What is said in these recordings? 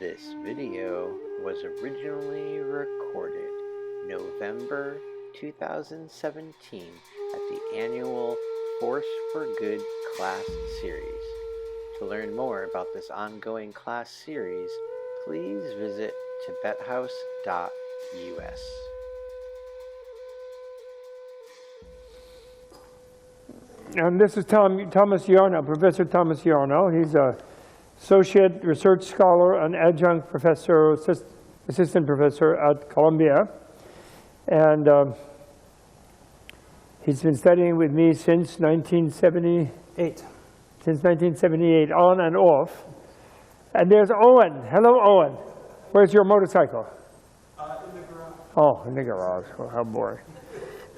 This video was originally recorded November 2017 at the annual Force for Good class series. To learn more about this ongoing class series, please visit tibethouse.us. And this is Thomas Yarnall, Professor Thomas Yarnall. He's an associate research scholar and adjunct professor, assistant professor at Columbia. And he's been studying with me since 1978. Since 1978, on and off. And there's Owen. Hello, Owen. Where's your motorcycle? In the garage. Oh, in the garage. Oh, how boring.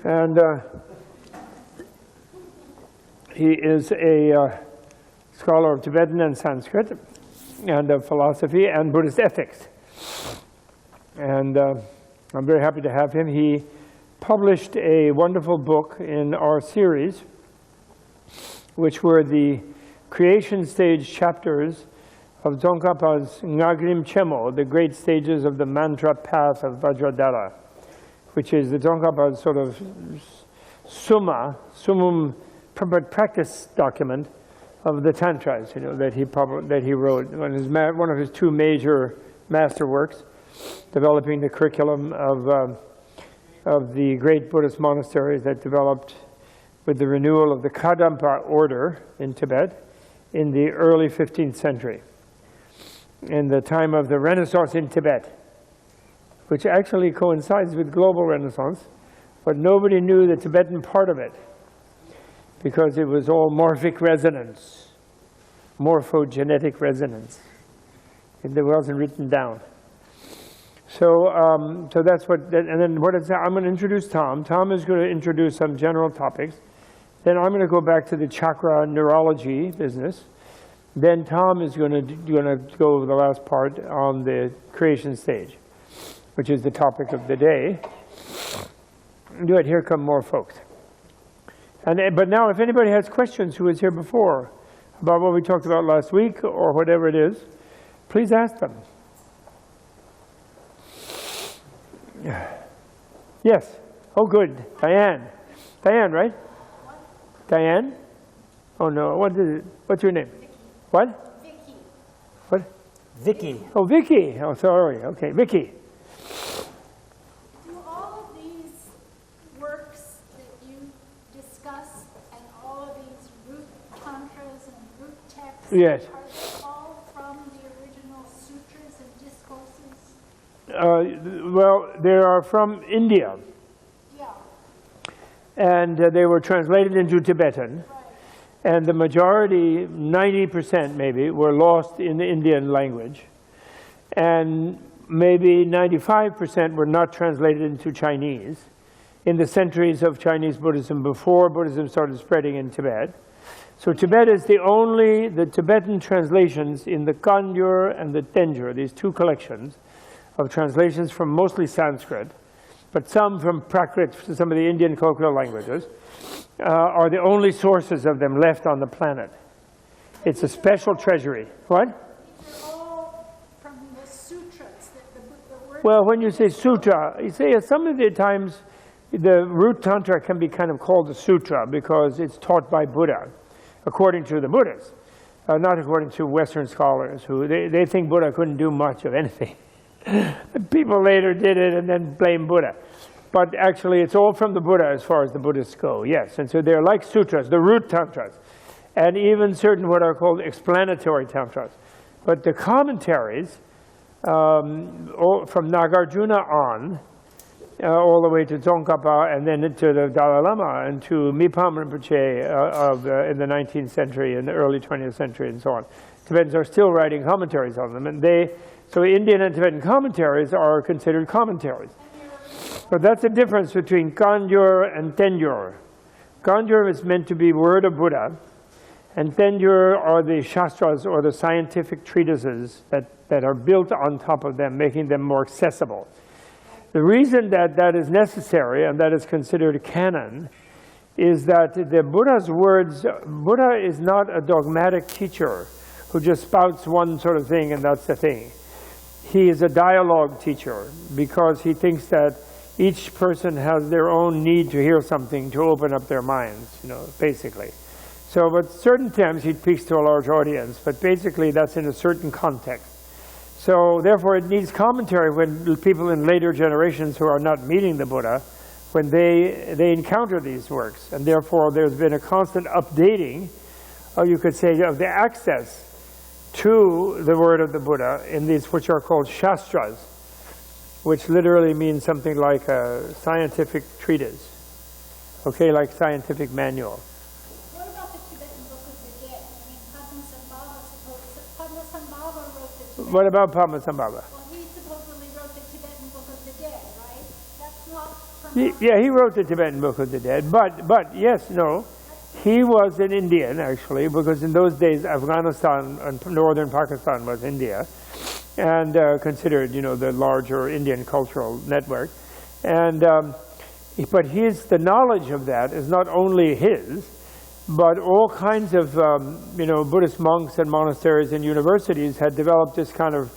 And he is a scholar of Tibetan and Sanskrit, and of philosophy and Buddhist ethics. And I'm very happy to have him. He published a wonderful book in our series, which were the creation stage chapters of Tsongkhapa's Ngagrim Chemo, the great stages of the mantra path of Vajradhara, which is the Tsongkhapa's sort of summum practice document of the Tantras, that he wrote. One of his two major masterworks, developing the curriculum of the great Buddhist monasteries that developed with the renewal of the Kadampa order in Tibet in the early 15th century, in the time of the Renaissance in Tibet, which actually coincides with global Renaissance, but nobody knew the Tibetan part of it, because it was all morphic resonance, morphogenetic resonance. It wasn't written down. So that's what, and then I'm going to introduce Tom. Tom is going to introduce some general topics. Then I'm going to go back to the chakra neurology business. Then Tom is going to go over the last part on the creation stage, which is the topic of the day. Good, here come more folks. But now, if anybody has questions who was here before about what we talked about last week or whatever it is, please ask them. Yes. Oh, good. Diane. Diane, right? Diane? Oh, no. What is it? What's your name? Vicky. What? Vicky. What? Vicky. Oh, Vicky. Oh, sorry. Okay, Vicky. Do all of these works that you discuss and all of these root tantras and root texts, Yes. are they all from the original sutras and discourses? Well, they are from India, Yeah, and they were translated into Tibetan. right. And the majority, 90% maybe, were lost in the Indian language. And maybe 95% were not translated into Chinese in the centuries of Chinese Buddhism before Buddhism started spreading in Tibet. So Tibet is the Tibetan translations in the Kangyur and the Tengyur, these two collections of translations from mostly Sanskrit, but some from Prakrit, some of the Indian colloquial languages, are the only sources of them left on the planet. It's a special treasury. What? These are all from the sutras, the word. Well, when you say sutra, you say some of the times the root tantra can be kind of called a sutra because it's taught by Buddha, according to the Buddhists, not according to Western scholars who they think Buddha couldn't do much of anything. People later did it and then blame Buddha. But actually, it's all from the Buddha as far as the Buddhists go, yes. And so they're like sutras, the root tantras, and even certain what are called explanatory tantras. But the commentaries, from Nagarjuna on, all the way to Tsongkhapa, and then to the Dalai Lama, and to Mipam Rinpoche in the 19th century and the early 20th century, and so on. Tibetans are still writing commentaries on them, and so Indian and Tibetan commentaries are considered commentaries. But that's the difference between Kangyur and Tengyur. Kangyur is meant to be word of Buddha, and Tengyur are the shastras, or the scientific treatises that are built on top of them, making them more accessible. The reason that that is necessary, and that is considered canon, is that the Buddha's words, Buddha is not a dogmatic teacher who just spouts one sort of thing and that's the thing. he is a dialogue teacher because he thinks that each person has their own need to hear something to open up their minds, basically. So, but certain times he speaks to a large audience, but basically that's in a certain context. So, therefore, it needs commentary when people in later generations who are not meeting the Buddha, when they encounter these works. And therefore, there's been a constant updating, or you could say, of the access to the word of the Buddha in these, which are called shastras, which literally means something like a scientific treatise, okay, like scientific manual. What about the Tibetan Book of the Dead? I mean, Padmasambhava wrote the Tibetan. What about Padmasambhava? Well, he supposedly wrote the Tibetan Book of the Dead, right? That's not from Yeah, he wrote the Tibetan Book of the Dead, but yes, no. He was an Indian, actually, because in those days, Afghanistan and northern Pakistan was India, and considered, the larger Indian cultural network. And but the knowledge of that is not only his, but all kinds of, Buddhist monks and monasteries and universities had developed this kind of,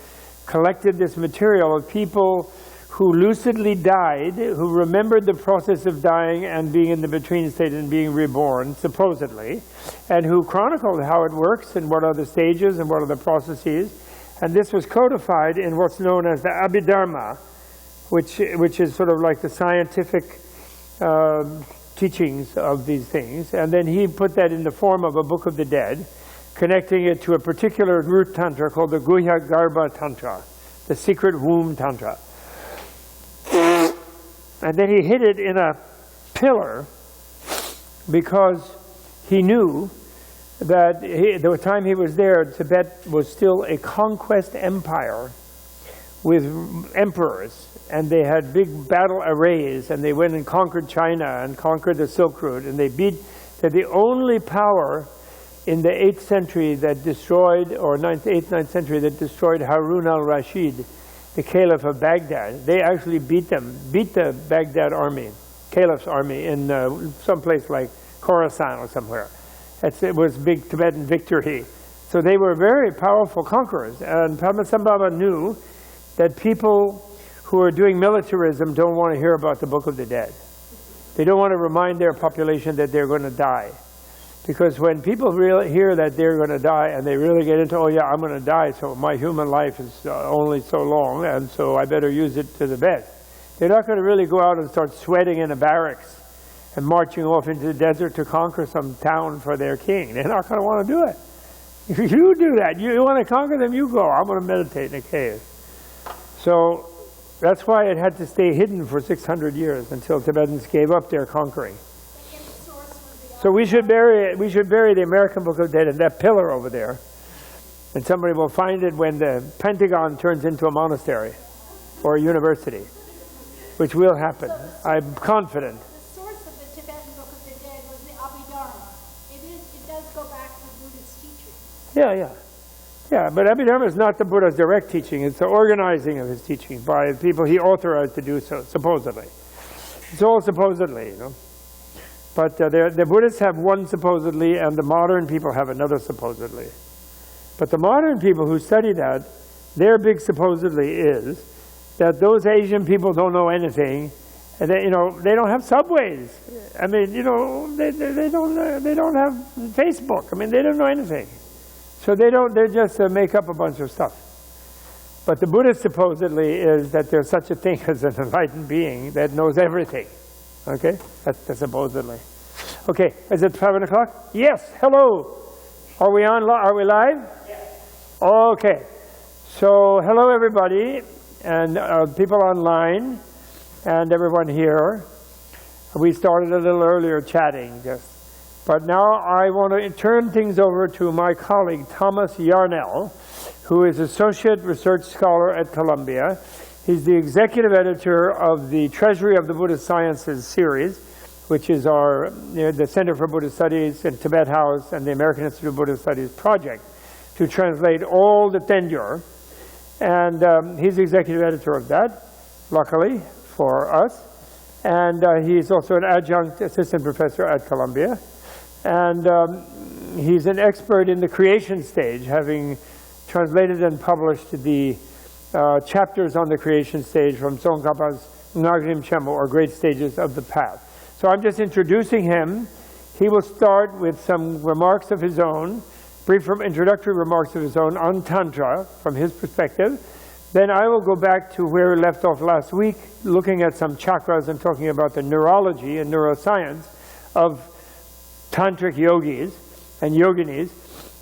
collected this material of people who lucidly died, who remembered the process of dying and being in the between state and being reborn, supposedly, and who chronicled how it works and what are the stages and what are the processes. And this was codified in what's known as the Abhidharma, which is sort of like the scientific teachings of these things. And then he put that in the form of a Book of the Dead, connecting it to a particular root tantra called the Guhya Garbha Tantra, the secret womb tantra. And then he hid it in a pillar because he knew that the time he was there, Tibet was still a conquest empire with emperors, and they had big battle arrays, and they went and conquered China and conquered the Silk Route, and they're the only power in the 8th century that destroyed, or 8th century that destroyed Harun al-Rashid, the Caliph of Baghdad. They actually beat the Baghdad army, Caliph's army, in some place like Khorasan or somewhere. It was big Tibetan victory. So they were very powerful conquerors. And Padmasambhava knew that people who are doing militarism don't want to hear about the Book of the Dead. They don't want to remind their population that they're going to die. Because when people really hear that they're going to die and they really get into, oh yeah, I'm going to die, so my human life is only so long, and so I better use it to the best. They're not going to really go out and start sweating in a barracks and marching off into the desert to conquer some town for their king. They're not going to want to do it. If you do that, you want to conquer them, you go. I'm going to meditate in a cave. So that's why it had to stay hidden for 600 years until Tibetans gave up their conquering. So we should bury it. We should bury the American Book of the Dead in that pillar over there, and somebody will find it when the Pentagon turns into a monastery or a university, which will happen. I'm confident. The source of the Tibetan Book of the Dead was the Abhidharma. It does go back to Buddhist teaching. Yeah. But Abhidharma is not the Buddha's direct teaching. It's the organizing of his teaching by people he authorized to do so, supposedly. It's all supposedly, But the Buddhists have one supposedly, and the modern people have another supposedly. But the modern people who study that, their big supposedly is that those Asian people don't know anything, and they don't have subways. I mean, they don't have Facebook. I mean, they don't know anything. So they just make up a bunch of stuff. But the Buddhist supposedly is that there's such a thing as an enlightened being that knows everything. Okay? That's supposedly. Okay, is it 7 o'clock? Yes, hello. Are we on? Are we live? Yes. Okay. So, hello everybody, and people online, and everyone here. We started a little earlier chatting, but now I want to turn things over to my colleague, Thomas Yarnall, who is Associate Research Scholar at Columbia. He's the executive editor of the Treasury of the Buddhist Sciences series, which is the Center for Buddhist Studies and Tibet House and the American Institute of Buddhist Studies project to translate all the tenure. And he's the executive editor of that, luckily for us. And he's also an adjunct assistant professor at Columbia. And he's an expert in the creation stage, having translated and published the chapters on the creation stage from Tsongkhapa's Ngagrim Chenmo, or Great Stages of the Path. So I'm just introducing him. He will start with some remarks of his own, brief introductory remarks of his own on Tantra from his perspective. Then I will go back to where we left off last week, looking at some chakras and talking about the neurology and neuroscience of tantric yogis and yoginis.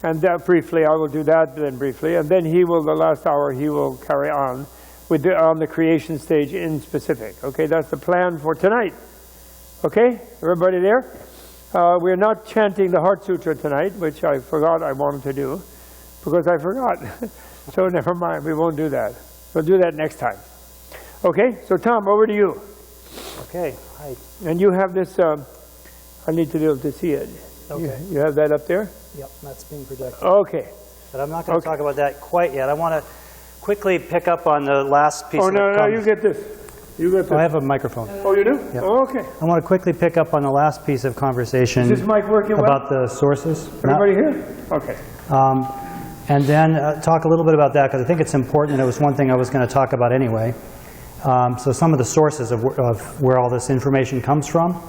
And briefly, I will do that then briefly. And then he will, the last hour, he will carry on with on the creation stage in specific. Okay, that's the plan for tonight. Okay, everybody there? We're not chanting the Heart Sutra tonight, which I forgot I wanted to do, because I forgot. So never mind, we won't do that. We'll do that next time. Okay, so Tom, over to you. Okay. Hi. And you have this, I need to be able to see it. Okay. You have that up there? Yep, that's being projected. Okay. But I'm not going to talk about that quite yet. I want to quickly pick up on the last piece of no, you get this. You get this. I have a microphone. Oh, you do? Yep. Oh, okay. I want to quickly pick up on the last piece of conversation Is this mic working well? about the sources. Everybody here? Okay. And then talk a little bit about that, because I think it's important. It was one thing I was going to talk about anyway. So some of the sources of where all this information comes from.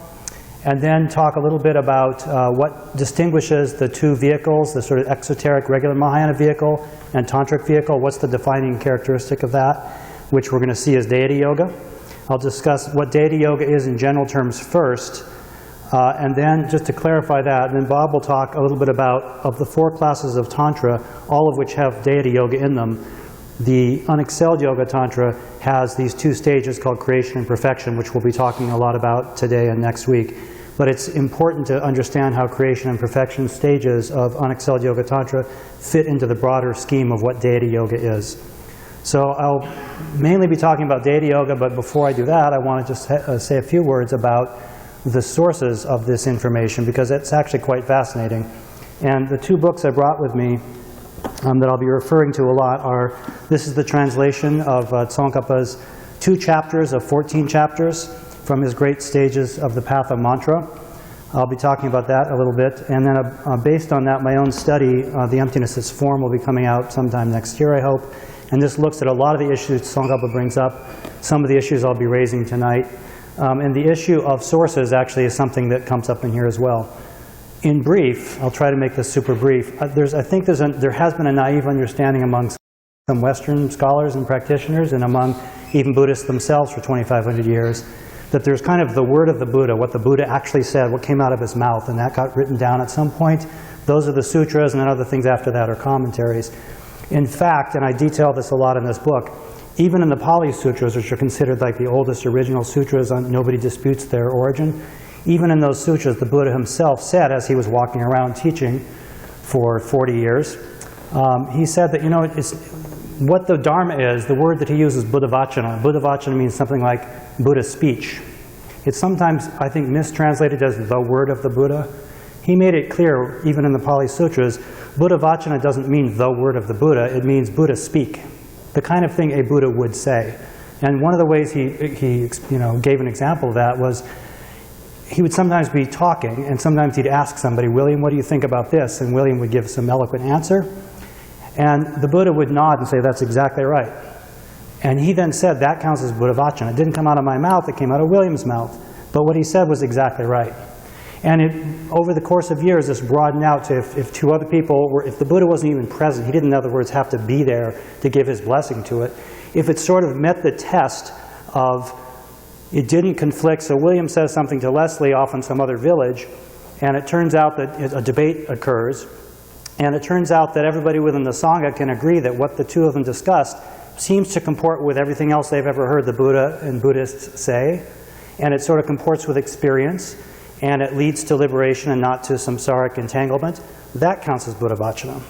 And then talk a little bit about what distinguishes the two vehicles, the sort of exoteric regular Mahayana vehicle and tantric vehicle. What's the defining characteristic of that, which we're going to see as deity yoga. I'll discuss what deity yoga is in general terms first. And then, just to clarify that, then Bob will talk a little bit about, of the 4 classes of Tantra, all of which have deity yoga in them. The unexcelled yoga Tantra has these 2 stages called creation and perfection, which we'll be talking a lot about today and next week. But it's important to understand how creation and perfection stages of unexcelled yoga Tantra fit into the broader scheme of what deity yoga is. So I'll mainly be talking about deity yoga, but before I do that, I want to just say a few words about the sources of this information, because it's actually quite fascinating. And the 2 books I brought with me that I'll be referring to a lot are, this is the translation of Tsongkhapa's 2 chapters of 14 chapters from his Great Stages of the Path of Mantra. I'll be talking about that a little bit. And then based on that, my own study, The Emptiness is Form, will be coming out sometime next year, I hope. And this looks at a lot of the issues Tsongkhapa brings up, some of the issues I'll be raising tonight. And the issue of sources actually is something that comes up in here as well. In brief, I'll try to make this super brief. I think there has been a naive understanding among some Western scholars and practitioners, and among even Buddhists themselves for 2,500 years, that there's kind of the word of the Buddha, what the Buddha actually said, what came out of his mouth, and that got written down at some point. Those are the sutras, and then other things after that are commentaries. In fact, and I detail this a lot in this book, even in the Pali Sutras, which are considered like the oldest original sutras, nobody disputes their origin, even in those sutras, the Buddha himself said, as he was walking around teaching for 40 years, he said that, what the Dharma is, the word that he uses, Buddhavacana. Buddhavacana means something like Buddha's speech. It's sometimes, I think, mistranslated as the word of the Buddha. He made it clear, even in the Pali Sutras, Buddhavacana doesn't mean the word of the Buddha, it means Buddha speak. The kind of thing a Buddha would say. And one of the ways he gave an example of that was, he would sometimes be talking, and sometimes he'd ask somebody, William, what do you think about this? And William would give some eloquent answer. And the Buddha would nod and say, that's exactly right. And he then said, that counts as Buddhavacana. It didn't come out of my mouth, it came out of William's mouth. But what he said was exactly right. And over the course of years, this broadened out to if 2 other people were, if the Buddha wasn't even present, he didn't, in other words, have to be there to give his blessing to it. If it sort of met the test of, it didn't conflict, so William says something to Leslie off in some other village, and it turns out that a debate occurs, and it turns out that everybody within the Sangha can agree that what the 2 of them discussed seems to comport with everything else they've ever heard the Buddha and Buddhists say, and it sort of comports with experience, and it leads to liberation and not to samsaric entanglement. That counts as Buddhavacana.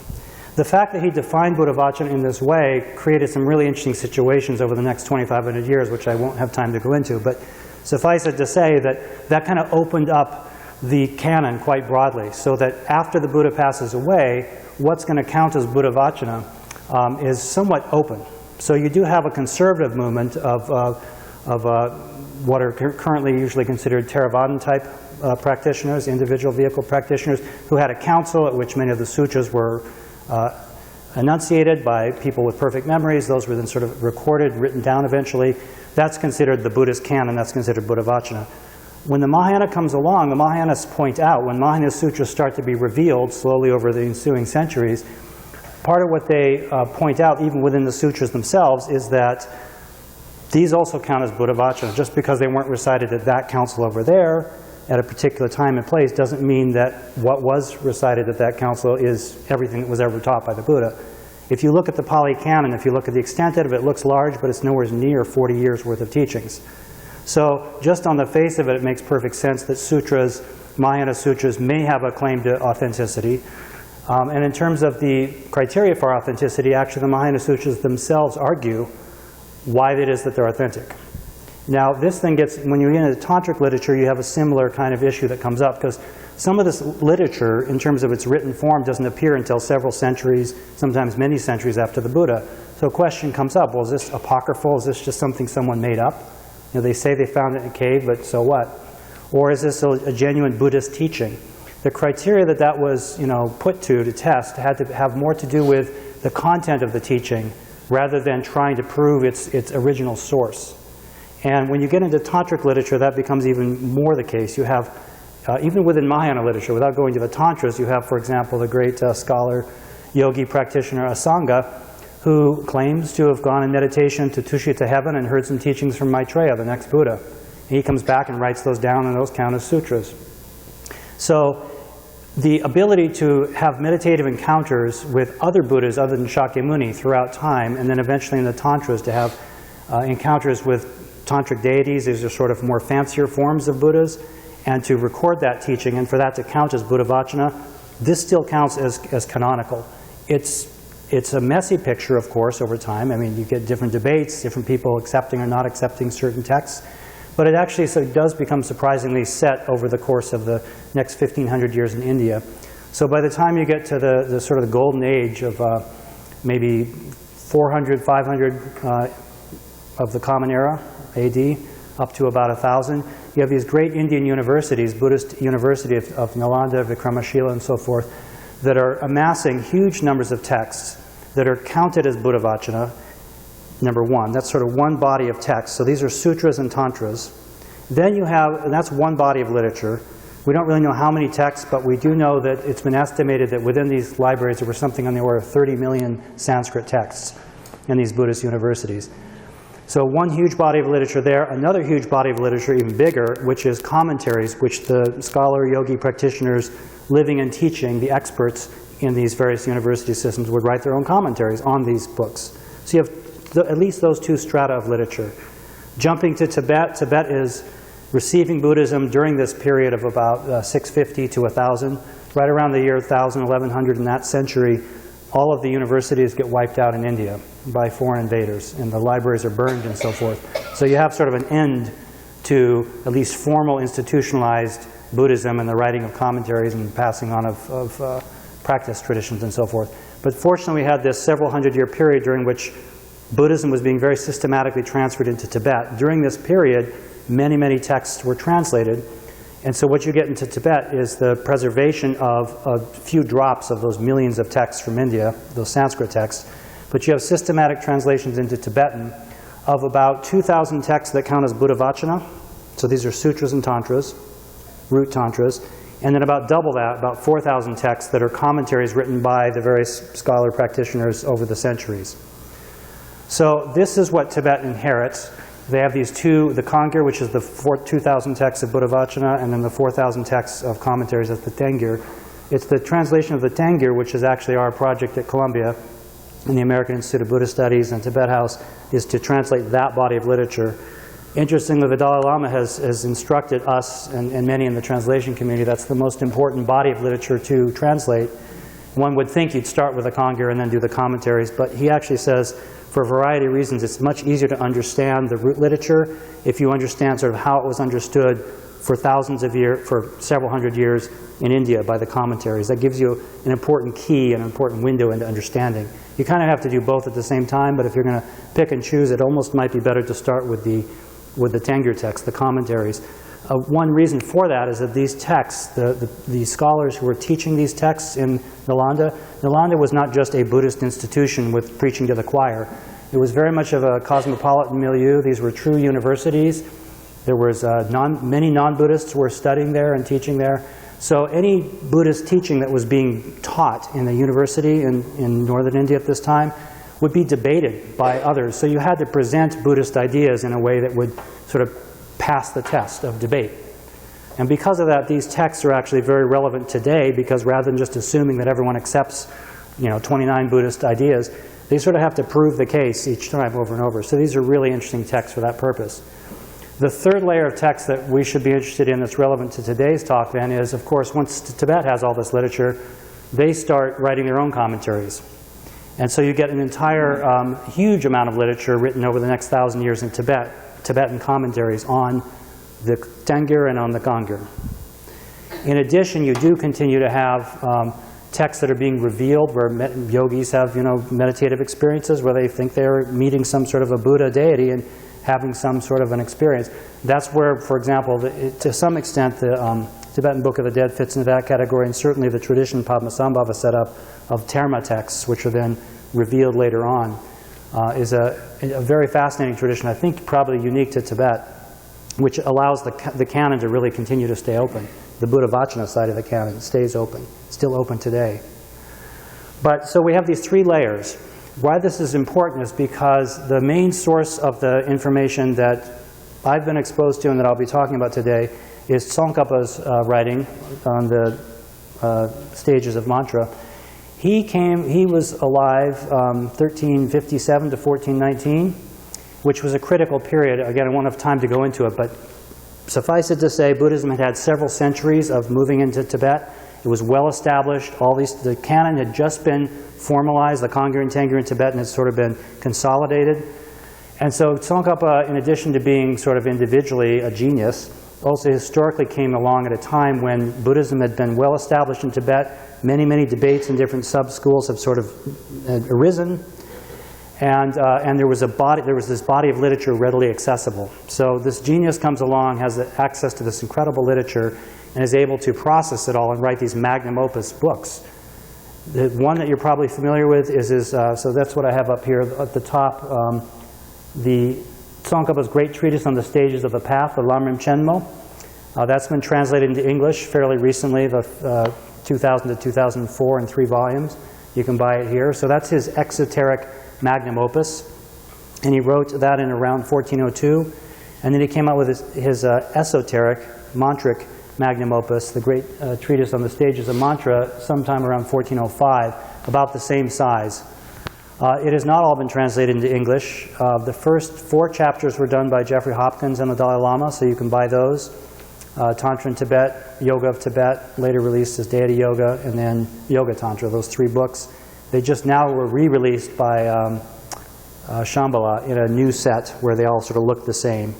The fact that he defined Buddhavacana in this way created some really interesting situations over the next 2,500 years, which I won't have time to go into, but suffice it to say that that kind of opened up the canon quite broadly, so that after the Buddha passes away, what's going to count as Buddhavacana is somewhat open. So you do have a conservative movement of what are currently usually considered Theravadan type practitioners, individual vehicle practitioners, who had a council at which many of the sutras were enunciated by people with perfect memories. Those were then sort of recorded, written down eventually. That's considered the Buddhist canon. That's considered Buddhavacana. When the Mahayana comes along, the Mahayanas point out, when Mahayana sutras start to be revealed slowly over the ensuing centuries, part of what they point out, even within the sutras themselves, is that these also count as Buddhavacana. Just because they weren't recited at that council over there at a particular time and place doesn't mean that what was recited at that council is everything that was ever taught by the Buddha. If you look at the Pali Canon, if you look at the extent of it, it looks large, but it's nowhere near 40 years worth of teachings. So just on the face of it, it makes perfect sense that sutras, Mahayana sutras, may have a claim to authenticity. And in terms of the criteria for authenticity, actually the Mahayana sutras themselves argue why it is that they're authentic. Now this thing gets, when you get into tantric literature, you have a similar kind of issue that comes up, because some of this literature, in terms of its written form, doesn't appear until several centuries, sometimes many centuries after the Buddha. So a question comes up, well, is this apocryphal? Is this just something someone made up? You know, they say they found it in a cave, but so what? Or is this a genuine Buddhist teaching? The criteria that that was, put to test had to have more to do with the content of the teaching rather than trying to prove its original source. And when you get into tantric literature, that becomes even more the case. You have, even within Mahayana literature, without going to the tantras, you have, for example, the great scholar, yogi practitioner Asanga, who claims to have gone in meditation to Tushita heaven and heard some teachings from Maitreya, the next Buddha. And he comes back and writes those down, and those count as sutras. So the ability to have meditative encounters with other Buddhas other than Shakyamuni throughout time, and then eventually in the tantras to have encounters with tantric deities, these are sort of more fancier forms of Buddhas, and to record that teaching, and for that to count as Buddhavacana, this still counts as canonical. It's a messy picture, of course, over time. I mean, you get different debates, different people accepting or not accepting certain texts, but it actually does become surprisingly set over the course of the next 1,500 years in India. So by the time you get to the sort of the golden age of maybe 400, 500 of the Common Era, AD, up to about 1,000, you have these great Indian universities, Buddhist University of Nalanda, Vikramashila, and so forth, that are amassing huge numbers of texts that are counted as Buddhavacana, number one. That's sort of one body of text. So these are sutras and tantras. Then you have, and that's one body of literature. We don't really know how many texts, but we do know that it's been estimated that within these libraries there were something on the order of 30 million Sanskrit texts in these Buddhist universities. So one huge body of literature there, another huge body of literature, even bigger, which is commentaries, which the scholar, yogi practitioners living and teaching, the experts in these various university systems, would write their own commentaries on these books. So you have at least those two strata of literature. Jumping to Tibet, Tibet is receiving Buddhism during this period of about 650 to 1,000. Right around the year 1,000, 1,100 in that century, all of the universities get wiped out in India by foreign invaders, and the libraries are burned and so forth. So you have sort of an end to at least formal institutionalized Buddhism and the writing of commentaries and passing on of practice traditions and so forth. But fortunately we had this several hundred-year period during which Buddhism was being very systematically transferred into Tibet. During this period, many, many texts were translated. And so what you get into Tibet is the preservation of a few drops of those millions of texts from India, those Sanskrit texts. But you have systematic translations into Tibetan of about 2,000 texts that count as Buddhavacana. So these are sutras and tantras, root tantras. And then about double that, about 4,000 texts that are commentaries written by the various scholar practitioners over the centuries. So this is what Tibet inherits. They have these two, the Kangir, which is the 2,000 texts of Buddhavacana, and then the 4,000 texts of commentaries of the Tengir. It's the translation of the Tengir, which is actually our project at Columbia in the American Institute of Buddhist Studies and Tibet House, is to translate that body of literature. Interestingly, the Dalai Lama has instructed us and many in the translation community that's the most important body of literature to translate. One would think you'd start with the Kangir and then do the commentaries, but he actually says, for a variety of reasons, it's much easier to understand the root literature if you understand sort of how it was understood for thousands of years, for several hundred years in India by the commentaries. That gives you an important key and an important window into understanding. You kind of have to do both at the same time, but if you're going to pick and choose, it almost might be better to start with the Tengir text, the commentaries. One reason for that is that these texts, the scholars who were teaching these texts in Nalanda was not just a Buddhist institution with preaching to the choir. It was very much of a cosmopolitan milieu. These were true universities. There was many non-Buddhists were studying there and teaching there. So any Buddhist teaching that was being taught in the university in northern India at this time would be debated by others. So you had to present Buddhist ideas in a way that would sort of pass the test of debate. And because of that, these texts are actually very relevant today, because rather than just assuming that everyone accepts 29 Buddhist ideas, they sort of have to prove the case each time over and over. So these are really interesting texts for that purpose. The third layer of text that we should be interested in that's relevant to today's talk then is, of course, once Tibet has all this literature, they start writing their own commentaries. And so you get an entire huge amount of literature written over the next 1,000 years in Tibet, Tibetan commentaries on the Tengir and on the Kangyur. In addition, you do continue to have texts that are being revealed where yogis have meditative experiences where they think they're meeting some sort of a Buddha deity and having some sort of an experience. That's where, for example, to some extent, the Tibetan Book of the Dead fits into that category, and certainly the tradition Padmasambhava set up of Terma texts, which are then revealed later on, is a very fascinating tradition, I think probably unique to Tibet, which allows the canon to really continue to stay open. The Buddha Vachana side of the canon stays open, still open today. But so we have these three layers. Why this is important is because the main source of the information that I've been exposed to and that I'll be talking about today is Tsongkhapa's writing on the stages of mantra. He was alive 1357 to 1419, which was a critical period. Again, I won't have time to go into it, but suffice it to say, Buddhism had had several centuries of moving into Tibet. It was well established. The canon had just been formalized. The Kangyur and Tengir in Tibetan had sort of been consolidated. And so Tsongkhapa, in addition to being sort of individually a genius, also historically came along at a time when Buddhism had been well established in Tibet. Many, many debates in different sub-schools have sort of arisen. And there was this body of literature readily accessible. So this genius comes along, has access to this incredible literature, and is able to process it all and write these magnum opus books. The one that you're probably familiar with is so that's what I have up here at the top, the Tsongkhapa's great treatise on the stages of the path, the Lamrim Chenmo. That's been translated into English fairly recently, the 2000 to 2004 in 3 volumes. You can buy it here. So that's his exoteric magnum opus, and he wrote that in around 1402, and then he came out with his esoteric mantric magnum opus, the great treatise on the stages of mantra, sometime around 1405, about the same size. It has not all been translated into English. The first 4 chapters were done by Jeffrey Hopkins and the Dalai Lama, so you can buy those. Tantra in Tibet, Yoga of Tibet, later released as Deity Yoga, and then Yoga Tantra, those 3 books. They just now were re-released by Shambhala in a new set where they all sort of look the same.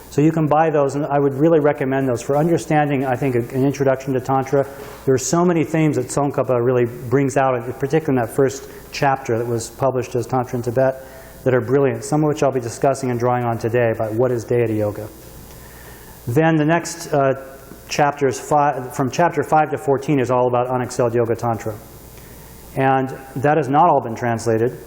So you can buy those, and I would really recommend those for understanding, I think, an introduction to Tantra. There are so many themes that Tsongkhapa really brings out, particularly in that first chapter that was published as Tantra in Tibet, that are brilliant, some of which I'll be discussing and drawing on today about what is Deity Yoga. Then the next chapters, from chapter 5 to 14, is all about unexcelled Yoga Tantra. And that has not all been translated.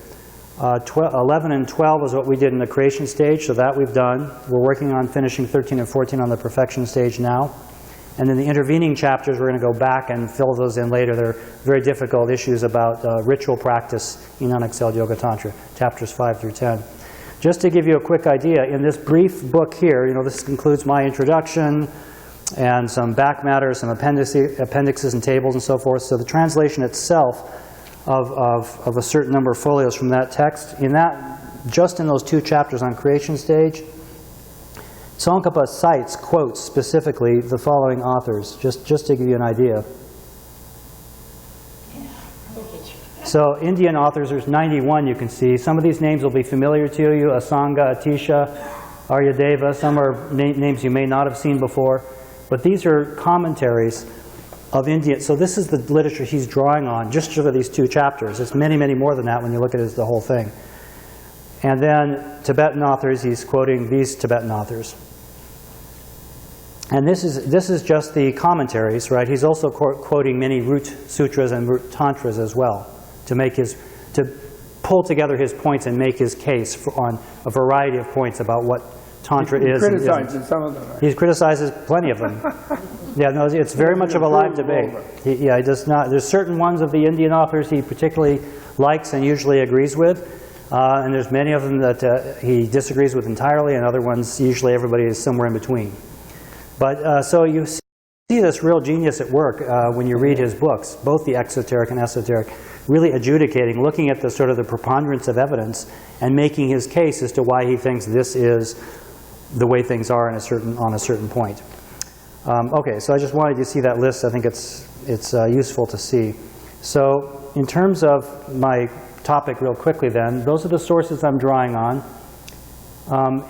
11 and 12 is what we did in the creation stage, so that we've done. We're working on finishing 13 and 14 on the perfection stage now. And then the intervening chapters, we're going to go back and fill those in later. They're very difficult issues about ritual practice in unexcelled Yoga Tantra, chapters 5 through 10. Just to give you a quick idea, in this brief book here, this includes my introduction and some back matter, some appendixes and tables and so forth. So the translation itself of a certain number of folios from that text, just in those 2 chapters on creation stage, Tsongkhapa quotes specifically the following authors, just to give you an idea. So Indian authors, there's 91 you can see. Some of these names will be familiar to you, Asanga, Atisha, Aryadeva. Some are names you may not have seen before. But these are commentaries of India. So this is the literature he's drawing on just for these 2 chapters. It's many, many more than that when you look at it as the whole thing. And then Tibetan authors, he's quoting these Tibetan authors. And this is just the commentaries, right? He's also quoting many root sutras and root tantras as well to pull together his points and make his case on a variety of points about what Tantra is. He criticizes some of them. Right? He criticizes plenty of them. Yeah, no, it's very much of a live debate. He does not. There's certain ones of the Indian authors he particularly likes and usually agrees with, and there's many of them that he disagrees with entirely, and other ones usually everybody is somewhere in between. But so you see this real genius at work when you read his books, both the exoteric and esoteric, really adjudicating, looking at the sort of the preponderance of evidence and making his case as to why he thinks this is the way things are on a certain point. Okay, so I just wanted you to see that list. I think it's useful to see. So in terms of my topic real quickly then, those are the sources I'm drawing on.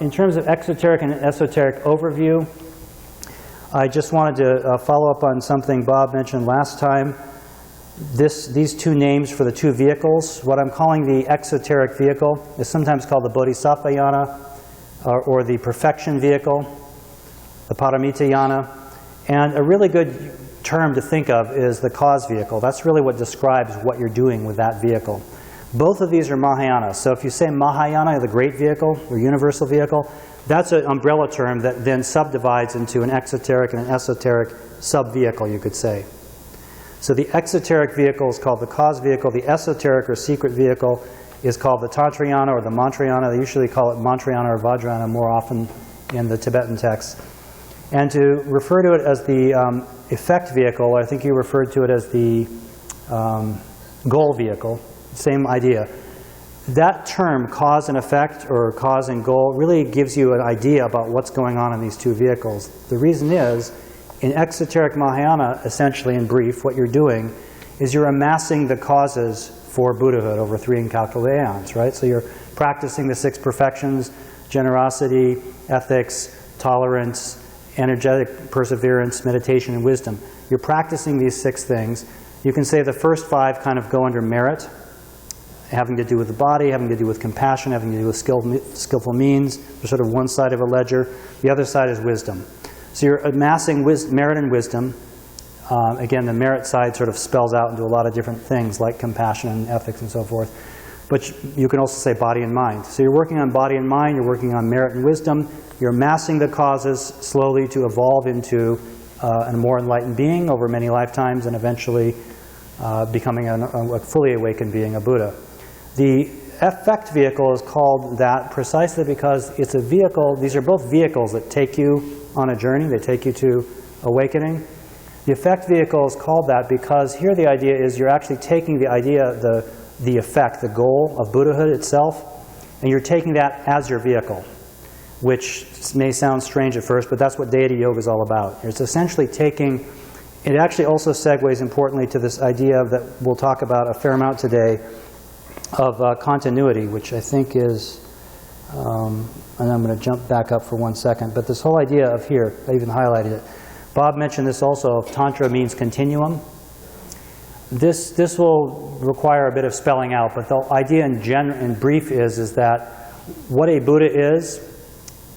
In terms of exoteric and esoteric overview, I just wanted to follow up on something Bob mentioned last time. These two names for the two vehicles, what I'm calling the exoteric vehicle is sometimes called the Bodhisattva yana, or the perfection vehicle, the Paramita yana. And a really good term to think of is the cause vehicle. That's really what describes what you're doing with that vehicle. Both of these are Mahayana. So if you say Mahayana, the great vehicle or universal vehicle, that's an umbrella term that then subdivides into an exoteric and an esoteric sub-vehicle, you could say. So the exoteric vehicle is called the cause vehicle. The esoteric or secret vehicle is called the Tantrayana or the Mantrayana. They usually call it Mantrayana or Vajrayana more often in the Tibetan texts. And to refer to it as the effect vehicle, I think you referred to it as the goal vehicle, same idea. That term, cause and effect, or cause and goal, really gives you an idea about what's going on in these two vehicles. The reason is, in exoteric Mahayana, essentially in brief, what you're doing is you're amassing the causes for Buddhahood over 3 incalculable aeons, right? So you're practicing the 6 perfections: generosity, ethics, tolerance, energetic perseverance, meditation, and wisdom. You're practicing these 6 things. You can say the first 5 kind of go under merit, having to do with the body, having to do with compassion, having to do with skillful means. They're sort of one side of a ledger. The other side is wisdom. So you're amassing merit and wisdom. Again, the merit side sort of spells out into a lot of different things like compassion and ethics and so forth. But you can also say body and mind. So you're working on body and mind, you're working on merit and wisdom. You're amassing the causes slowly to evolve into a more enlightened being over many lifetimes and eventually becoming a fully awakened being, a Buddha. The effect vehicle is called that precisely because it's a vehicle. These are both vehicles that take you on a journey. They take you to awakening. The effect vehicle is called that because here the idea is you're actually taking the idea, the effect, the goal of Buddhahood itself, and you're taking that as your vehicle, which may sound strange at first, but that's what Deity Yoga is all about. It's essentially taking, it actually also segues importantly to this idea that we'll talk about a fair amount today of continuity, which I think is, and I'm going to jump back up for 1 second, but this whole idea of here, I even highlighted it. Bob mentioned this also, Tantra means continuum. This will require a bit of spelling out, but the idea in brief is that what a Buddha is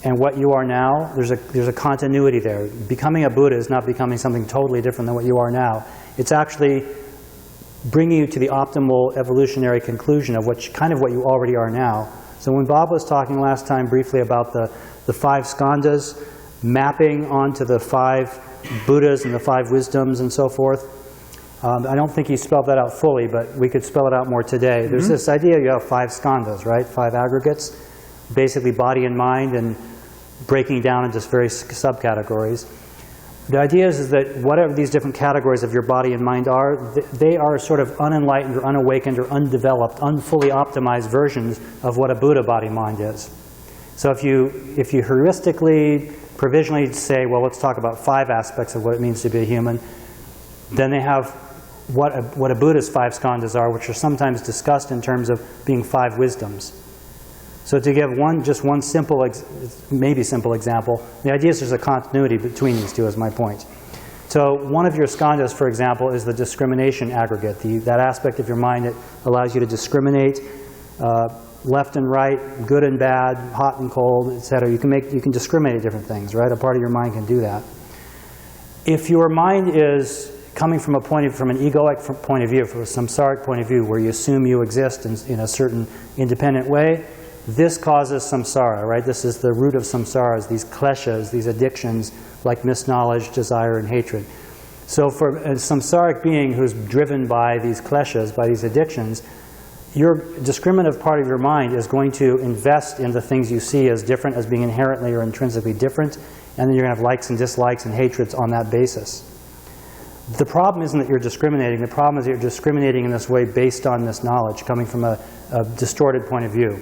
and what you are now, there's a continuity there. Becoming a Buddha is not becoming something totally different than what you are now. It's actually bringing you to the optimal evolutionary conclusion of what you already are now. So when Bob was talking last time briefly about the 5 skandhas mapping onto the 5 Buddhas and the 5 wisdoms and so forth, I don't think he spelled that out fully, but we could spell it out more today. Mm-hmm. There's this idea you have 5 skandhas, right? 5 aggregates, basically body and mind, and breaking down into various subcategories. The idea is that whatever these different categories of your body and mind are, they are sort of unenlightened or unawakened or undeveloped, unfully optimized versions of what a Buddha body-mind is. So if you heuristically, provisionally say, well, let's talk about 5 aspects of what it means to be a human, then they have what a Buddha's 5 skandhas are, which are sometimes discussed in terms of being 5 wisdoms. So to give just one simple, maybe simple example, the idea is there's a continuity between these two, is my point. So one of your skandhas, for example, is the discrimination aggregate, that aspect of your mind that allows you to discriminate left and right, good and bad, hot and cold, etc. You can discriminate different things, right? A part of your mind can do that. If your mind is coming from from an egoic point of view, from a samsaric point of view, where you assume you exist in a certain independent way, this causes samsara, right? This is the root of samsara, these kleshas, these addictions like misknowledge, desire, and hatred. So for a samsaric being who's driven by these kleshas, by these addictions, your discriminative part of your mind is going to invest in the things you see as different, as being inherently or intrinsically different, and then you're going to have likes and dislikes and hatreds on that basis. The problem isn't that you're discriminating. The problem is that you're discriminating in this way based on this knowledge, coming from a distorted point of view.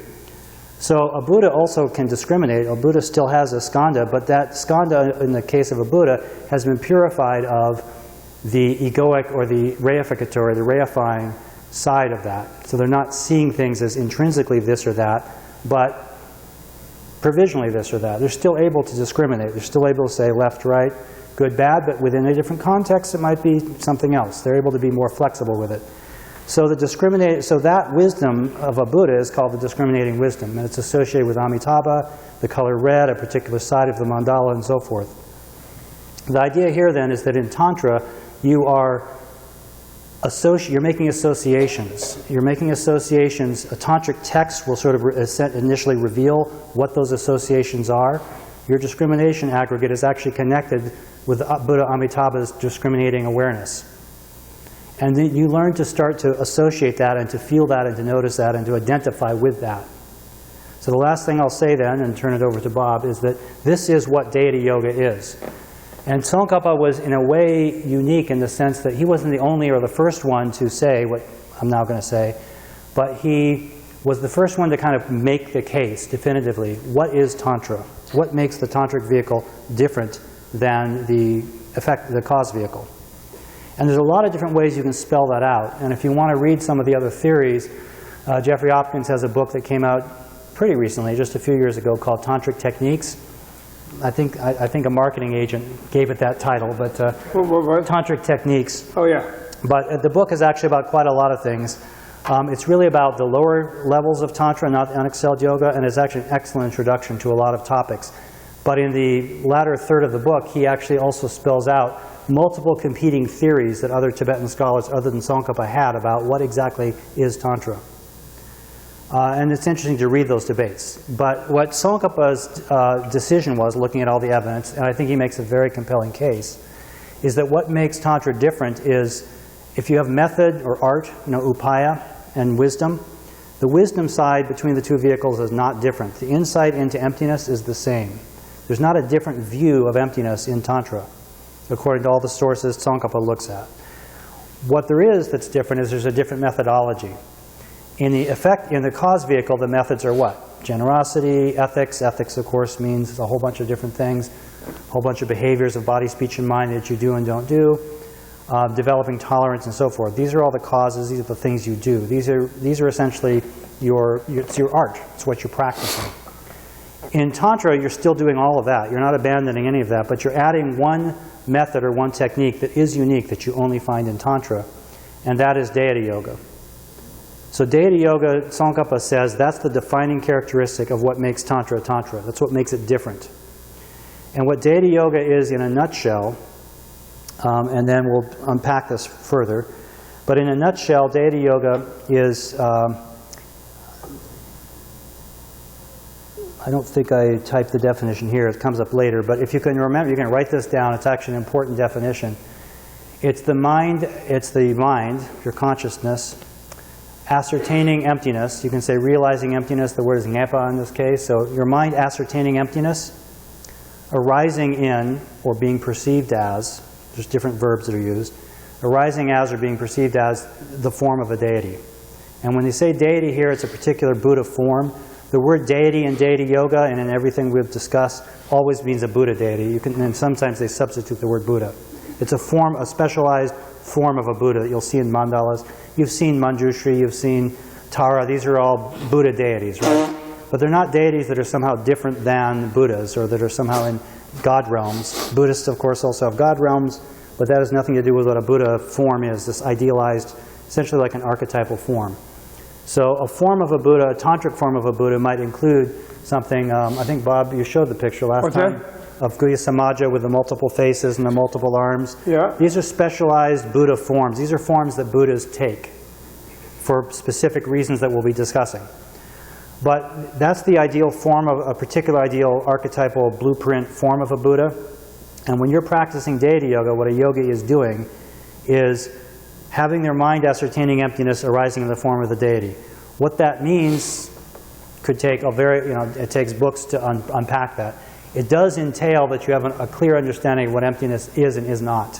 So a Buddha also can discriminate. A Buddha still has a skandha, but that skandha, in the case of a Buddha, has been purified of the egoic or the reificatory, the reifying side of that. So they're not seeing things as intrinsically this or that, but provisionally this or that. They're still able to discriminate. They're still able to say left, right, good, bad, but within a different context it might be something else. They're able to be more flexible with it. So that wisdom of a Buddha is called the discriminating wisdom, and it's associated with Amitabha, the color red, a particular side of the mandala, and so forth. The idea here then is that in Tantra you're making associations. You're making associations. A tantric text will sort of initially reveal what those associations are. Your discrimination aggregate is actually connected with Buddha Amitabha's discriminating awareness. And then you learn to start to associate that and to feel that and to notice that and to identify with that. So the last thing I'll say then, and turn it over to Bob, is that this is what deity yoga is. And Tsongkhapa was in a way unique in the sense that he wasn't the only or the first one to say what I'm now going to say, but he was the first one to kind of make the case definitively. What is Tantra? What makes the tantric vehicle different than the cause vehicle? And there's a lot of different ways you can spell that out. And if you want to read some of the other theories, Jeffrey Hopkins has a book that came out pretty recently, just a few years ago, called Tantric Techniques. I think a marketing agent gave it that title, but What? Tantric Techniques. Oh, yeah. But the book is actually about quite a lot of things. It's really about the lower levels of Tantra, not unexcelled yoga, and it's actually an excellent introduction to a lot of topics. But in the latter third of the book, he actually also spells out multiple competing theories that other Tibetan scholars other than Tsongkhapa had about what exactly is Tantra. And it's interesting to read those debates. But what Tsongkhapa's decision was, looking at all the evidence, and I think he makes a very compelling case, is that what makes Tantra different is if you have method or art, upaya, and wisdom, the wisdom side between the two vehicles is not different. The insight into emptiness is the same. There's not a different view of emptiness in Tantra, according to all the sources Tsongkhapa looks at. What there is that's different is there's a different methodology. In the cause vehicle, the methods are what? Generosity, ethics. Ethics, of course, means a whole bunch of different things, a whole bunch of behaviors of body, speech, and mind that you do and don't do, developing tolerance and so forth. These are all the causes. These are the things you do. These are essentially it's your art. It's what you're practicing. In Tantra, you're still doing all of that. You're not abandoning any of that, but you're adding one method or one technique that is unique that you only find in Tantra, and that is deity yoga. So deity yoga, Tsongkhapa says, that's the defining characteristic of what makes Tantra Tantra. That's what makes it different. And what deity yoga is in a nutshell, and then we'll unpack this further, but in a nutshell, deity yoga is, I don't think I typed the definition here, it comes up later, but if you can remember, you can write this down, it's actually an important definition. It's the mind, your consciousness, ascertaining emptiness. You can say realizing emptiness, the word is ngepa in this case. So your mind ascertaining emptiness, arising in or being perceived as, there's different verbs that are used, arising as or being perceived as the form of a deity. And when they say deity here, it's a particular Buddha form. The word deity in deity yoga and in everything we've discussed always means a Buddha deity. And sometimes they substitute the word Buddha. It's a form, a specialized form of a Buddha that you'll see in mandalas. You've seen Manjushri, you've seen Tara. These are all Buddha deities, right? But they're not deities that are somehow different than Buddhas or that are somehow in God realms. Buddhists, of course, also have God realms, but that has nothing to do with what a Buddha form is, this idealized, essentially like an archetypal form. So a form of a Buddha, a tantric form of a Buddha might include something, I think, Bob, you showed the picture last time. of Guhya Samaja with the multiple faces and the multiple arms. Yeah. These are specialized Buddha forms. These are forms that Buddhas take for specific reasons that we'll be discussing. But that's the ideal form of a particular ideal archetypal blueprint form of a Buddha. And when you're practicing deity yoga, what a yogi is doing is having their mind ascertaining emptiness arising in the form of the deity. What that means could take a very, it takes books to unpack that. It does entail that you have a clear understanding of what emptiness is and is not.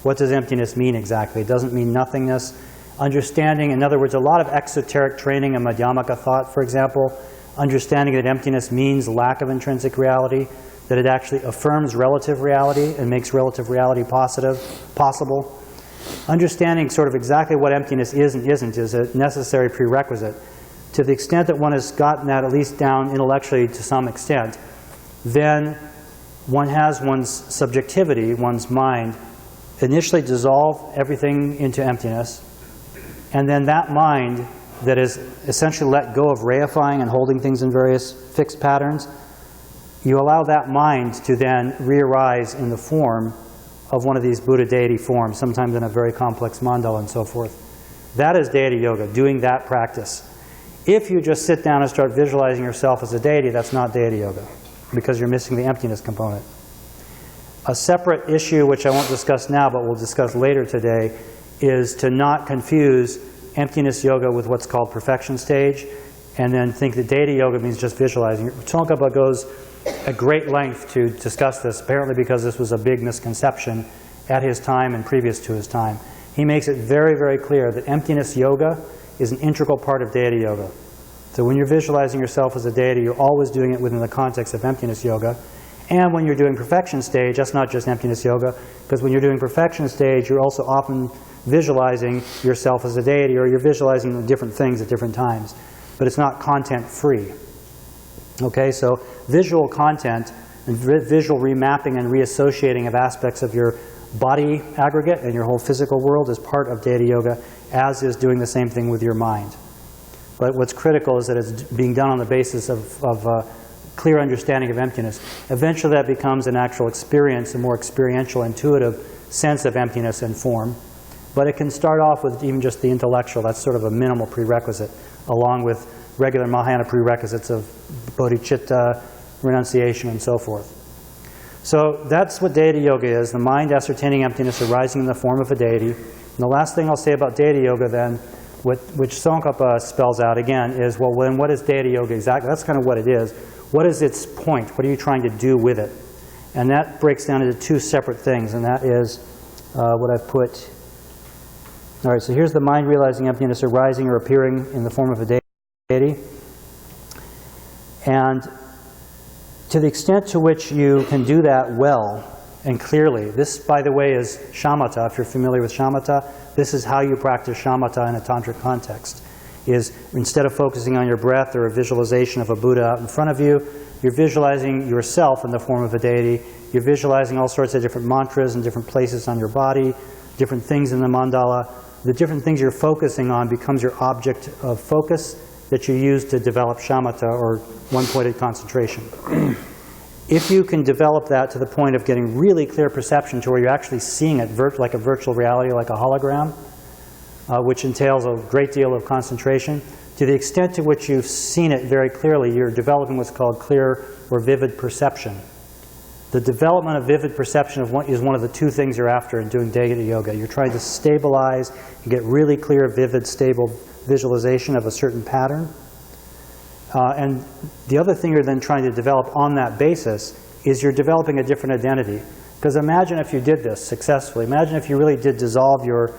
What does emptiness mean exactly? It doesn't mean nothingness. Understanding, in other words, a lot of exoteric training in Madhyamaka thought, for example, understanding that emptiness means lack of intrinsic reality, that it actually affirms relative reality and makes relative reality possible. Understanding sort of exactly what emptiness is and isn't is a necessary prerequisite. To the extent that one has gotten that at least down intellectually to some extent, then one has one's subjectivity, one's mind, initially dissolve everything into emptiness, and then that mind that is essentially let go of reifying and holding things in various fixed patterns, you allow that mind to then re-arise in the form of one of these Buddha deity forms, sometimes in a very complex mandala and so forth. That is deity yoga, doing that practice. If you just sit down and start visualizing yourself as a deity, that's not deity yoga, because you're missing the emptiness component. A separate issue, which I won't discuss now, but we'll discuss later today, is to not confuse emptiness yoga with what's called perfection stage, and then think that deity yoga means just visualizing. Tsongkhapa goes at great length to discuss this, apparently because this was a big misconception at his time and previous to his time. He makes it very, very clear that emptiness yoga is an integral part of deity yoga. So when you're visualizing yourself as a deity, you're always doing it within the context of emptiness yoga. And when you're doing perfection stage, that's not just emptiness yoga, because when you're doing perfection stage, you're also often visualizing yourself as a deity, or you're visualizing different things at different times. But it's not content free. Okay, so visual content and visual remapping and reassociating of aspects of your body aggregate and your whole physical world is part of deity yoga, as is doing the same thing with your mind. But what's critical is that it's being done on the basis of clear understanding of emptiness. Eventually that becomes an actual experience, a more experiential, intuitive sense of emptiness and form. But it can start off with even just the intellectual. That's sort of a minimal prerequisite, along with regular Mahayana prerequisites of bodhicitta, renunciation, and so forth. So that's what deity yoga is, the mind ascertaining emptiness arising in the form of a deity. And the last thing I'll say about deity yoga then, which Tsongkhapa spells out again, is, well, then what is deity yoga exactly? That's kind of what it is. What is its point? What are you trying to do with it? And that breaks down into two separate things, and that is what I've put. All right, so here's the mind realizing emptiness arising or appearing in the form of a deity. And to the extent to which you can do that well and clearly, this, by the way, is shamatha. If you're familiar with shamatha, this is how you practice shamatha in a tantric context. Is instead of focusing on your breath or a visualization of a Buddha out in front of you, you're visualizing yourself in the form of a deity. You're visualizing all sorts of different mantras and different places on your body, different things in the mandala. The different things you're focusing on becomes your object of focus that you use to develop shamatha, or one-pointed concentration. If you can develop that to the point of getting really clear perception to where you're actually seeing it like a virtual reality, like a hologram, which entails a great deal of concentration, to the extent to which you've seen it very clearly, you're developing what's called clear or vivid perception. The development of vivid perception is one of the two things you're after in doing deity yoga. You're trying to stabilize and get really clear, vivid, stable visualization of a certain pattern. And the other thing you're then trying to develop on that basis is you're developing a different identity. Because imagine if you did this successfully. Imagine if you really did dissolve your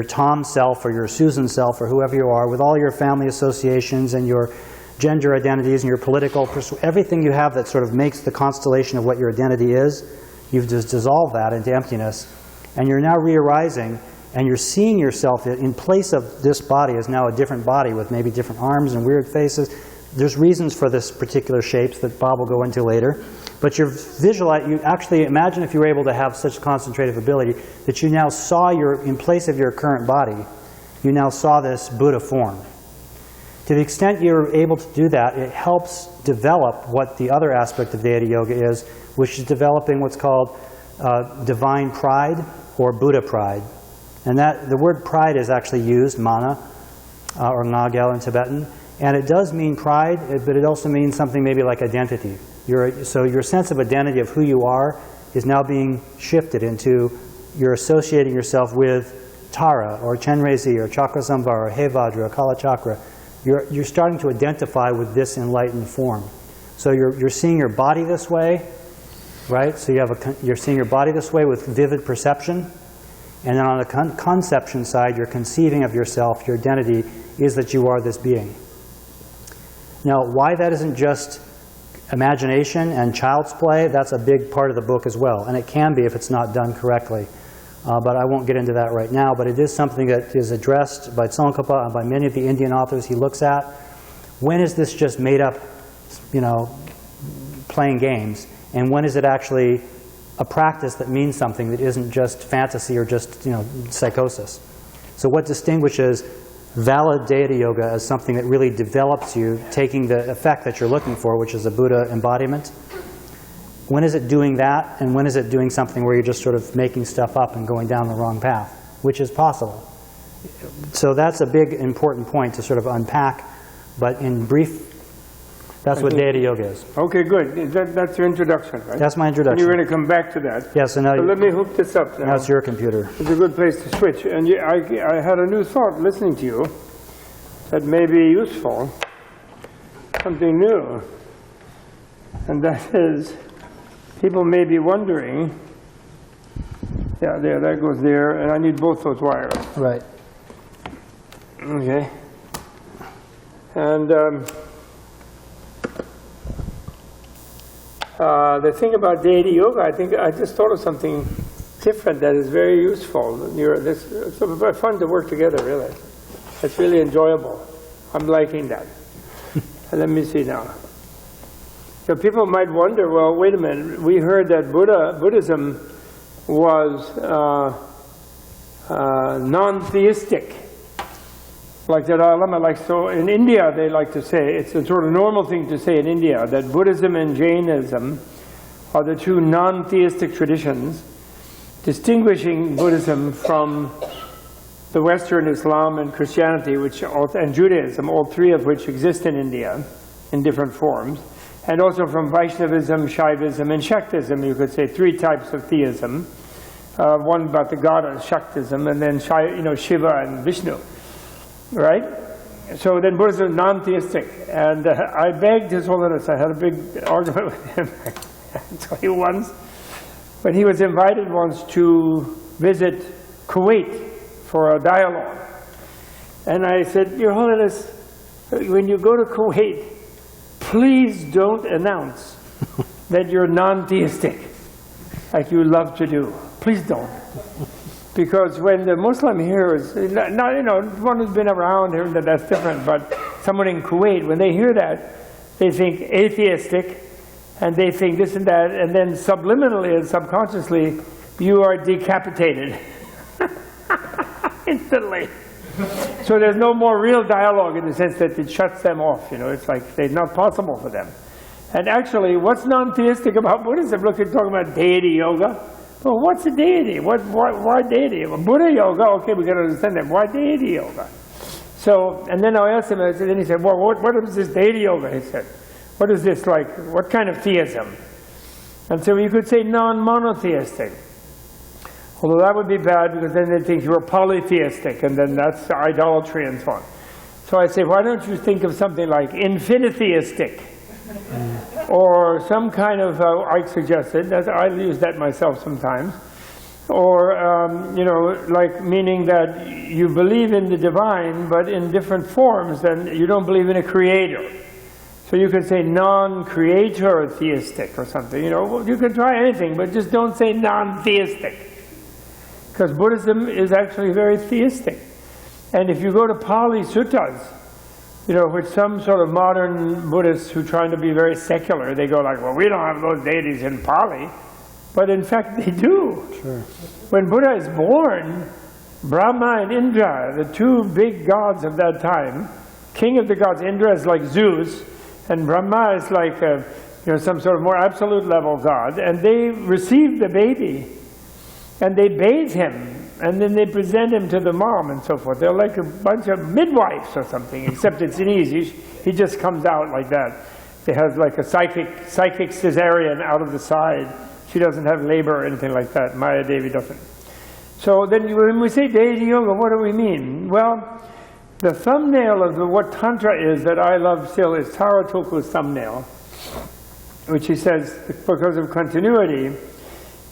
Tom self or your Susan self or whoever you are with all your family associations and your gender identities and your political, everything you have that sort of makes the constellation of what your identity is. You've just dissolved that into emptiness. And you're now re-arising, and you're seeing yourself in place of this body as now a different body with maybe different arms and weird faces. There's reasons for this particular shapes that Bob will go into later. But you actually imagine if you were able to have such concentrative ability that you now saw in place of your current body, you now saw this Buddha form. To the extent you're able to do that, it helps develop what the other aspect of Deity Yoga is, which is developing what's called divine pride or Buddha pride. And that the word pride is actually used, mana, or ngagel in Tibetan. And it does mean pride, but it also means something maybe like identity. So your sense of identity of who you are is now being shifted into you're associating yourself with Tara, or Chenrezi, or Chakrasambhara, or Hevajra, or Kala Chakra. You're starting to identify with this enlightened form. So you're seeing your body this way, right? So you're seeing your body this way with vivid perception. And then on the conception side, you're conceiving of yourself, your identity is that you are this being. Now, why that isn't just imagination and child's play, that's a big part of the book as well. And it can be if it's not done correctly. But I won't get into that right now. But it is something that is addressed by Tsongkhapa and by many of the Indian authors he looks at. When is this just made up, playing games? And when is it actually a practice that means something that isn't just fantasy or just, psychosis? So what distinguishes valid Deity Yoga as something that really develops you, taking the effect that you're looking for, which is a Buddha embodiment? When is it doing that, and when is it doing something where you're just sort of making stuff up and going down the wrong path, which is possible? So that's a big, important point to sort of unpack, but in brief, that's what Deity Yoga is. Okay, good. That's your introduction, right? That's my introduction. And you're going to come back to that. Yes, and now let me hook this up now. Now it's your computer. It's a good place to switch. And I had a new thought listening to you that may be useful, something new. And that is, people may be wondering, yeah, there, that goes there, and I need both those wires. Right. Okay. And the thing about Deity Yoga, I think I just thought of something different that is very useful. It's fun to work together, really. It's really enjoyable. I'm liking that. Let me see now. So people might wonder, well, wait a minute. We heard that Buddhism was non-theistic. Like the Dalai Lama, so in India they like to say, it's a sort of normal thing to say in India, that Buddhism and Jainism are the two non-theistic traditions, distinguishing Buddhism from the Western Islam and Christianity, and Judaism, all three of which exist in India in different forms, and also from Vaishnavism, Shaivism, and Shaktism. You could say three types of theism. One about the goddess, Shaktism, and then Shiva and Vishnu. Right? So then Buddhism is non-theistic. And I begged His Holiness, I had a big argument with him, actually once, when he was invited once to visit Kuwait for a dialogue. And I said, Your Holiness, when you go to Kuwait, please don't announce that you're non-theistic, like you love to do. Please don't. Because when the Muslim hears, one who's been around here, that's different, but someone in Kuwait, when they hear that, they think atheistic, and they think this and that, and then subliminally and subconsciously, you are decapitated. Instantly. So there's no more real dialogue in the sense that it shuts them off, it's like it's not possible for them. And actually, what's non-theistic about Buddhism? Look, you're talking about Deity Yoga. Well, what's a deity? Why deity? Well, Buddha Yoga, okay, we got to understand that. Why Deity Yoga? So, and then I asked him, and then he said, well, what is this Deity Yoga? He said, what is this like? What kind of theism? And so you could say non-monotheistic. Although that would be bad because then they think you were polytheistic, and then that's idolatry and so on. So I say, why don't you think of something like infinitheistic? Or some kind of, I suggested, I use that myself sometimes, or, like meaning that you believe in the divine, but in different forms, and you don't believe in a creator. So you could say non-creator theistic or something, you can try anything, but just don't say non-theistic. Because Buddhism is actually very theistic. And if you go to Pali Suttas, which some sort of modern Buddhists who are trying to be very secular, they go like, well, we don't have those deities in Pali. But in fact, they do. Sure. When Buddha is born, Brahma and Indra, the two big gods of that time, king of the gods. Indra is like Zeus, and Brahma is like some sort of more absolute level god. And they receive the baby, and they bathe him, and then they present him to the mom and so forth. They're like a bunch of midwives or something, except it's an easy. He just comes out like that. It has like a psychic cesarean out of the side. She doesn't have labor or anything like that. Maya Devi doesn't. So then when we say deity yoga, what do we mean? Well, the thumbnail of what Tantra is that I love still is Tara Tulku's thumbnail, which he says, because of continuity,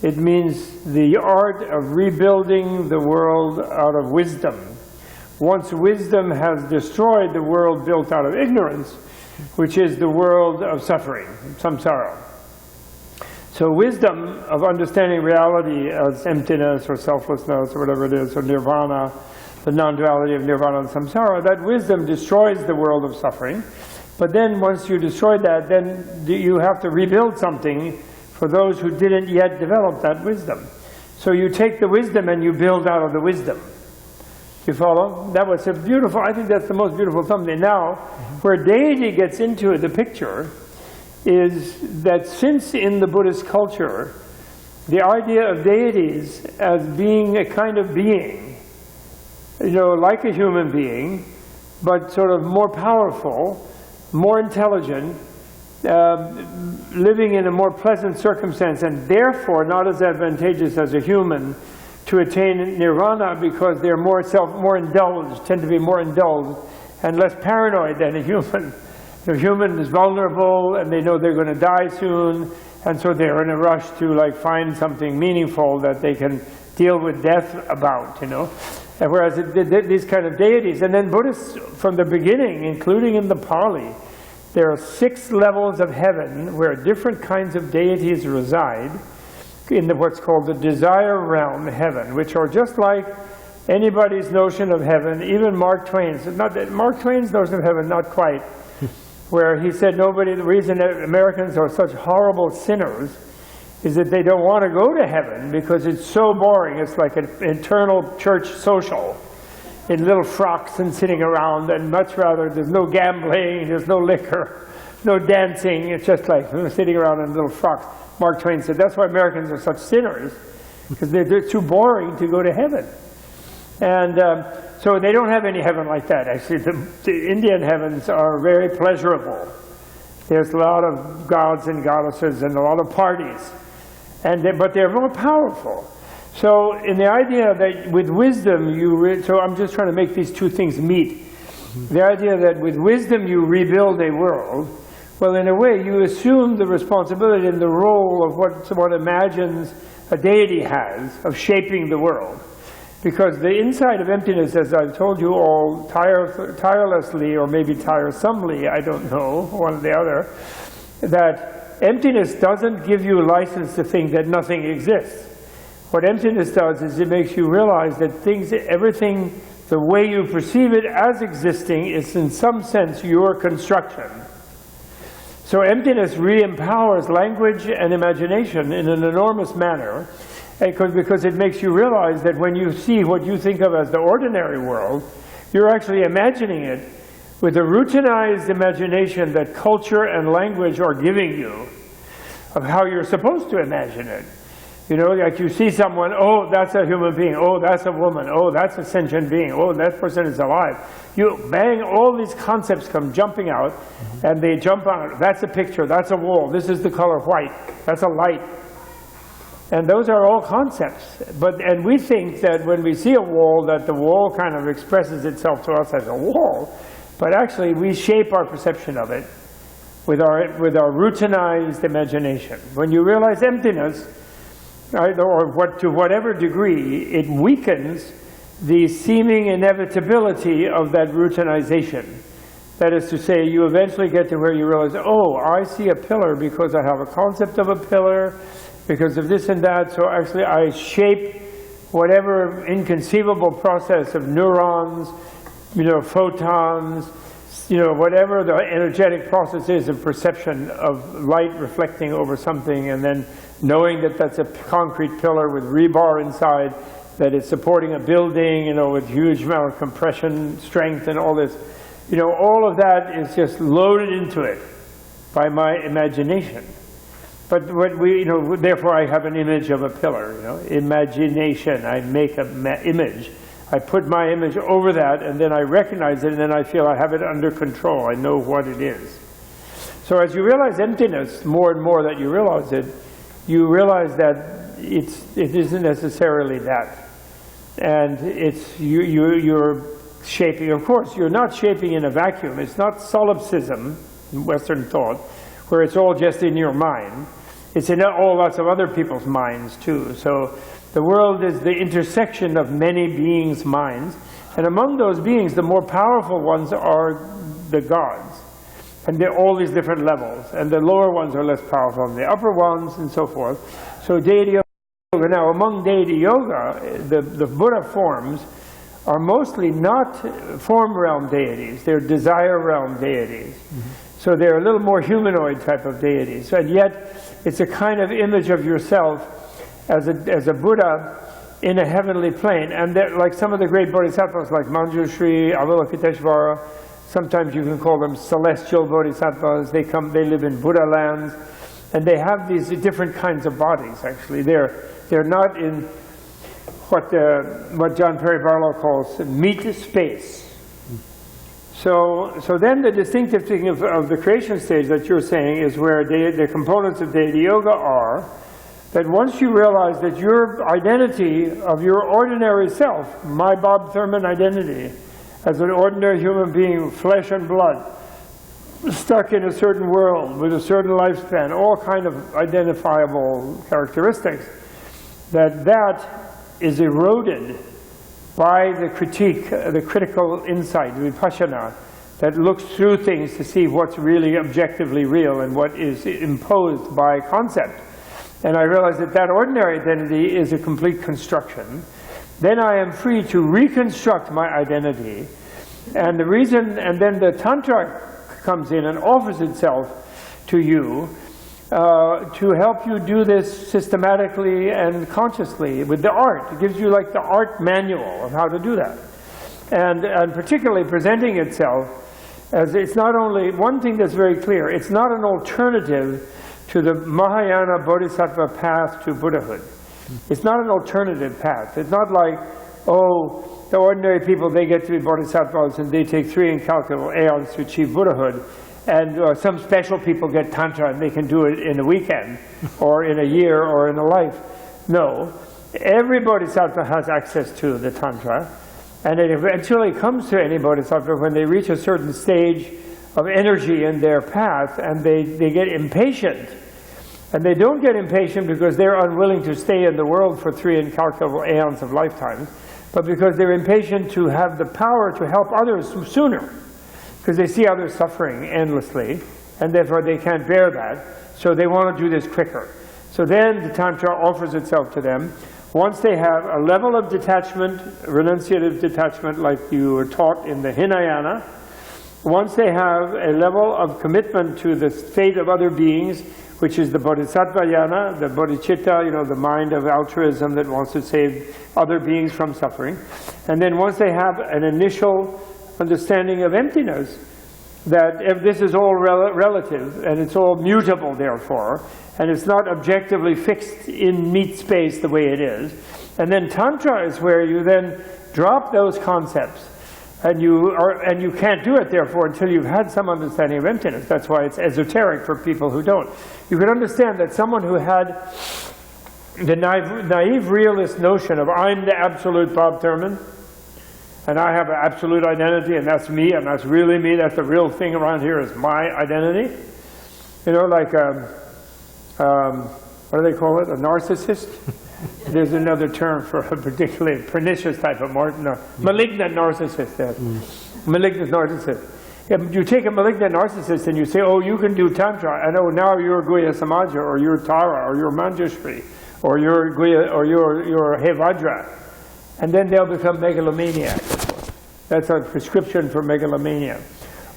it means the art of rebuilding the world out of wisdom. Once wisdom has destroyed the world built out of ignorance, which is the world of suffering, samsara. So wisdom of understanding reality as emptiness or selflessness or whatever it is, or nirvana, the non-duality of nirvana and samsara, that wisdom destroys the world of suffering. But then once you destroy that, then you have to rebuild something for those who didn't yet develop that wisdom. So you take the wisdom and you build out of the wisdom. You follow? That was a beautiful, I think that's the most beautiful thumbnail. Now, where deity gets into the picture is that since in the Buddhist culture, the idea of deities as being a kind of being, like a human being, but sort of more powerful, more intelligent, living in a more pleasant circumstance, and therefore not as advantageous as a human to attain nirvana, because they're more indulged, tend to be more indulged and less paranoid than a human. The human is vulnerable, and they know they're going to die soon, and so they're in a rush to find something meaningful that they can deal with death about, And whereas these kind of deities, and then Buddhists from the beginning, including in the Pali, there are 6 levels of heaven where different kinds of deities reside in what's called the desire realm heaven, which are just like anybody's notion of heaven, even Mark Twain's. Mark Twain's notion of heaven, not quite. Where he said the reason that Americans are such horrible sinners is that they don't want to go to heaven because it's so boring. It's like an internal church social in little frocks and sitting around, and much rather there's no gambling, there's no liquor, no dancing. It's just like sitting around in little frocks. Mark Twain said that's why Americans are such sinners, because they're too boring to go to heaven. And so they don't have any heaven like that. Actually, the Indian heavens are very pleasurable. There's a lot of gods and goddesses and a lot of parties, but they're more powerful. So in the idea that with wisdom so I'm just trying to make these two things meet. The idea that with wisdom you rebuild a world, well, in a way you assume the responsibility and the role of what someone imagines a deity has of shaping the world. Because the inside of emptiness, as I've told you all tirelessly, or maybe tiresomely, I don't know, one or the other, that emptiness doesn't give you a license to think that nothing exists. What emptiness does is it makes you realize that everything, the way you perceive it as existing, is in some sense your construction. So emptiness re-empowers language and imagination in an enormous manner, because it makes you realize that when you see what you think of as the ordinary world, you're actually imagining it with the routinized imagination that culture and language are giving you of how you're supposed to imagine it. Like you see someone, oh, that's a human being, oh, that's a woman, oh, that's a sentient being, oh, that person is alive. You bang, all these concepts come jumping out, and they jump out. That's a picture, that's a wall, this is the color white, that's a light. And those are all concepts. And we think that when we see a wall, that the wall kind of expresses itself to us as a wall. But actually, we shape our perception of it with our routinized imagination. When you realize emptiness, to whatever degree, it weakens the seeming inevitability of that routinization. That is to say, you eventually get to where you realize, oh, I see a pillar because I have a concept of a pillar, because of this and that, so actually I shape whatever inconceivable process of neurons, photons, whatever the energetic process is of perception of light reflecting over something, and then knowing that that's a concrete pillar with rebar inside, that it's supporting a building, with huge amount of compression strength and all this. You know, all of that is just loaded into it by my imagination. But what we, you know, therefore I have an image of a pillar, you know, imagination. I make an image. I put my image over that, and then I recognize it, and then I feel I have it under control. I know what it is. So as you realize emptiness, more and more that you realize it, you realize that it isn't necessarily that. And it's, you're shaping. Of course, you're not shaping in a vacuum. It's not solipsism, Western thought, where it's all just in your mind. It's in all lots of other people's minds too. So the world is the intersection of many beings' minds. And among those beings, the more powerful ones are the gods. And they're all these different levels. And the lower ones are less powerful than the upper ones, and so forth. So deity yoga. Now, among deity yoga, the Buddha forms are mostly not form realm deities. They're desire realm deities. So they're a little more humanoid type of deities. And yet, it's a kind of image of yourself as a Buddha in a heavenly plane. And like some of the great bodhisattvas, like Manjushri, Avalokiteshvara, sometimes you can call them celestial bodhisattvas. They live in Buddha lands. And they have these different kinds of bodies, actually. They're not in what John Perry Barlow calls meat space. So then the distinctive thing of the creation stage that you're saying is where the components of deity yoga are, that once you realize that your identity of your ordinary self, my Bob Thurman identity, as an ordinary human being, flesh and blood, stuck in a certain world with a certain lifespan, all kind of identifiable characteristics, that is eroded by the critique, the critical insight, vipassana, that looks through things to see what's really objectively real and what is imposed by concept. And I realize that that ordinary identity is a complete construction. Then I am free to reconstruct my identity. And the reason, and then the Tantra comes in and offers itself to you to help you do this systematically and consciously with the art. It gives you like the art manual of how to do that. And particularly presenting itself as, it's not only, one thing that's very clear, it's not an alternative to the Mahayana Bodhisattva path to Buddhahood. It's not an alternative path. It's not like, oh, the ordinary people, they get to be bodhisattvas and they take 3 incalculable aeons to achieve Buddhahood. And some special people get Tantra and they can do it in a weekend or in a year or in a life. No, every bodhisattva has access to the Tantra, and it eventually comes to any bodhisattva when they reach a certain stage of energy in their path and they get impatient. And they don't get impatient because they're unwilling to stay in the world for 3 incalculable aeons of lifetimes, but because they're impatient to have the power to help others sooner. Because they see others suffering endlessly, and therefore they can't bear that, so they want to do this quicker. So then the Tantra offers itself to them. Once they have a level of detachment, renunciative detachment, like you were taught in the Hinayana, once they have a level of commitment to the fate of other beings, which is the Bodhisattva yana, the bodhicitta, you know, the mind of altruism that wants to save other beings from suffering. And then once they have an initial understanding of emptiness, that if this is all relative and it's all mutable therefore, and it's not objectively fixed in meat space the way it is. And then Tantra is where you then drop those concepts, and you can't do it therefore until you've had some understanding of emptiness. That's why it's esoteric for people who don't. You can understand that someone who had the naive realist notion of I'm the absolute Bob Thurman, and I have an absolute identity, and that's me, and that's really me, that's the real thing around here is my identity. You know, like, what do they call it, a narcissist? There's another term for a particularly pernicious type of malignant narcissist. Malignant narcissist. You take a malignant narcissist and you say, oh, you can do Tantra, and oh, now you're Guhya Samaja, or you're Tara, or you're Manjushri, or you're Guhya, or you're Hevajra. And then they'll become megalomaniacs. That's a prescription for megalomania.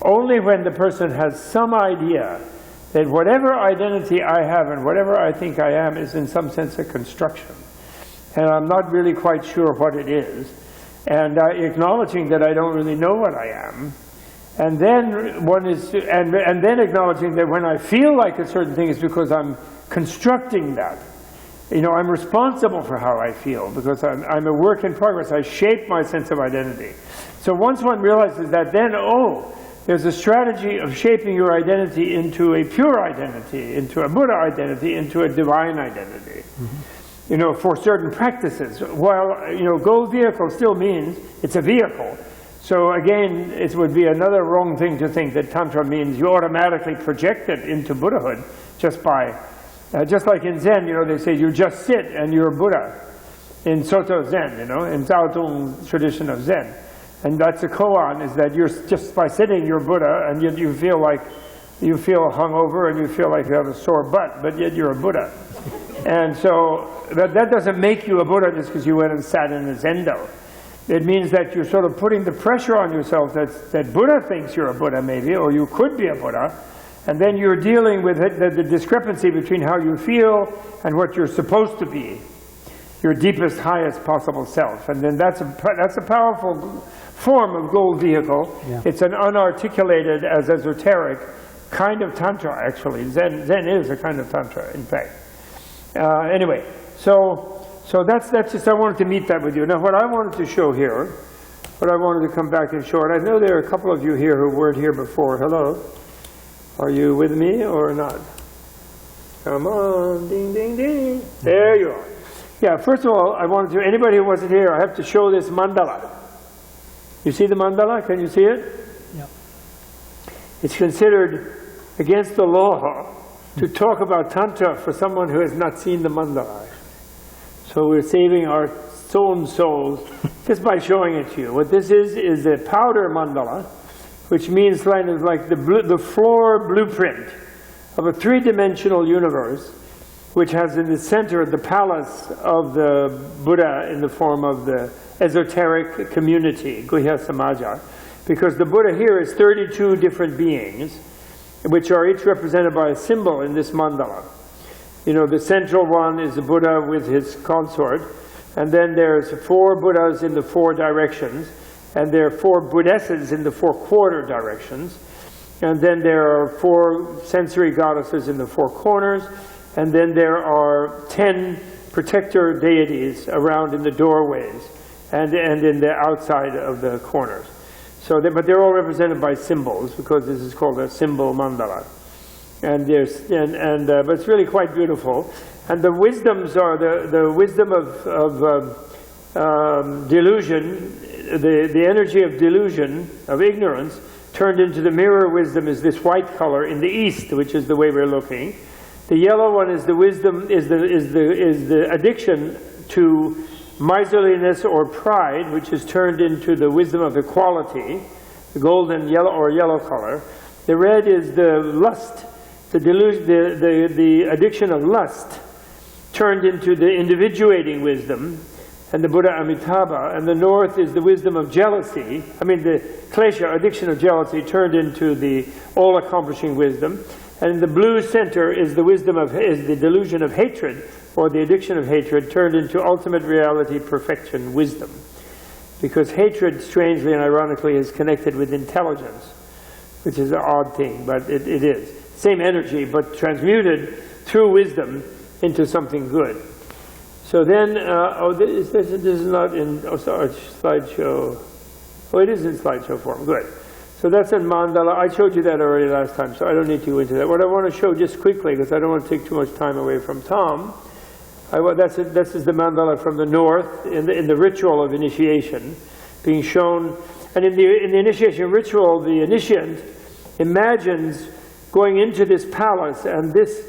Only when the person has some idea that whatever identity I have and whatever I think I am is in some sense a construction. And I'm not really quite sure what it is. And acknowledging that I don't really know what I am, And then one is, and then acknowledging that when I feel like a certain thing, it's because I'm constructing that. You know, I'm responsible for how I feel because I'm a work in progress. I shape my sense of identity. So once one realizes that, then, oh, there's a strategy of shaping your identity into a pure identity, into a Buddha identity, into a divine identity. Mm-hmm. You know, for certain practices. While, you know, gold vehicle still means it's a vehicle. So again, it would be another wrong thing to think that Tantra means you automatically project it into Buddhahood just by, just like in Zen, you know, they say you just sit and you're Buddha. In Soto Zen, you know, in Zhao Tong tradition of Zen. And that's a koan, is that you're just by sitting, you're Buddha, and yet you feel like, you feel hungover and you feel like you have a sore butt, but yet you're a Buddha. And so that doesn't make you a Buddha just because you went and sat in a Zendo. It means that you're sort of putting the pressure on yourself that Buddha thinks you're a Buddha maybe, or you could be a Buddha, and then you're dealing with it, the discrepancy between how you feel and what you're supposed to be, your deepest, highest possible self. And then that's a powerful form of gold vehicle. Yeah. It's an unarticulated, as esoteric kind of Tantra, actually. Zen is a kind of Tantra, in fact. Anyway, so that's just, I wanted to meet that with you. Now what I wanted to show here, what I wanted to come back and show, and I know there are a couple of you here who weren't here before. Hello. Are you with me or not? Come on, ding, ding, ding. There you are. Yeah, first of all, I wanted to, anybody who wasn't here, I have to show this mandala. You see the mandala? Can you see it? Yep. It's considered against the law to talk about Tantra for someone who has not seen the mandala. So we're saving our own souls just by showing it to you. What this is a powder mandala, which means kind of like the floor blueprint of a three-dimensional universe, which has in the center the palace of the Buddha in the form of the esoteric community, Guhya Samaja, because the Buddha here is 32 different beings, which are each represented by a symbol in this mandala. You know, the central one is the Buddha with his consort, and then there's 4 Buddhas in the 4 directions, and there are 4 Buddhesses in the 4 quarter directions, and then there are 4 sensory goddesses in the 4 corners, and then there are 10 protector deities around in the doorways and in the outside of the corners. So, but they're all represented by symbols because this is called a symbol mandala. And there's but it's really quite beautiful. And the wisdoms are the wisdom of delusion, the energy of delusion, of ignorance, turned into the mirror wisdom is this white color in the east, which is the way we're looking. The yellow one is the wisdom, is the addiction to miserliness or pride, which is turned into the wisdom of equality, the golden yellow or yellow color. The red is the lust, the addiction of lust, turned into the individuating wisdom, and the Buddha Amitabha. And the north is the wisdom of jealousy. I mean, the klesha, addiction of jealousy, turned into the all-accomplishing wisdom. And the blue center is the wisdom of, is the delusion of hatred, or the addiction of hatred, turned into ultimate reality, perfection, wisdom. Because hatred, strangely and ironically, is connected with intelligence, which is an odd thing, but it is. Same energy, but transmuted through wisdom into something good. So then, this is not in, sorry, slideshow. Oh, it is in slideshow form, good. So that's in mandala. I showed you that already last time, so I don't need to go into that. What I want to show just quickly, because I don't want to take too much time away from Tom, this is the mandala from the north in the ritual of initiation, being shown. And in the initiation ritual, the initiant imagines going into this palace, and this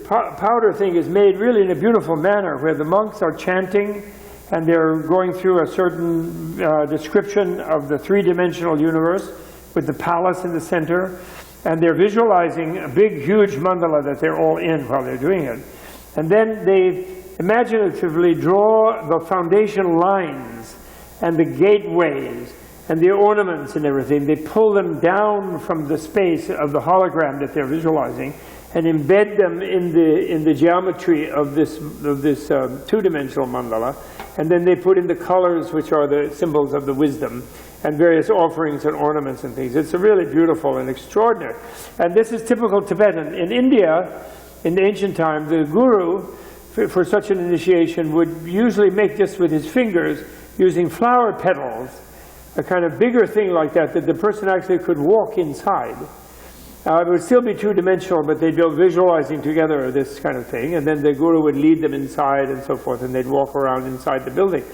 powder thing is made really in a beautiful manner, where the monks are chanting, and they're going through a certain description of the three-dimensional universe with the palace in the center, and they're visualizing a big, huge mandala that they're all in while they're doing it. And then they imaginatively draw the foundation lines and the gateways and the ornaments and everything. They pull them down from the space of the hologram that they're visualizing, and embed them in the geometry of this two-dimensional mandala, and then they put in the colors, which are the symbols of the wisdom, and various offerings and ornaments and things. It's really beautiful and extraordinary. And this is typical Tibetan. In India, in the ancient time, the guru, for such an initiation, would usually make this with his fingers using flower petals, a kind of bigger thing like that the person actually could walk inside. It would still be two-dimensional, but they'd be visualizing together this kind of thing, and then the guru would lead them inside and so forth, and they'd walk around inside the building.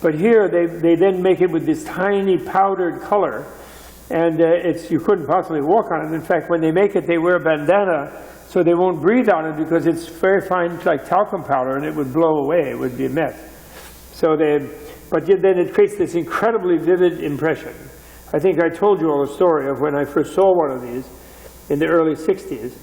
But here, they then make it with this tiny powdered color, and you couldn't possibly walk on it. In fact, when they make it, they wear a bandana, so they won't breathe on it because it's very fine, like talcum powder, and it would blow away. It would be a mess. But then it creates this incredibly vivid impression. I think I told you all the story of when I first saw one of these in the early 60s,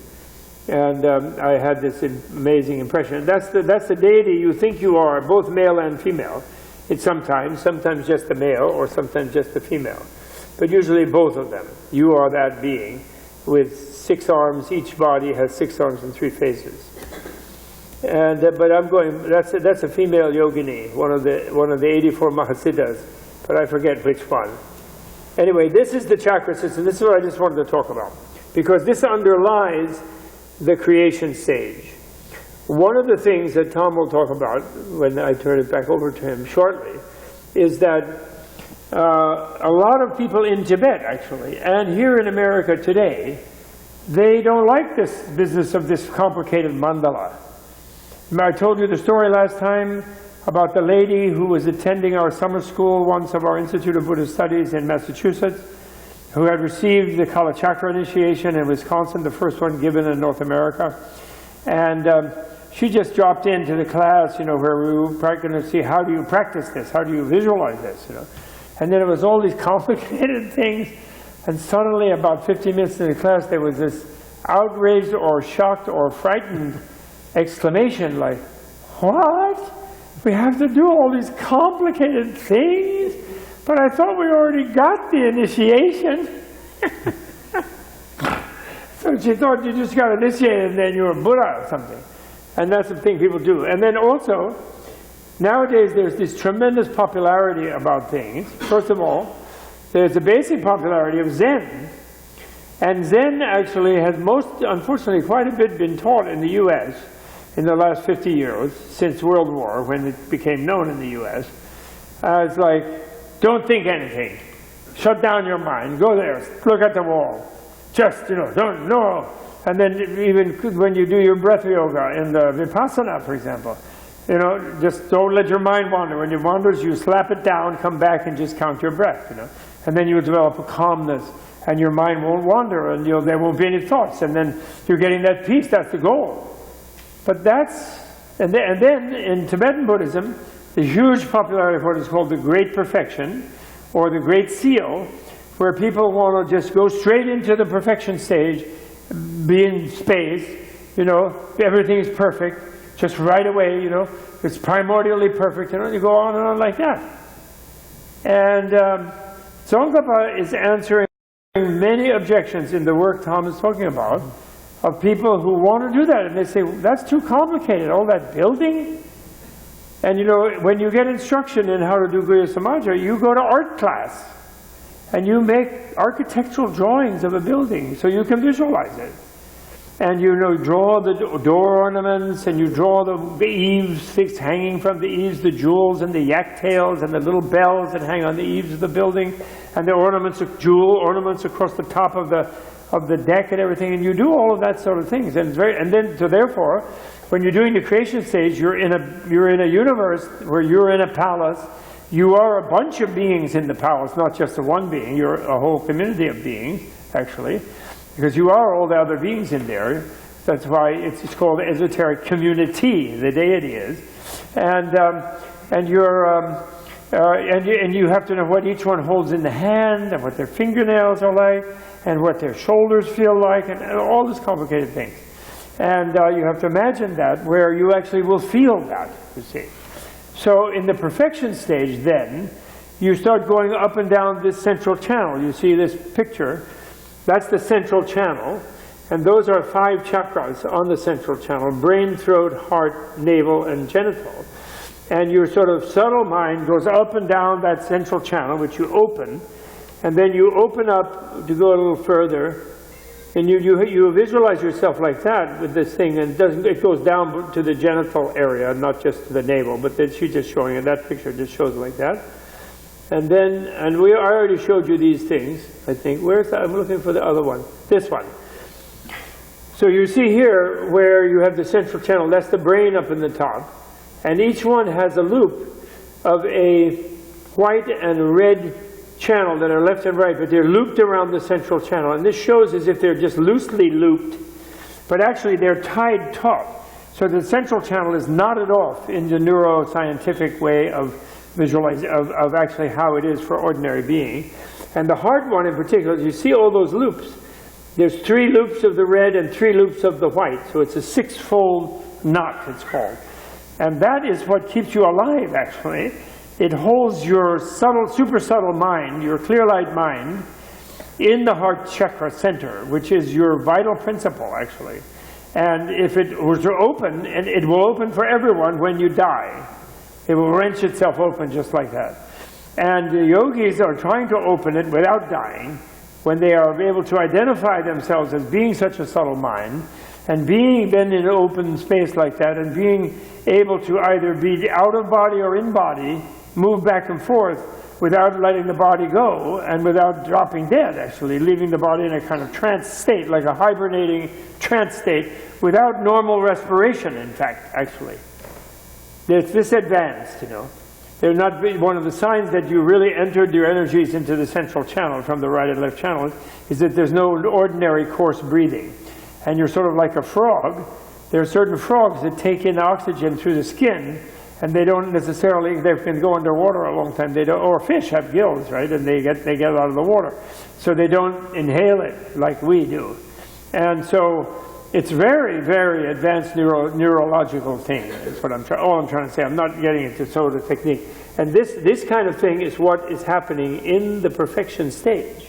and I had this amazing impression. That's the deity you think you are, both male and female. It's sometimes just the male or sometimes just the female, but usually both of them. You are that being with 6 arms. Each body has 6 arms and 3 faces. And but I'm going. That's a female yogini, one of the 84 Mahasiddhas, but I forget which one. Anyway, this is the chakra system. This is what I just wanted to talk about, because this underlies the creation stage. One of the things that Tom will talk about when I turn it back over to him shortly is that a lot of people in Tibet, actually, and here in America today, they don't like this business of this complicated mandala. I told you the story last time about the lady who was attending our summer school once of our Institute of Buddhist Studies in Massachusetts, who had received the Kala Chakra initiation in Wisconsin, the first one given in North America. And she just dropped into the class, where we were going to see, how do you practice this? How do you visualize this? And then it was all these complicated things. And suddenly, about 15 minutes in the class, there was this outraged or shocked or frightened exclamation like, what? We have to do all these complicated things? But I thought we already got the initiation. So she thought you just got initiated and then you were Buddha or something. And that's the thing people do. And then also, nowadays there's this tremendous popularity about things. First of all, there's a basic popularity of Zen. And Zen actually has unfortunately, quite a bit been taught in the US in the last 50 years, since World War, when it became known in the US. It's like, don't think anything. Shut down your mind. Go there. Look at the wall. Just, don't know. And then even when you do your breath yoga in the Vipassana, for example, just don't let your mind wander. When it wanders, you slap it down, come back, and just count your breath, And then you'll develop a calmness, and your mind won't wander, and there won't be any thoughts. And then you're getting that peace. That's the goal. But and then in Tibetan Buddhism, the huge popularity of what is called the Great Perfection, or the Great Seal, where people want to just go straight into the perfection stage, be in space, everything is perfect, just right away, it's primordially perfect, you go on and on like that. And Tsongkhapa is answering many objections in the work Tom is talking about, of people who want to do that, and they say, that's too complicated, all that building. And when you get instruction in how to do Guhya Samaja, you go to art class, and you make architectural drawings of a building, so you can visualize it. And draw the door ornaments, and you draw the eaves hanging from the eaves, the jewels and the yak tails and the little bells that hang on the eaves of the building, and the ornaments ornaments across the top of the deck and everything, and you do all of that sort of things. And therefore, when you're doing the creation stage, you're in a universe where you're in a palace. You are a bunch of beings in the palace, not just the one being. You're a whole community of beings, actually, because you are all the other beings in there. That's why it's called the esoteric community. The deity is, and you have to know what each one holds in the hand, and what their fingernails are like, and what their shoulders feel like, and all these complicated things. And you have to imagine that, where you actually will feel that, you see. So in the perfection stage, then, you start going up and down this central channel. You see this picture. That's the central channel. And those are 5 chakras on the central channel: brain, throat, heart, navel, and genital. And your sort of subtle mind goes up and down that central channel, which you open, and then you open up to go a little further, and you visualize yourself like that with this thing, and it goes down to the genital area, not just to the navel, but then she's just showing it. That picture just shows like that. And then, I already showed you these things, I think. Where's that? I'm looking for the other one. This one. So you see here where you have the central channel, that's the brain up in the top. And each one has a loop of a white and red channel that are left and right, but they're looped around the central channel. And this shows as if they're just loosely looped, but actually they're tied taut. So the central channel is knotted off in the neuroscientific way of visualizing, of actually how it is for ordinary being. And the heart one in particular, you see all those loops. There's 3 loops of the red and 3 loops of the white. So it's a 6-fold knot, it's called. And that is what keeps you alive, actually. It holds your subtle, super subtle mind, your clear light mind, in the heart chakra center, which is your vital principle, actually. And if it were to open, and it will open for everyone when you die. It will wrench itself open just like that. And the yogis are trying to open it without dying, when they are able to identify themselves as being such a subtle mind, and being then in an open space like that, and being able to either be out of body or in body, move back and forth without letting the body go, and without dropping dead, actually, leaving the body in a kind of trance state, like a hibernating trance state, without normal respiration, in fact, actually. It's this advanced, you know. They're not one of the signs that you really entered your energies into the central channel from the right and left channel is that there's no ordinary coarse breathing. And you're sort of like a frog. There are certain frogs that take in oxygen through the skin, and they don't necessarily, they can go underwater a long time. They don't, or fish have gills, right? And they get out of the water. So they don't inhale it like we do. And so it's very, very advanced neurological thing, is what all I'm trying to say. I'm not getting into sort of technique. And this kind of thing is what is happening in the perfection stage,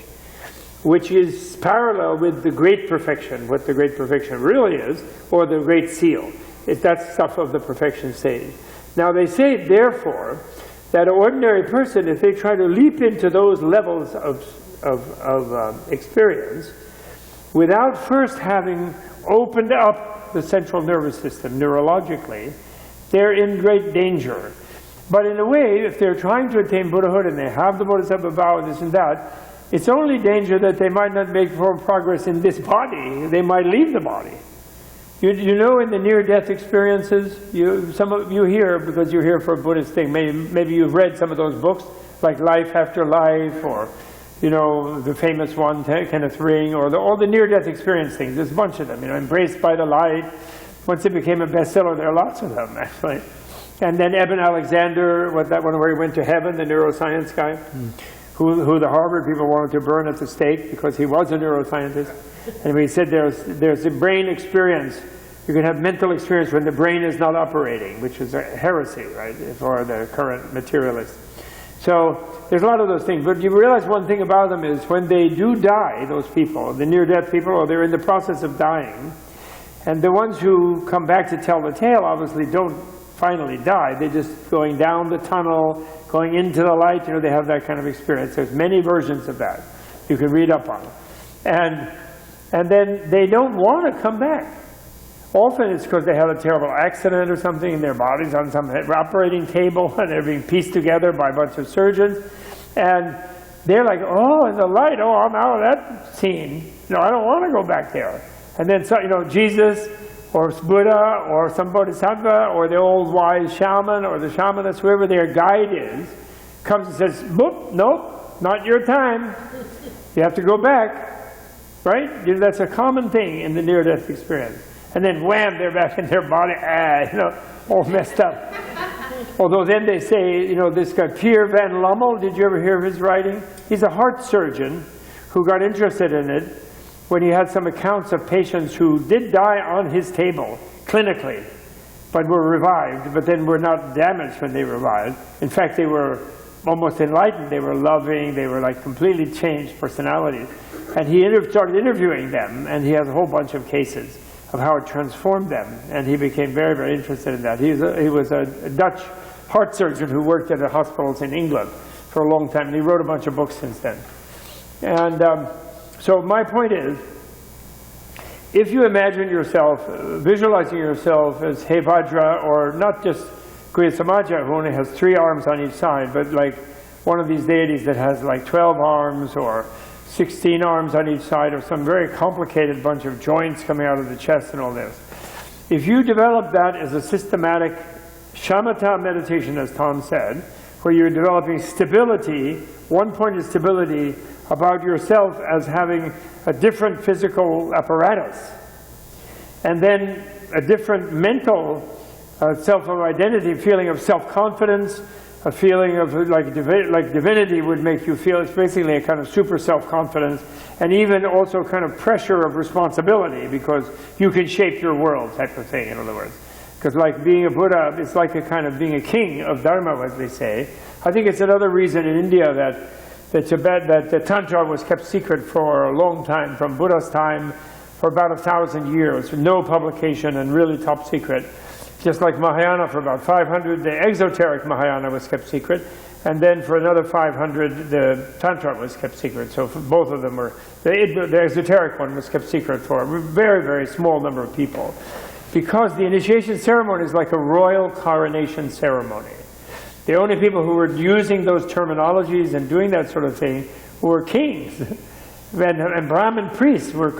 which is parallel with the great perfection, what the great perfection really is, or the great seal. That's stuff of the perfection stage. Now they say, therefore, that an ordinary person, if they try to leap into those levels of experience, without first having opened up the central nervous system neurologically, they're in great danger. But in a way, if they're trying to attain Buddhahood and they have the Bodhisattva vow and this and that, it's only danger that they might not make more progress in this body. They might leave the body. You know, in the near-death experiences, some of you here, because you're here for a Buddhist thing, maybe you've read some of those books, like Life After Life, or you know, the famous one, Kenneth Ring, or all the near-death experience things. There's a bunch of them, you know, Embraced by the Light. Once it became a bestseller, there are lots of them, actually. And then Eben Alexander, that one where he went to heaven, the neuroscience guy, who the Harvard people wanted to burn at the stake because he was a neuroscientist. And he said there's a brain experience. You can have mental experience when the brain is not operating, which is a heresy, right, for the current materialists. So there's a lot of those things, but you realize one thing about them is when they do die, those people, the near-death people, or they're in the process of dying, and the ones who come back to tell the tale obviously don't finally die. They're just going down the tunnel, going into the light, you know, they have that kind of experience. There's many versions of that you can read up on. And then they don't want to come back. Often it's because they had a terrible accident or something, and their body's on some operating table, and they're being pieced together by a bunch of surgeons. And they're like, oh, in the light, oh, I'm out of that scene. No, I don't want to go back there. And then, so, you know, Jesus, or Buddha, or some Bodhisattva, or the old wise shaman, or the shamanist, whoever their guide is, comes and says, boop, nope, not your time. You have to go back, right? You know, that's a common thing in the near-death experience. And then wham, they're back in their body, you know, all messed up. Although then they say, you know, this guy, Pierre van Lommel, did you ever hear of his writing? He's a heart surgeon who got interested in it when he had some accounts of patients who did die on his table, clinically, but were revived, but then were not damaged when they revived. In fact, they were almost enlightened. They were loving. They were like completely changed personalities. And he started interviewing them, and he has a whole bunch of cases of how it transformed them. And he became very, very interested in that. He was a Dutch heart surgeon who worked at the hospitals in England for a long time, and he wrote a bunch of books since then. And so my point is, if you imagine yourself, visualizing yourself as Hevajra, or not just Guhyasamaja, who only has 3 arms on each side, but like one of these deities that has like 12 arms or 16 arms on each side, or some very complicated bunch of joints coming out of the chest and all this. If you develop that as a systematic shamatha meditation, as Tom said, where you're developing stability, one-pointed stability about yourself as having a different physical apparatus, and then a different mental self of identity, feeling of self-confidence, a feeling of like divinity would make you feel. It's basically a kind of super self-confidence, and even also kind of pressure of responsibility, because you can shape your world type of thing, in other words. Because like being a Buddha, it's like a kind of being a king of Dharma, as they say. I think it's another reason in India that the Tantra was kept secret for a long time, from Buddha's time, for about 1,000 years, no publication and really top secret. Just like Mahayana for about 500, the exoteric Mahayana was kept secret, and then for another 500, the Tantra was kept secret. So for both of them were, the exoteric one was kept secret for a very, very small number of people. Because the initiation ceremony is like a royal coronation ceremony. The only people who were using those terminologies and doing that sort of thing were kings. And Brahmin priests were,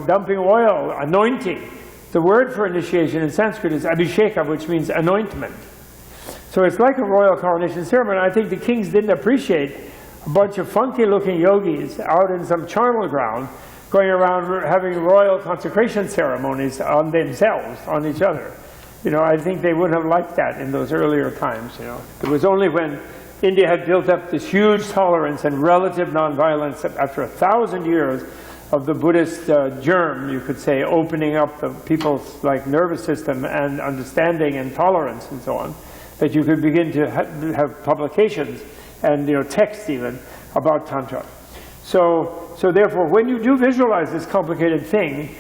dumping oil, anointing. The word for initiation in Sanskrit is abhisheka, which means anointment. So it's like a royal coronation ceremony. I think the kings didn't appreciate a bunch of funky-looking yogis out in some charnel ground going around having royal consecration ceremonies on themselves, on each other. I think they wouldn't have liked that in those earlier times. It was only when India had built up this huge tolerance and relative nonviolence after 1,000 years of the Buddhist germ, you could say, opening up the people's nervous system and understanding and tolerance and so on, that you could begin to have publications and texts even about Tantra. So therefore, when you do visualize this complicated thing,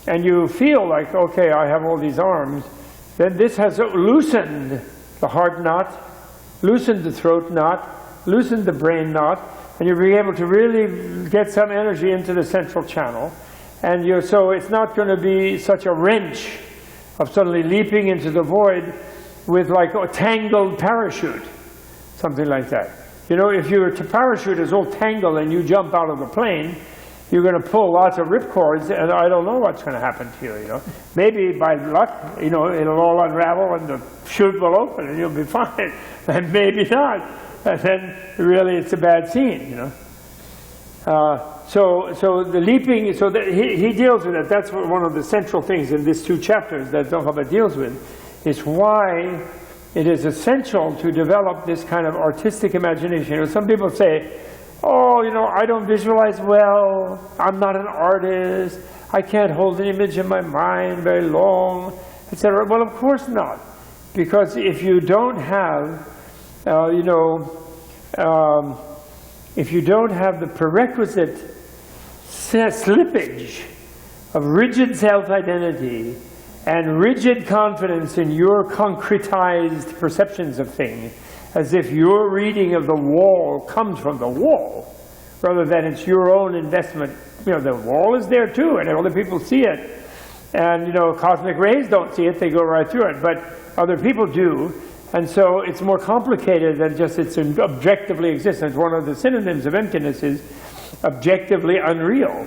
and you feel like, okay, I have all these arms, then this has loosened the heart knot, loosened the throat knot, loosened the brain knot, and you'll be able to really get some energy into the central channel. And so it's not going to be such a wrench of suddenly leaping into the void with like a tangled parachute, something like that. If your parachute is all tangled and you jump out of the plane, you're going to pull lots of ripcords, and I don't know what's going to happen to you. Maybe by luck, it'll all unravel and the chute will open and you'll be fine. And maybe not. And then really it's a bad scene. So the leaping. So he deals with it. That's one of the central things in these 2 chapters that Dhamma deals with, is why it is essential to develop this kind of artistic imagination. Some people say, oh, I don't visualize well, I'm not an artist, I can't hold an image in my mind very long, etc. Well, of course not. Because if you don't have, if you don't have the prerequisite slippage of rigid self-identity and rigid confidence in your concretized perceptions of things, as if your reading of the wall comes from the wall, rather than it's your own investment. The wall is there too, and other people see it. And, cosmic rays don't see it, they go right through it, but other people do. And so it's more complicated than just it's objectively existence. One of the synonyms of emptiness is objectively unreal.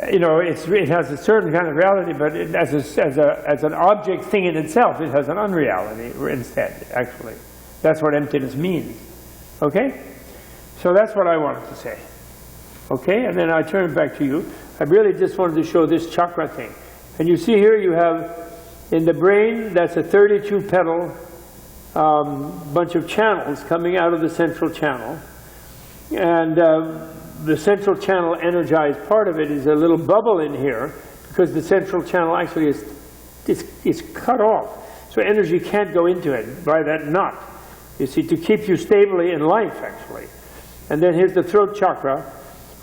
It has a certain kind of reality, but as an object thing in itself, it has an unreality instead, actually. That's what emptiness means. Okay? So that's what I wanted to say. Okay? And then I turn it back to you. I really just wanted to show this chakra thing. And you see here you have, in the brain, that's a 32-petal bunch of channels coming out of the central channel. And the central channel energized part of it is a little bubble in here, because the central channel actually is cut off. So energy can't go into it by that knot, you see, to keep you stably in life, actually. And then here's the throat chakra,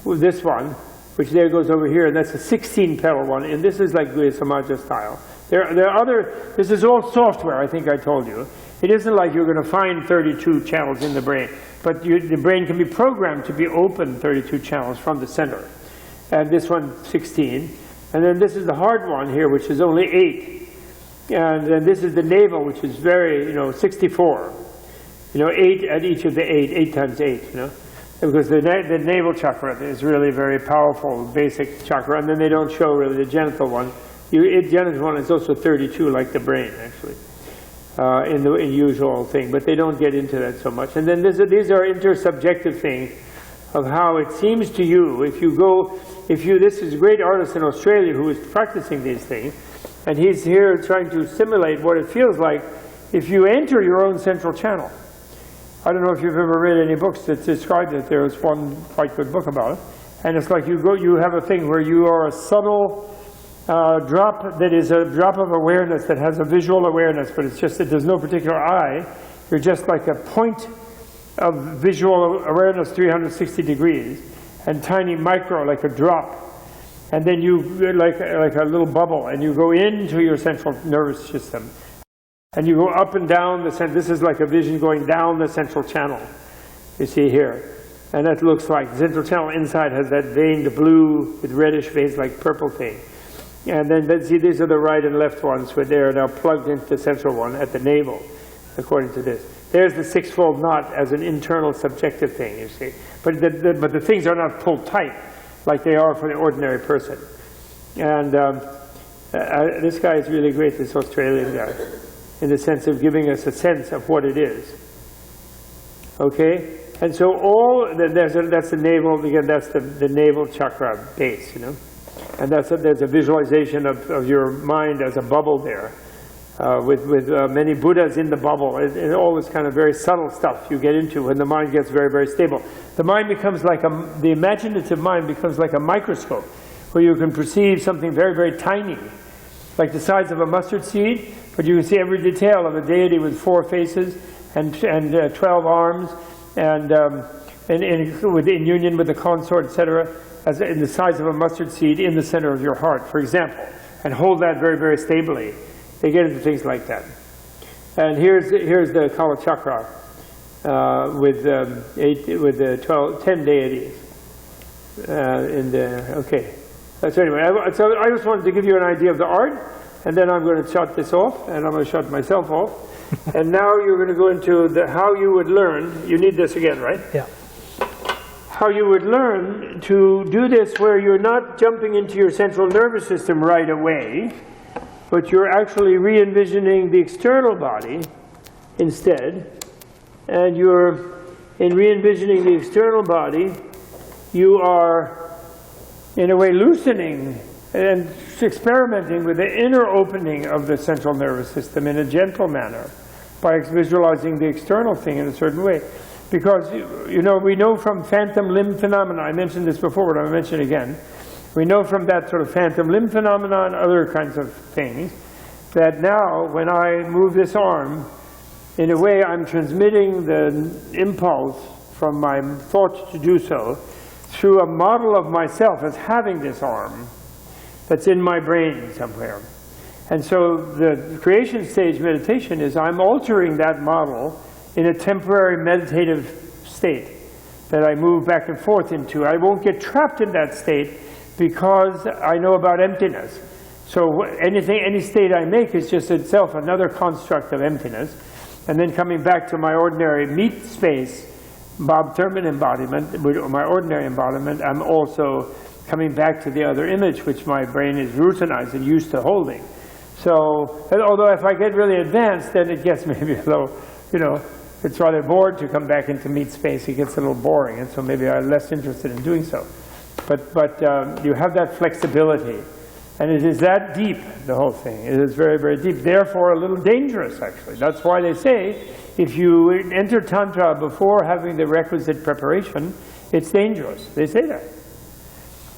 with this one, which there goes over here, and that's a 16-petal one, and this is like Guya Samaja style. There are other, this is all software, I think I told you. It isn't like you're going to find 32 channels in the brain, but the brain can be programmed to be open 32 channels from the center. And this one, 16. And then this is the hard one here, which is only 8. And then this is the navel, which is very, 64. 8 at each of the 8 times 8, Because the navel chakra is really very powerful, basic chakra, and then they don't show really the genital one. Genital one is also 32, like the brain, actually, in the usual thing, but they don't get into that so much. And then these are intersubjective things of how it seems to you, this is a great artist in Australia who is practicing these things, and he's here trying to simulate what it feels like if you enter your own central channel. I don't know if you've ever read any books that describe it. There is one quite good book about it. And it's like you have a thing where you are a subtle drop that is a drop of awareness that has a visual awareness, but it's just that there's no particular eye. You're just like a point of visual awareness 360 degrees, and tiny micro, like a drop. And then you, like a little bubble, and you go into your central nervous system. And you go up and down the center. This is like a vision going down the central channel, you see here. And that looks like the central channel inside has that veined blue with reddish veins like purple thing. And then see, these are the right and left ones where they're now plugged into the central one at the navel, according to this. There's the six-fold knot as an internal subjective thing, you see. But the things are not pulled tight like they are for the ordinary person. And this guy is really great, this Australian guy, in the sense of giving us a sense of what it is. Okay? And so that's the navel, again, that's the navel chakra base, And there's a visualization of your mind as a bubble there, with many Buddhas in the bubble, and all this kind of very subtle stuff you get into when the mind gets very, very stable. The mind becomes like the imaginative mind becomes like a microscope, where you can perceive something very, very tiny, like the size of a mustard seed, but you can see every detail of a deity with 4 faces and 12 arms, and in union with the consort, etc., as in the size of a mustard seed in the center of your heart, for example, and hold that very, very stably. They get into things like that. And here's the Kala Chakra with 10 deities. Okay. So anyway, so I just wanted to give you an idea of the art, and then I'm going to shut this off, and I'm going to shut myself off. And now you're going to go into how you would learn. You need this again, right? Yeah. How you would learn to do this where you're not jumping into your central nervous system right away, but you're actually re-envisioning the external body instead. And in re-envisioning the external body, you are, in a way, loosening and experimenting with the inner opening of the central nervous system in a gentle manner by visualizing the external thing in a certain way. Because, we know from phantom limb phenomena, I mentioned this before, but I'll mention it again. We know from that sort of phantom limb phenomena and other kinds of things that now, when I move this arm, in a way I'm transmitting the impulse from my thought to do so through a model of myself as having this arm that's in my brain somewhere. And so the creation stage meditation is I'm altering that model in a temporary meditative state that I move back and forth into. I won't get trapped in that state because I know about emptiness. So any state I make is just itself another construct of emptiness. And then coming back to my ordinary meat space, Bob Thurman embodiment, my ordinary embodiment, I'm also coming back to the other image, which my brain is routinized and used to holding. So, although if I get really advanced, then it gets maybe a little, it's rather bored to come back into meat space. It gets a little boring, and so maybe I'm less interested in doing so. But you have that flexibility. And it is that deep, the whole thing. It is very, very deep. Therefore, a little dangerous, actually. That's why they say, if you enter Tantra before having the requisite preparation, it's dangerous. They say that.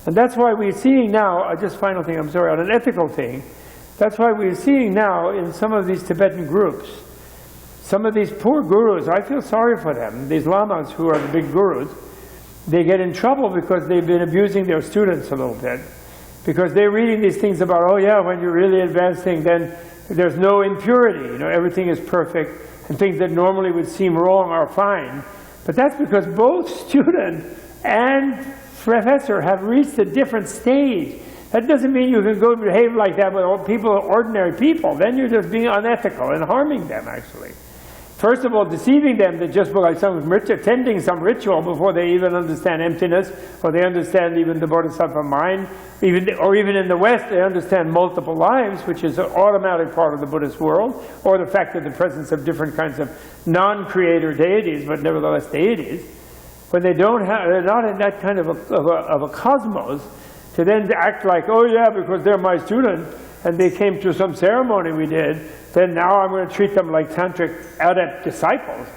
And that's why we're seeing now, just final thing, I'm sorry, on an ethical thing, that's why we're seeing now in some of these Tibetan groups, some of these poor gurus, I feel sorry for them, these lamas who are the big gurus, they get in trouble because they've been abusing their students a little bit. Because they're reading these things about, oh yeah, when you're really advancing, then there's no impurity. You know, everything is perfect, and things that normally would seem wrong are fine. But that's because both student and professor have reached a different stage. That doesn't mean you can go behave like that with people, ordinary people. Then you're just being unethical and harming them, actually. First of all, deceiving them that just like attending some ritual before they even understand emptiness, or they understand even the Bodhisattva mind, or even in the West, they understand multiple lives, which is an automatic part of the Buddhist world, or the fact that the presence of different kinds of non-creator deities, but nevertheless deities. When they don't have, they're not in that kind of a cosmos, to then act like, oh yeah, because they're my student, and they came to some ceremony we did, then now I'm going to treat them like tantric adept disciples.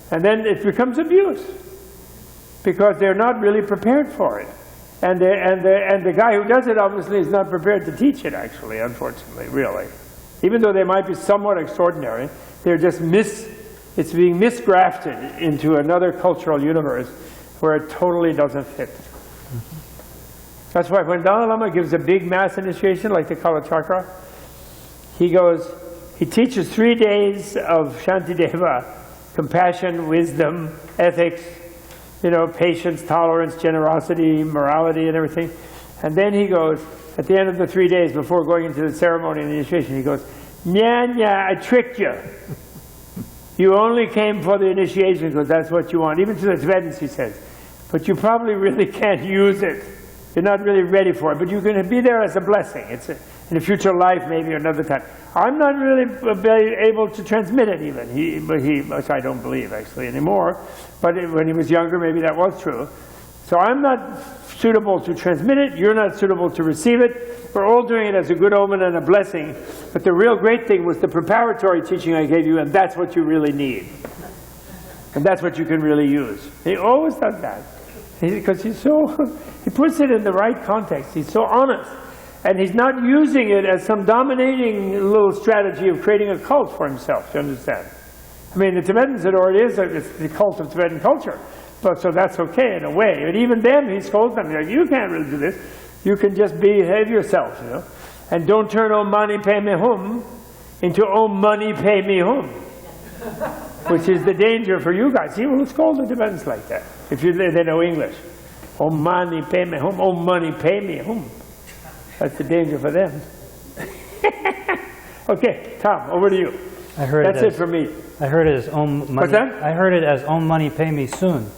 And then it becomes abuse, because they're not really prepared for it. And the guy who does it obviously is not prepared to teach it, actually, unfortunately, really. Even though they might be somewhat extraordinary, they're just it's being misgrafted into another cultural universe where it totally doesn't fit. That's why when Dalai Lama gives a big mass initiation, like the Kalachakra, he teaches 3 days of Shantideva, compassion, wisdom, ethics, patience, tolerance, generosity, morality, and everything. And then he goes, at the end of the 3 days before going into the ceremony and initiation, he goes, nya, I tricked you. You only came for the initiation because that's what you want. Even to the Tibetans, he says. But you probably really can't use it. You're not really ready for it, but you're going to be there as a blessing. It's in a future life, maybe another time. I'm not really able to transmit it even, which I don't believe actually anymore. But when he was younger, maybe that was true. So I'm not suitable to transmit it. You're not suitable to receive it. We're all doing it as a good omen and a blessing. But the real great thing was the preparatory teaching I gave you, and that's what you really need. And that's what you can really use. He always does that. Because he puts it in the right context. He's so honest. And he's not using it as some dominating little strategy of creating a cult for himself, do you understand? I mean, the Tibetans, it already is the cult of Tibetan culture. So that's okay in a way. But even them, he scolds them. Like, you can't really do this. You can just behave yourself, And don't turn Om Mani Padme Hum into Om Money Pay Me Hum. Which is the danger for you guys. He will scold the Tibetans like that, if they know English. Om Mani Padme Hum, Om Money Pay Me Hum. That's the danger for them. Okay, Tom, over to you. That's it for me. I heard it as Om Money. What's that? I heard it as Om Money Pay Me Soon.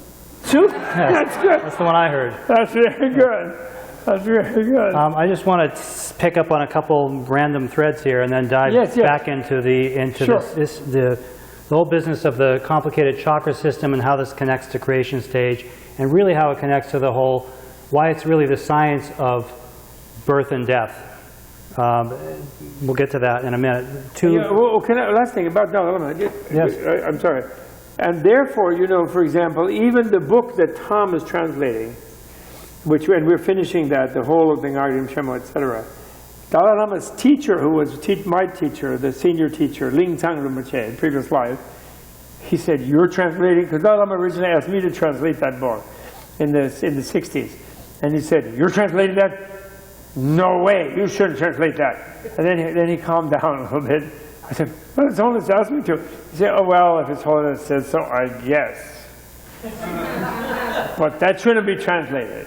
Soon? Yes, That's good. that's the one I heard. That's very good. That's very good. I just want to pick up on a couple random threads here and then dive back into the whole business of the complicated chakra system and how this connects to creation stage, and really how it connects to the whole, why it's really the science of birth and death. We'll get to that in a minute. Last thing about Dalai Lama. Yes. I'm sorry. And therefore, for example, even the book that Tom is translating, and we're finishing that, the whole of the Ngagrim Shemo, etc. Dalai Lama's teacher, who was my teacher, the senior teacher, Ling Tsang Rinpoche, in previous life, he said, you're translating, because Dalai Lama originally asked me to translate that book in the 60s. And he said, you're translating that? No way, you shouldn't translate that. And then he calmed down a little bit. I said, well, His Holiness asked me to. He said, oh, well, if His Holiness says so, I guess. But that shouldn't be translated.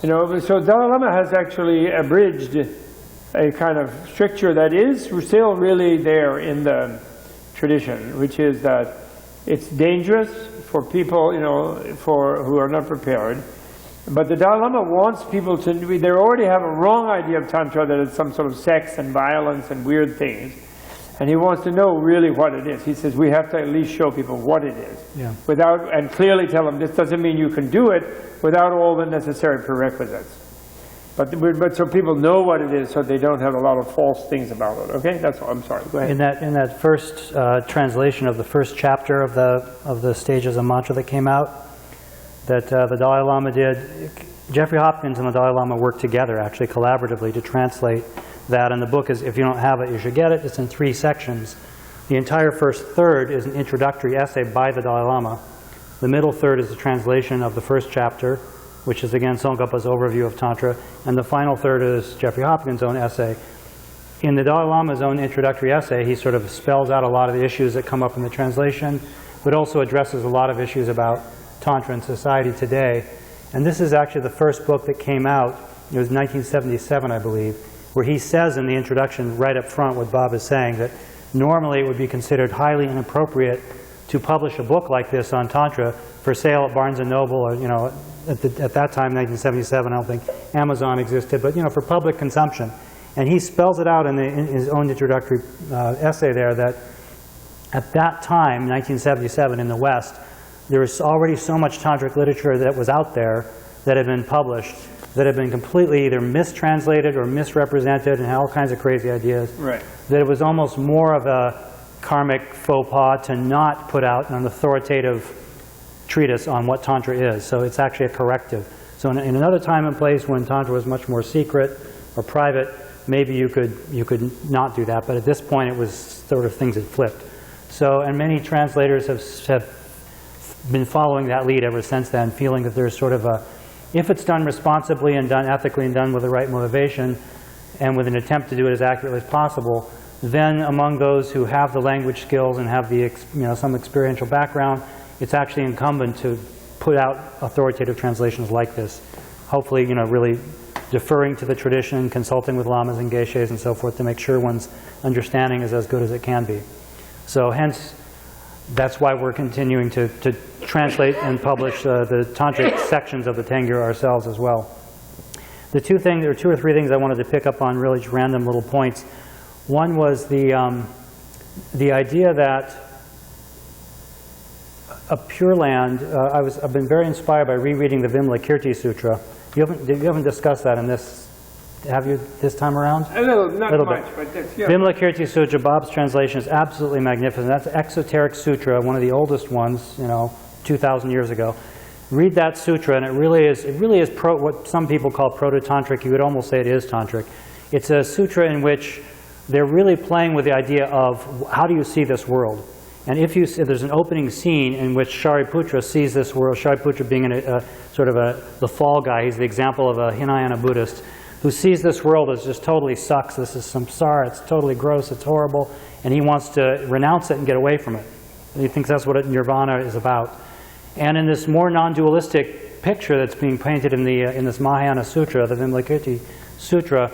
So Dalai Lama has actually abridged a kind of stricture that is still really there in the tradition, which is that it's dangerous for people, who are not prepared. But the Dalai Lama wants people to, they already have a wrong idea of Tantra, that it's some sort of sex and violence and weird things. And he wants to know really what it is. He says we have to at least show people what it is. Yeah. And clearly tell them this doesn't mean you can do it without all the necessary prerequisites. But so people know what it is, so they don't have a lot of false things about it. Okay, that's all. I'm sorry. Go ahead. In that first translation of the first chapter of the stages of mantra that came out, that the Dalai Lama did, Jeffrey Hopkins and the Dalai Lama worked together, actually collaboratively, to translate that. And the book is, if you don't have it, you should get it. It's in 3 sections. The entire first third is an introductory essay by the Dalai Lama, The middle third is the translation of the first chapter, which is again Tsongkhapa's overview of Tantra. And the final third is Jeffrey Hopkins' own essay. In the Dalai Lama's own introductory essay, he sort of spells out a lot of the issues that come up in the translation, but also addresses a lot of issues about Tantra and society today. And this is actually the first book that came out. It was 1977, I believe, where he says in the introduction right up front what Bob is saying, that normally it would be considered highly inappropriate to publish a book like this on Tantra for sale at Barnes & Noble, or, you know, at that time, 1977, I don't think Amazon existed, but, you know, for public consumption. And he spells it out in his own introductory essay there that at that time, 1977, in the West, there was already so much tantric literature that was out there that had been published that had been completely either mistranslated or misrepresented and had all kinds of crazy ideas. Right. That it was almost more of a karmic faux pas to not put out an authoritative treatise on what Tantra is. So it's actually a corrective. So in another time and place when Tantra was much more secret or private, maybe you could not do that. But at this point, it was sort of things had flipped. So, and many translators have been following that lead ever since then, feeling that there's sort of a, if it's done responsibly and done ethically and done with the right motivation and with an attempt to do it as accurately as possible, then among those who have the language skills and have the, you know, some experiential background, it's actually incumbent to put out authoritative translations like this. Hopefully, you know, really deferring to the tradition, consulting with lamas and geshes and so forth to make sure one's understanding is as good as it can be. So hence, that's why we're continuing to translate and publish the tantric sections of the Tengyur ourselves as well. The two things, there are two or three things I wanted to pick up on, really just random little points. One was the idea that a Pure Land, I've been very inspired by rereading the Vimla Kirti Sutra. You haven't discussed that in this, have you, this time around? A little, not little much, bit. but that's, yeah. Vimla Kirti Sutra, Bob's translation is absolutely magnificent. That's an exoteric sutra, one of the oldest ones, you know, 2,000 years ago. Read that sutra, and it really is what some people call proto-tantric. You could almost say it is tantric. It's a sutra in which they're really playing with the idea of how do you see this world. And if there's an opening scene in which Shariputra sees this world, Shariputra being the fall guy, he's the example of a Hinayana Buddhist, who sees this world as just totally sucks, this is samsara, it's totally gross, it's horrible, and he wants to renounce it and get away from it. And he thinks that's what nirvana is about. And in this more non-dualistic picture that's being painted in this Mahayana Sutra, the Vimlakirti Sutra,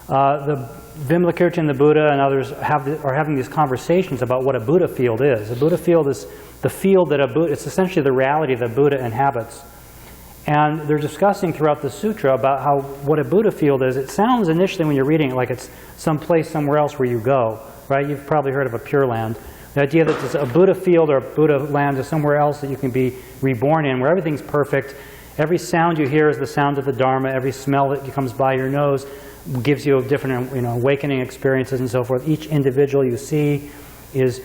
the Vimlakirti and the Buddha and others are having these conversations about what a Buddha field is. A Buddha field is the field that it's essentially the reality that Buddha inhabits. And they're discussing throughout the sutra about what a Buddha field is. It sounds initially when you're reading it like it's someplace somewhere else where you go, right? You've probably heard of a Pure Land. The idea that there's a Buddha field or a Buddha land is somewhere else that you can be reborn in, where everything's perfect. Every sound you hear is the sound of the Dharma. Every smell that comes by your nose gives you different, you know, awakening experiences and so forth. Each individual you see is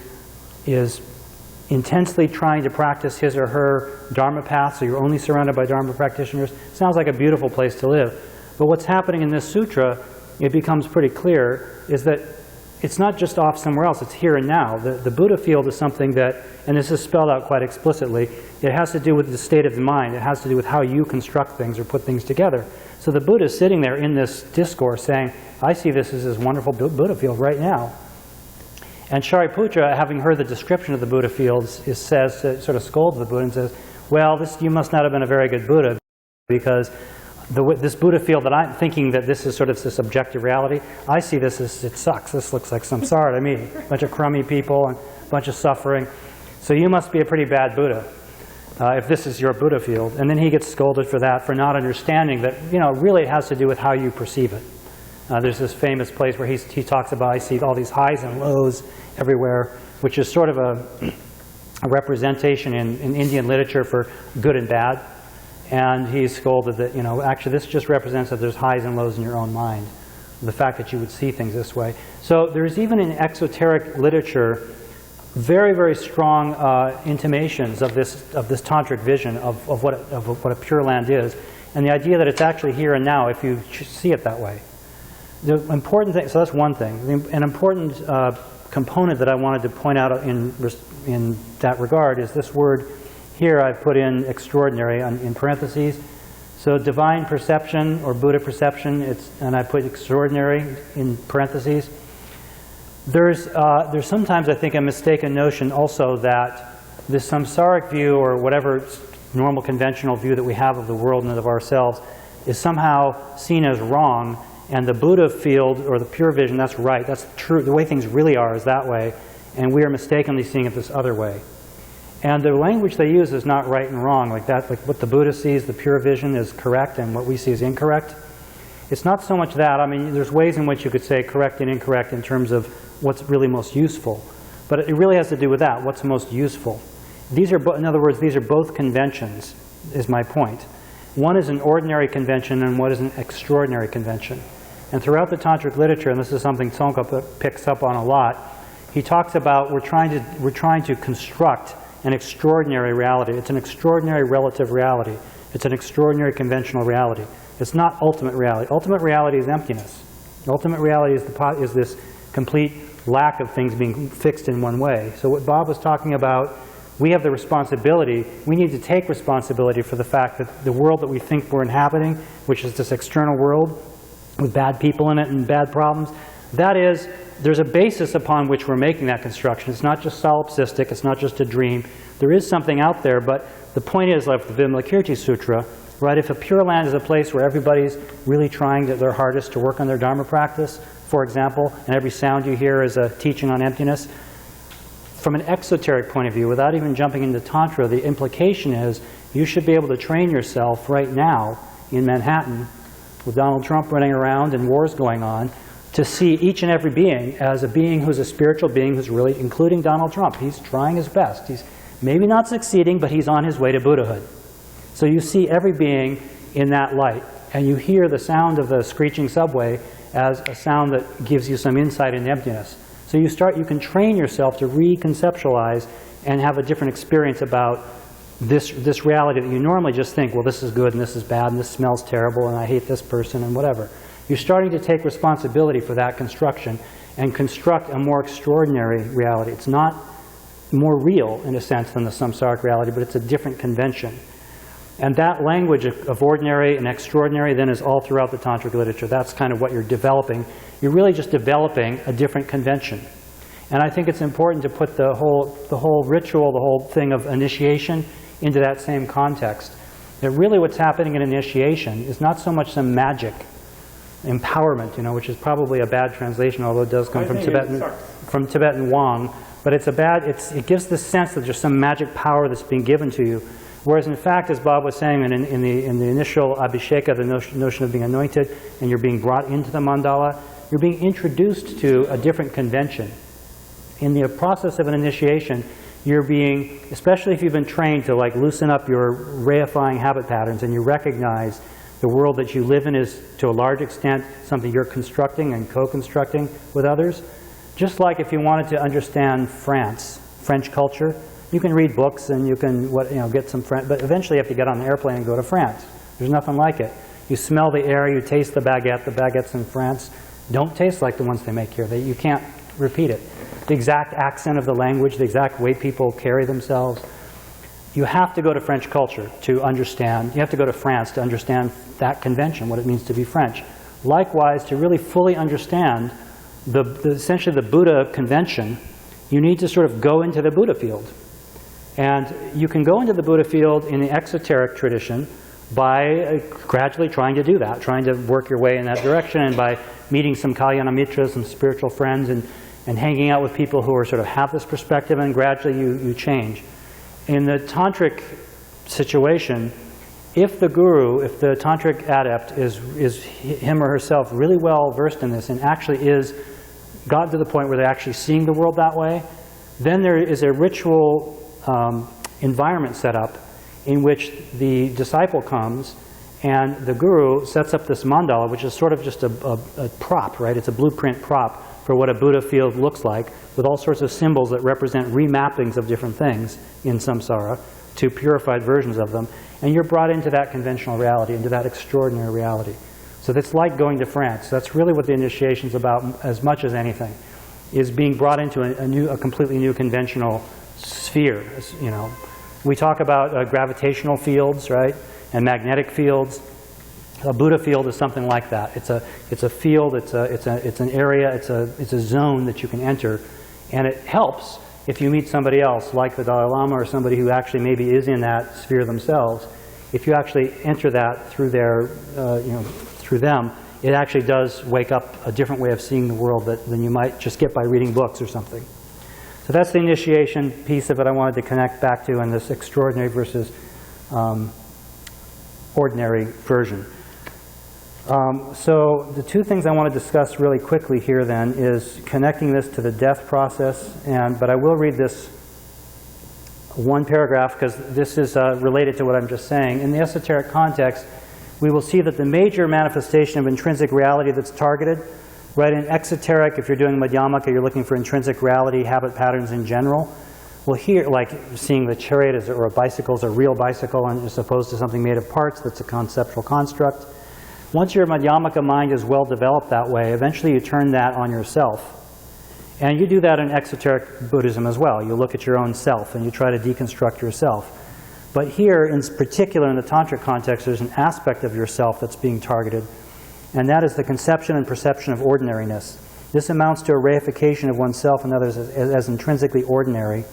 intensely trying to practice his or her Dharma path, so you're only surrounded by Dharma practitioners. Sounds like a beautiful place to live. But what's happening in this sutra, it becomes pretty clear, is that it's not just off somewhere else, it's here and now. The Buddha field is something that, and this is spelled out quite explicitly, it has to do with the state of the mind. It has to do with how you construct things or put things together. So the Buddha is sitting there in this discourse saying, I see this as this wonderful Buddha field right now. And Shariputra, having heard the description of the Buddha fields, sort of scolds the Buddha and says, well, you must not have been a very good Buddha, because this Buddha field that I'm thinking that this is sort of this objective reality, I see this as, it sucks. This looks like samsara to me. A bunch of crummy people and a bunch of suffering. So you must be a pretty bad Buddha if this is your Buddha field. And then he gets scolded for that, for not understanding that, you know, really it has to do with how you perceive it. There's this famous place where he talks about, I see all these highs and lows everywhere, which is sort of a representation in Indian literature for good and bad. And he's scolded that, you know, actually this just represents that there's highs and lows in your own mind, the fact that you would see things this way. So there's even in exoteric literature very, very strong intimations of this tantric vision of what a Pure Land is, and the idea that it's actually here and now if you see it that way. The important thing, so that's one thing. An important component that I wanted to point out in that regard is this word here I've put in extraordinary in parentheses. So divine perception or Buddha perception, and I put extraordinary in parentheses. There's sometimes, I think, a mistaken notion also that this samsaric view, or whatever normal conventional view that we have of the world and of ourselves, is somehow seen as wrong, and the Buddha field, or the pure vision, that's right, that's true, the way things really are is that way, and we are mistakenly seeing it this other way. And the language they use is not right and wrong, like that, like what the Buddha sees, the pure vision, is correct, and what we see is incorrect. It's not so much that. I mean, there's ways in which you could say correct and incorrect in terms of what's really most useful. But it really has to do with that, what's most useful. These are, in other words, these are both conventions, is my point. One is an ordinary convention and one is an extraordinary convention. And throughout the tantric literature, and this is something Tsongkhapa picks up on a lot, he talks about we're trying to construct an extraordinary reality. It's an extraordinary relative reality. It's an extraordinary conventional reality. It's not ultimate reality. Ultimate reality is emptiness. Ultimate reality is this complete lack of things being fixed in one way. So what Bob was talking about, we have the responsibility, we need to take responsibility for the fact that the world that we think we're inhabiting, which is this external world with bad people in it and bad problems, that is, there's a basis upon which we're making that construction. It's not just solipsistic, it's not just a dream. There is something out there, but the point is, like the Vimalakirti Sutra, right, if a Pure Land is a place where everybody's really trying their hardest to work on their Dharma practice, for example, and every sound you hear is a teaching on emptiness, from an exoteric point of view, without even jumping into Tantra, the implication is you should be able to train yourself right now in Manhattan, with Donald Trump running around and wars going on, to see each and every being as a being who's a spiritual being who's really, including Donald Trump. He's trying his best. He's maybe not succeeding, but he's on his way to Buddhahood. So you see every being in that light, and you hear the sound of the screeching subway as a sound that gives you some insight into emptiness. So you can train yourself to reconceptualize and have a different experience about this reality that you normally just think, well, this is good and this is bad and this smells terrible and I hate this person and whatever. You're starting to take responsibility for that construction and construct a more extraordinary reality. It's not more real, in a sense, than the samsaric reality, but it's a different convention. And that language of ordinary and extraordinary then is all throughout the tantric literature. That's kind of what you're developing. You're really just developing a different convention. And I think it's important to put the whole ritual, the whole thing of initiation into that same context. That really what's happening in initiation is not so much some magic empowerment, which is probably a bad translation, although it does come from Tibetan Wang. But it gives the sense that there's some magic power that's being given to you. Whereas in fact, as Bob was saying, in the initial abhisheka, the notion of being anointed, and you're being brought into the mandala, you're being introduced to a different convention. In the process of an initiation, you're being, especially if you've been trained to like loosen up your reifying habit patterns and you recognize the world that you live in is to a large extent something you're constructing and co-constructing with others. Just like if you wanted to understand French culture, you can read books and you can get some French, but eventually you have to get on the airplane and go to France. There's nothing like it. You smell the air, you taste the baguettes in France don't taste like the ones they make here. You can't repeat it. The exact accent of the language, the exact way people carry themselves. You have to go to French culture to understand, you have to go to France to understand that convention, what it means to be French. Likewise, to really fully understand essentially the Buddha convention, you need to sort of go into the Buddha field. And you can go into the Buddha field in the exoteric tradition by gradually trying to do that, trying to work your way in that direction, and by meeting some Kalyana Mitras, some spiritual friends, and hanging out with people who are sort of have this perspective, and gradually you change. In the tantric situation, if the guru, if the tantric adept is him or herself really well versed in this and actually is gotten to the point where they're actually seeing the world that way, then there is a ritual environment set up in which the disciple comes and the guru sets up this mandala, which is sort of just a prop, right? It's a blueprint prop for what a Buddha field looks like, with all sorts of symbols that represent remappings of different things in samsara to purified versions of them. And you're brought into that conventional reality, into that extraordinary reality. So that's like going to France. That's really what the initiation's about as much as anything, is being brought into a completely new conventional sphere, We talk about gravitational fields, right, and magnetic fields. A Buddha field is something like that. It's a field, it's an area, it's a zone that you can enter, and it helps if you meet somebody else, like the Dalai Lama or somebody who actually maybe is in that sphere themselves. If you actually enter that through their, through them, it actually does wake up a different way of seeing the world than you might just get by reading books or something. So that's the initiation piece of it I wanted to connect back to in this extraordinary versus ordinary version. So the two things I want to discuss really quickly here then is connecting this to the death process, but I will read this one paragraph because this is related to what I'm just saying. In the esoteric context, we will see that the major manifestation of intrinsic reality that's targeted, right, in exoteric, if you're doing Madhyamaka, you're looking for intrinsic reality, habit patterns in general. Well, here, like seeing the chariot or a bicycle is a real bicycle and as opposed to something made of parts that's a conceptual construct. Once your Madhyamaka mind is well developed that way, eventually you turn that on yourself. And you do that in exoteric Buddhism as well. You look at your own self and you try to deconstruct yourself. But here, in particular in the Tantric context, there's an aspect of yourself that's being targeted, and that is the conception and perception of ordinariness. This amounts to a reification of oneself and others as intrinsically ordinary,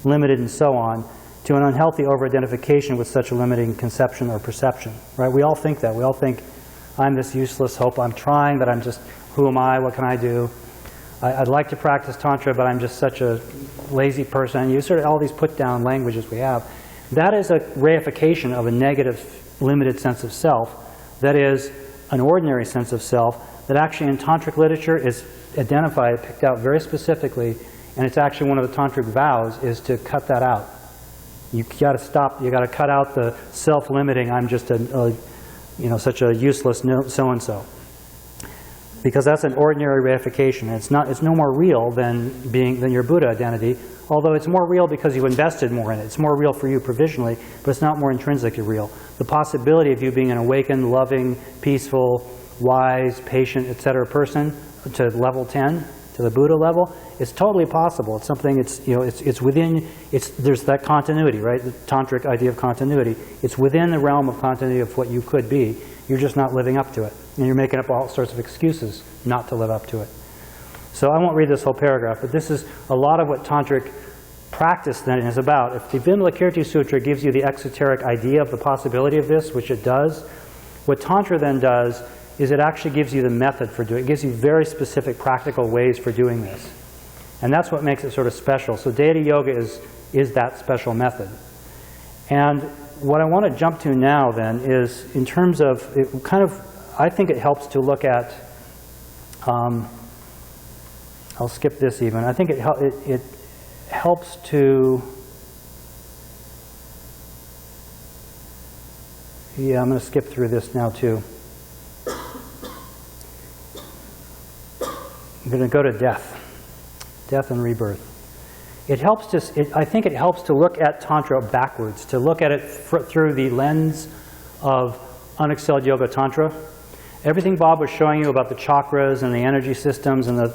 limited, and so on, to an unhealthy over-identification with such a limiting conception or perception. Right? We all think that. We all think, I'm this useless hope. I'm trying, but I'm just, who am I? What can I do? I'd like to practice Tantra, but I'm just such a lazy person. You sort of all these put-down languages we have. That is a reification of a negative, limited sense of self. That is an ordinary sense of self that actually in Tantric literature is identified, picked out very specifically, and it's actually one of the Tantric vows is to cut that out. You got to stop. You got to cut out the self-limiting. I'm just such a useless so-and-so, because that's an ordinary reification. It's no more real than your Buddha identity. Although it's more real because you invested more in it. It's more real for you provisionally, but it's not more intrinsically real. The possibility of you being an awakened, loving, peaceful, wise, patient, etc. person to level 10, to the Buddha level, is totally possible. It's something, it's within, there's that continuity, right? The Tantric idea of continuity. It's within the realm of continuity of what you could be. You're just not living up to it. And you're making up all sorts of excuses not to live up to it. So I won't read this whole paragraph, but this is a lot of what Tantric practice then is about. If the Vimalakirti Sutra gives you the exoteric idea of the possibility of this, which it does, what Tantra then does is it actually gives you the method for doing it. It gives you very specific practical ways for doing this. And that's what makes it sort of special. So Deity Yoga is that special method. And what I want to jump to now then is in terms of, I think it helps to look at, I'll skip this even. I think it helps to, I'm going to skip through this now too. I'm going to go to death and rebirth. It helps I think it helps to look at Tantra backwards, to look at it through the lens of unexcelled yoga Tantra. Everything Bob was showing you about the chakras and the energy systems and the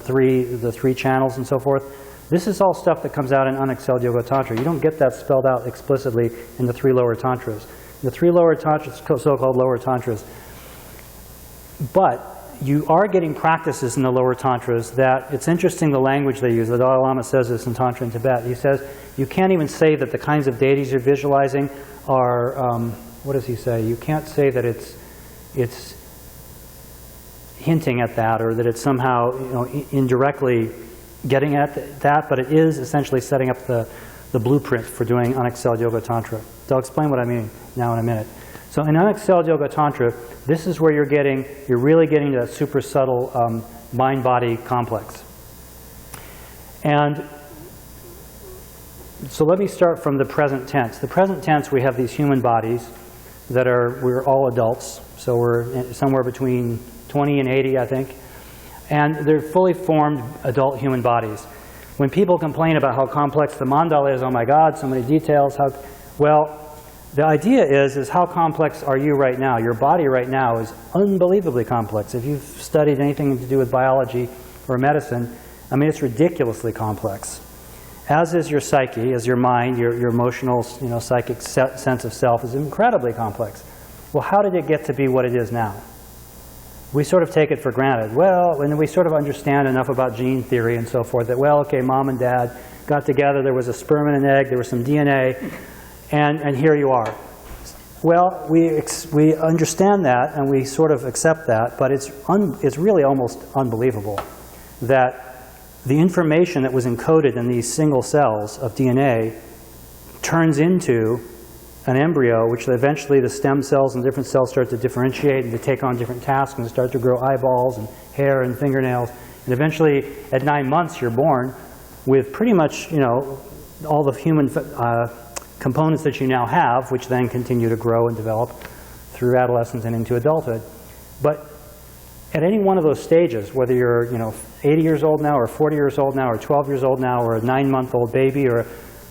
three channels and so forth, this is all stuff that comes out in unexcelled yoga Tantra. You don't get that spelled out explicitly in the 3 lower Tantras. The 3 lower Tantras, so-called lower Tantras. But you are getting practices in the lower Tantras that, it's interesting the language they use. The Dalai Lama says this in Tantra in Tibet. He says, you can't even say that the kinds of deities you're visualizing are, what does he say? You can't say that it's hinting at that, or that it's somehow indirectly getting at that, but it is essentially setting up the blueprint for doing unexcelled yoga Tantra. So I'll explain what I mean now in a minute. So in unexcelled yoga Tantra, this is where you're really getting to that super subtle mind-body complex. And so let me start from the present tense. The present tense, we have these human bodies that we're all adults, so we're somewhere between 20 and 80, I think. And they're fully formed adult human bodies. When people complain about how complex the mandala is, oh my God, so many details, the idea is how complex are you right now? Your body right now is unbelievably complex. If you've studied anything to do with biology or medicine, I mean, it's ridiculously complex. as is your psyche, as your mind, your emotional, psychic sense of self is incredibly complex. Well, how did it get to be what it is now? We sort of take it for granted. Well, and we sort of understand enough about gene theory and so forth that, well, okay, mom and dad got together, there was a sperm and an egg, there was some DNA, and here you are. Well, we understand that and we sort of accept that, but it's really almost unbelievable that the information that was encoded in these single cells of DNA turns into an embryo, which eventually the stem cells and different cells start to differentiate and to take on different tasks and start to grow eyeballs and hair and fingernails. And eventually, at 9 months, you're born with pretty much, all the human components that you now have, which then continue to grow and develop through adolescence and into adulthood. But at any one of those stages, whether you're 80 years old now, or 40 years old now, or 12 years old now, or a 9-month-old baby, or a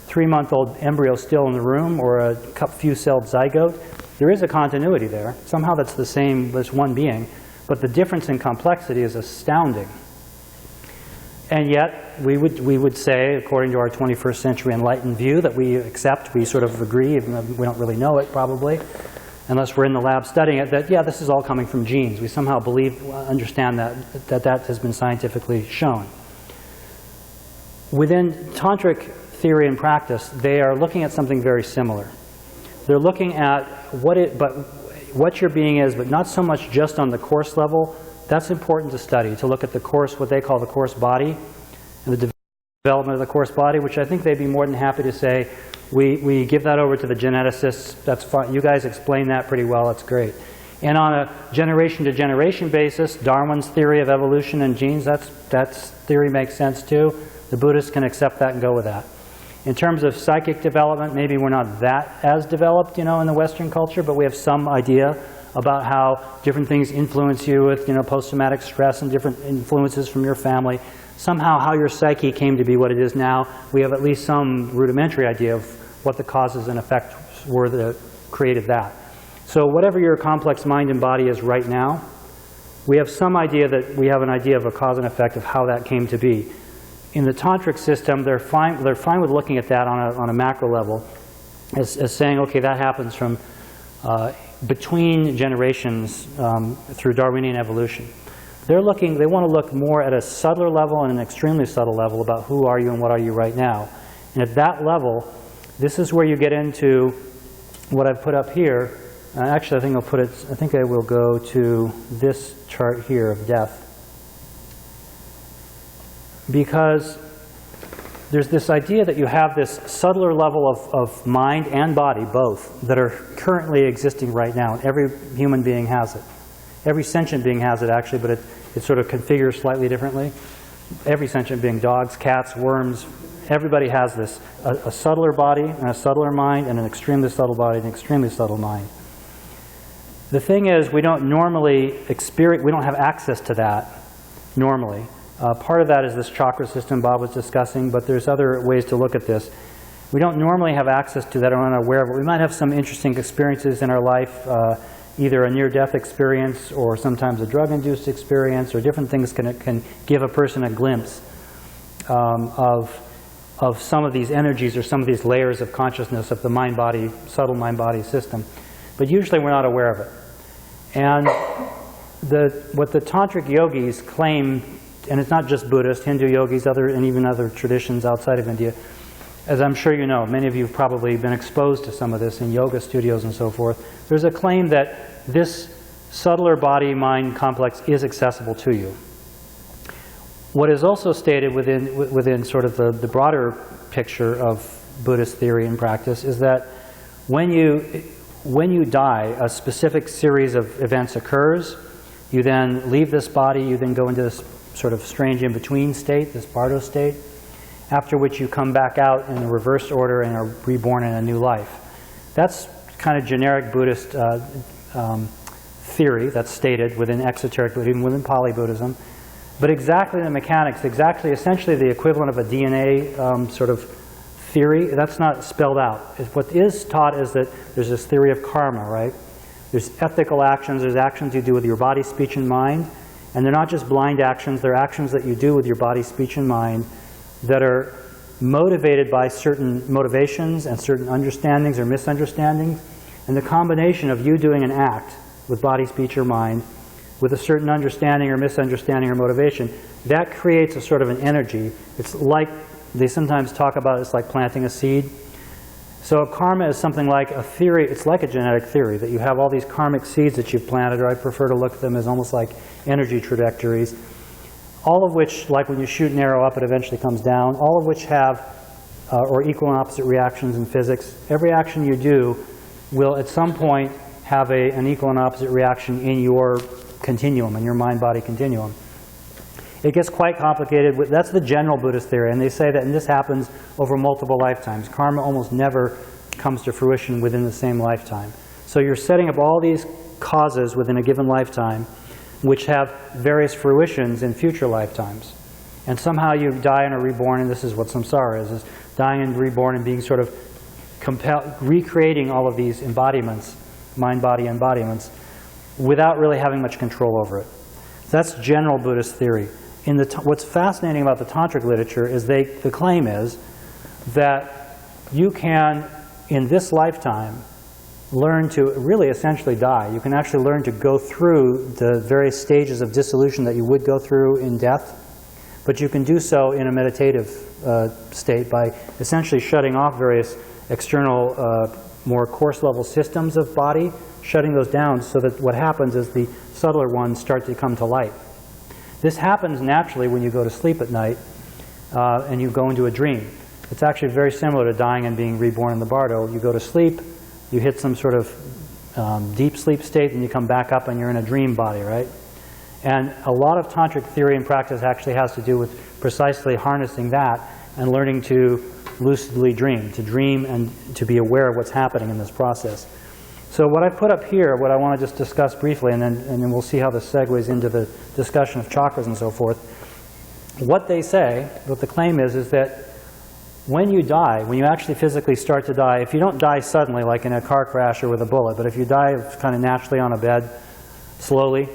3-month-old embryo still in the room, or a few-celled zygote, there is a continuity there. Somehow that's the same as one being, but the difference in complexity is astounding. And yet, we would say, according to our 21st century enlightened view, that we accept, we sort of agree, even though we don't really know it probably, unless we're in the lab studying it, that yeah, this is all coming from genes. We somehow understand that has been scientifically shown. Within tantric theory and practice, they are looking at something very similar. They're looking at what your being is, but not so much just on the course level. That's important to study, to look at the course, what they call the course body, and the development of the course body, which I think they'd be more than happy to say, we give that over to the geneticists. That's fine. You guys explain that pretty well. That's great. And on a generation-to-generation basis, Darwin's theory of evolution and genes, that theory makes sense too. The Buddhists can accept that and go with that. In terms of psychic development, maybe we're not that as developed, in the Western culture, but we have some idea about how different things influence you with, post-traumatic stress and different influences from your family. Somehow how your psyche came to be what it is now, we have at least some rudimentary idea of what the causes and effects were that created that. So whatever your complex mind and body is right now, we have some idea that we have an idea of a cause and effect of how that came to be. In the tantric system, they're fine with looking at that on a macro level as saying, okay, that happens from between generations through Darwinian evolution. They want to look more at a subtler level and an extremely subtle level about who are you and what are you right now. And at that level, this is where you get into what I've put up here. Actually, I think I will go to this chart here of death. Because there's this idea that you have this subtler level of mind and body, both, that are currently existing right now. And every human being has it. Every sentient being has it, actually, but it sort of configures slightly differently. Every sentient being, dogs, cats, worms, everybody has this. A subtler body and a subtler mind, and an extremely subtle body and an extremely subtle mind. The thing is, we don't normally we don't have access to that normally. Part of that is this chakra system Bob was discussing, but there's other ways to look at this. We don't normally have access to that or are unaware of it. We might have some interesting experiences in our life, either a near-death experience or sometimes a drug-induced experience, or different things can give a person a glimpse of some of these energies or some of these layers of consciousness of the mind-body, subtle mind-body system. But usually we're not aware of it. And what the tantric yogis claim, and it's not just Buddhist, Hindu yogis, and even other traditions outside of India, as I'm sure you know, many of you have probably been exposed to some of this in yoga studios and so forth. There's a claim that this subtler body-mind complex is accessible to you. What is also stated within sort of the broader picture of Buddhist theory and practice is that when you die, a specific series of events occurs. You then leave this body, you then go into this sort of strange in-between state, this bardo state, after which you come back out in a reversed order and are reborn in a new life. That's kind of generic Buddhist theory that's stated within exoteric Buddhism, within Pali-Buddhism. But exactly the mechanics, essentially the equivalent of a DNA sort of theory, that's not spelled out. What is taught is that there's this theory of karma, right? There's ethical actions, there's actions you do with your body, speech, and mind. And they're not just blind actions, they're actions that you do with your body, speech, and mind that are motivated by certain motivations and certain understandings or misunderstandings. And the combination of you doing an act with body, speech, or mind with a certain understanding or misunderstanding or motivation, that creates a sort of an energy. It's like, they sometimes talk about it's like planting a seed. So karma is something like a theory, it's like a genetic theory, that you have all these karmic seeds that you've planted, or I prefer to look at them as almost like energy trajectories, all of which, like when you shoot an arrow up, it eventually comes down, all of which have, or equal and opposite reactions in physics. Every action you do will at some point have an equal and opposite reaction in your continuum, in your mind-body continuum. It gets quite complicated. That's the general Buddhist theory, and they say that, and this happens over multiple lifetimes. Karma almost never comes to fruition within the same lifetime. So you're setting up all these causes within a given lifetime, which have various fruitions in future lifetimes. And somehow you die and are reborn, and this is what samsara is dying and reborn and being sort of recreating all of these embodiments, mind-body embodiments, without really having much control over it. So that's general Buddhist theory. What's fascinating about the tantric literature is the claim is that you can, in this lifetime, learn to really essentially die. You can actually learn to go through the various stages of dissolution that you would go through in death, but you can do so in a meditative state by essentially shutting off various external, more coarse level systems of body, shutting those down so that what happens is the subtler ones start to come to light. This happens naturally when you go to sleep at night and you go into a dream. It's actually very similar to dying and being reborn in the bardo. You go to sleep, you hit some sort of deep sleep state, and you come back up and you're in a dream body, right? And a lot of tantric theory and practice actually has to do with precisely harnessing that and learning to lucidly dream, to dream and to be aware of what's happening in this process. So what I've put up here, what I want to just discuss briefly, and then we'll see how this segues into the discussion of chakras and so forth. What they say, what the claim is that when you die, when you actually physically start to die, if you don't die suddenly like in a car crash or with a bullet, but if you die kind of naturally on a bed, slowly,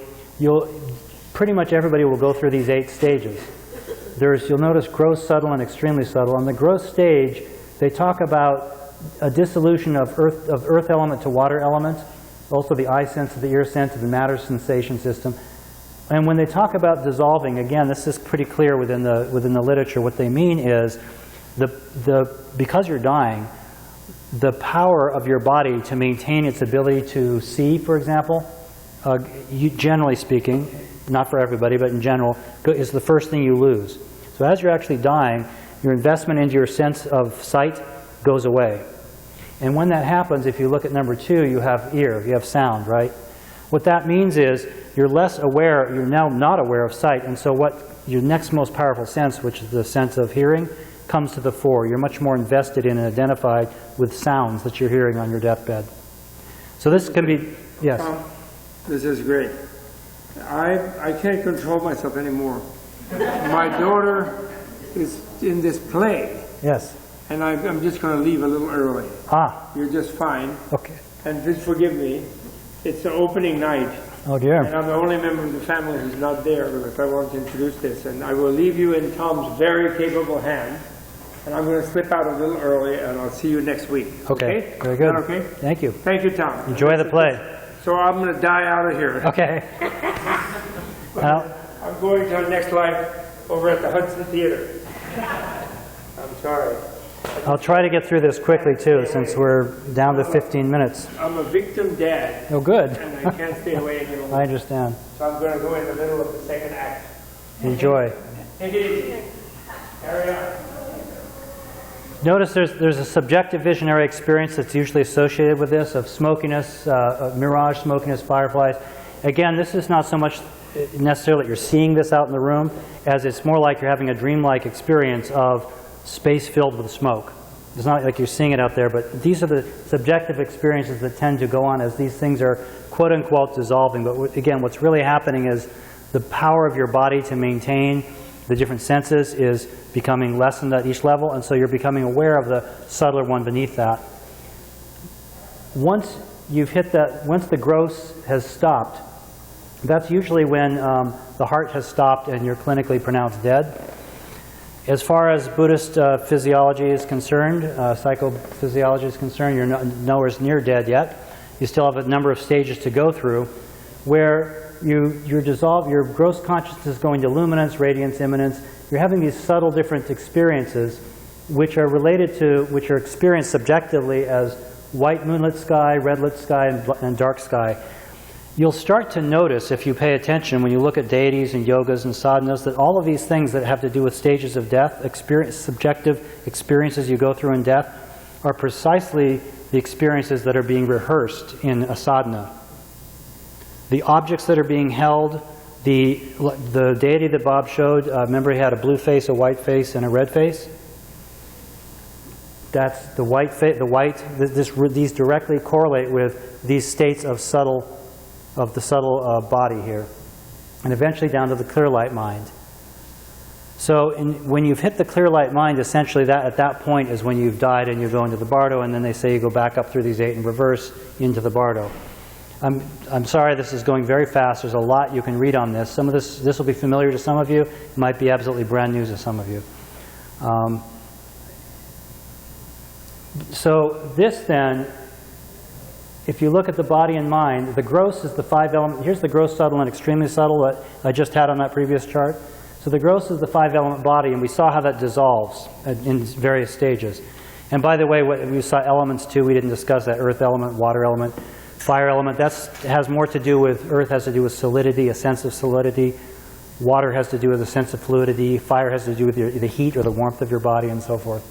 pretty much everybody will go through these 8 stages. You'll notice gross, subtle, and extremely subtle. On the gross stage, they talk about a dissolution of earth element to water element, also the eye sense to the ear sense to the matter sensation system. And when they talk about dissolving, again, this is pretty clear within the literature. What they mean is because you're dying, the power of your body to maintain its ability to see, for example, generally speaking, not for everybody, but in general, is the first thing you lose. So as you're actually dying, your investment into your sense of sight goes away. And when that happens, if you look at number 2, you have ear, you have sound, right? What that means is you're less aware, you're now not aware of sight, and so what your next most powerful sense, which is the sense of hearing, comes to the fore. You're much more invested in and identified with sounds that you're hearing on your deathbed. So this can be, yes? This is great. I can't control myself anymore. My daughter is in this play. Yes. And I'm just going to leave a little early. Ah. You're just fine. Okay. And just forgive me. It's the opening night. Oh dear. And I'm the only member of the family who's not there if I want to introduce this. And I will leave you in Tom's very capable hands. And I'm going to slip out a little early, and I'll see you next week. Okay. Very good. Is that okay? Thank you. Thank you, Tom. Enjoy the play. So I'm going to die out of here. Okay. I'm going to our next life over at the Hudson Theater. I'm sorry. I'll try to get through this quickly, too, since we're down to 15 minutes. I'm a victim dad. Oh, good. And I can't stay away any longer. I understand. So I'm going to go in the middle of the second act. Enjoy. Take it easy. Carry on. Notice there's a subjective visionary experience that's usually associated with this, of smokiness, mirage smokiness, fireflies. Again, this is not so much necessarily that you're seeing this out in the room, as it's more like you're having a dreamlike experience of space filled with smoke. It's not like you're seeing it out there, but these are the subjective experiences that tend to go on as these things are quote-unquote dissolving. But again, what's really happening is the power of your body to maintain the different senses is becoming lessened at each level, and so you're becoming aware of the subtler one beneath that. Once you've hit that, once the gross has stopped, that's usually when the heart has stopped and you're clinically pronounced dead. As far as Buddhist physiology is concerned, psychophysiology is concerned, you're nowhere near dead yet. You still have a number of stages to go through where your gross consciousness is going to luminance, radiance, immanence. You're having these subtle different experiences which are experienced subjectively as white moonlit sky, red lit sky, and dark sky. You'll start to notice, if you pay attention, when you look at deities and yogas and sadhanas, that all of these things that have to do with stages of death, subjective experiences you go through in death, are precisely the experiences that are being rehearsed in a sadhana. The objects that are being held, the deity that Bob showed, remember he had a blue face, a white face, and a red face? That's the white face. These directly correlate with these states of the subtle body here, and eventually down to the clear light mind. So when you've hit the clear light mind, essentially at that point is when you've died and you go into the bardo, and then they say you go back up through these 8 in reverse into the bardo. I'm sorry this is going very fast. There's a lot you can read on this. Some of this will be familiar to some of you. It might be absolutely brand new to some of you. So this then, if you look at the body and mind, the gross is the 5 element. Here's the gross, subtle, and extremely subtle that I just had on that previous chart. So the gross is the 5 element body, and we saw how that dissolves in various stages. And by the way, we saw elements too. We didn't discuss that. Earth element, water element, fire element. That has more to do with, earth has to do with solidity, a sense of solidity. Water has to do with a sense of fluidity. Fire has to do with the heat or the warmth of your body and so forth.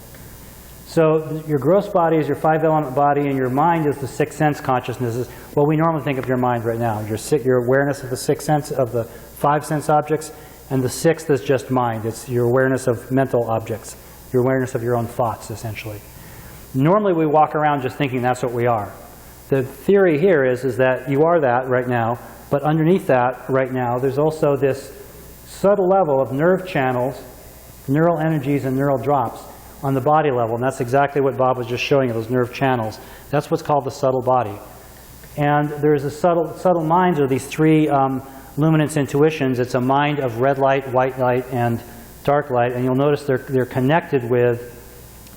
So your gross body is your 5 element body, and your mind is the 6 sense consciousnesses. Well, we normally think of your mind right now. Your awareness of the 6 sense of the 5 sense objects, and the 6th is just mind. It's your awareness of mental objects, your awareness of your own thoughts, essentially. Normally we walk around just thinking that's what we are. The theory here is that you are that right now, but underneath that right now there's also this subtle level of nerve channels, neural energies, and neural drops on the body level, and that's exactly what Bob was just showing you, those nerve channels. That's what's called the subtle body. And there's a subtle minds, or these 3 luminance intuitions. It's a mind of red light, white light, and dark light, and you'll notice they're connected with,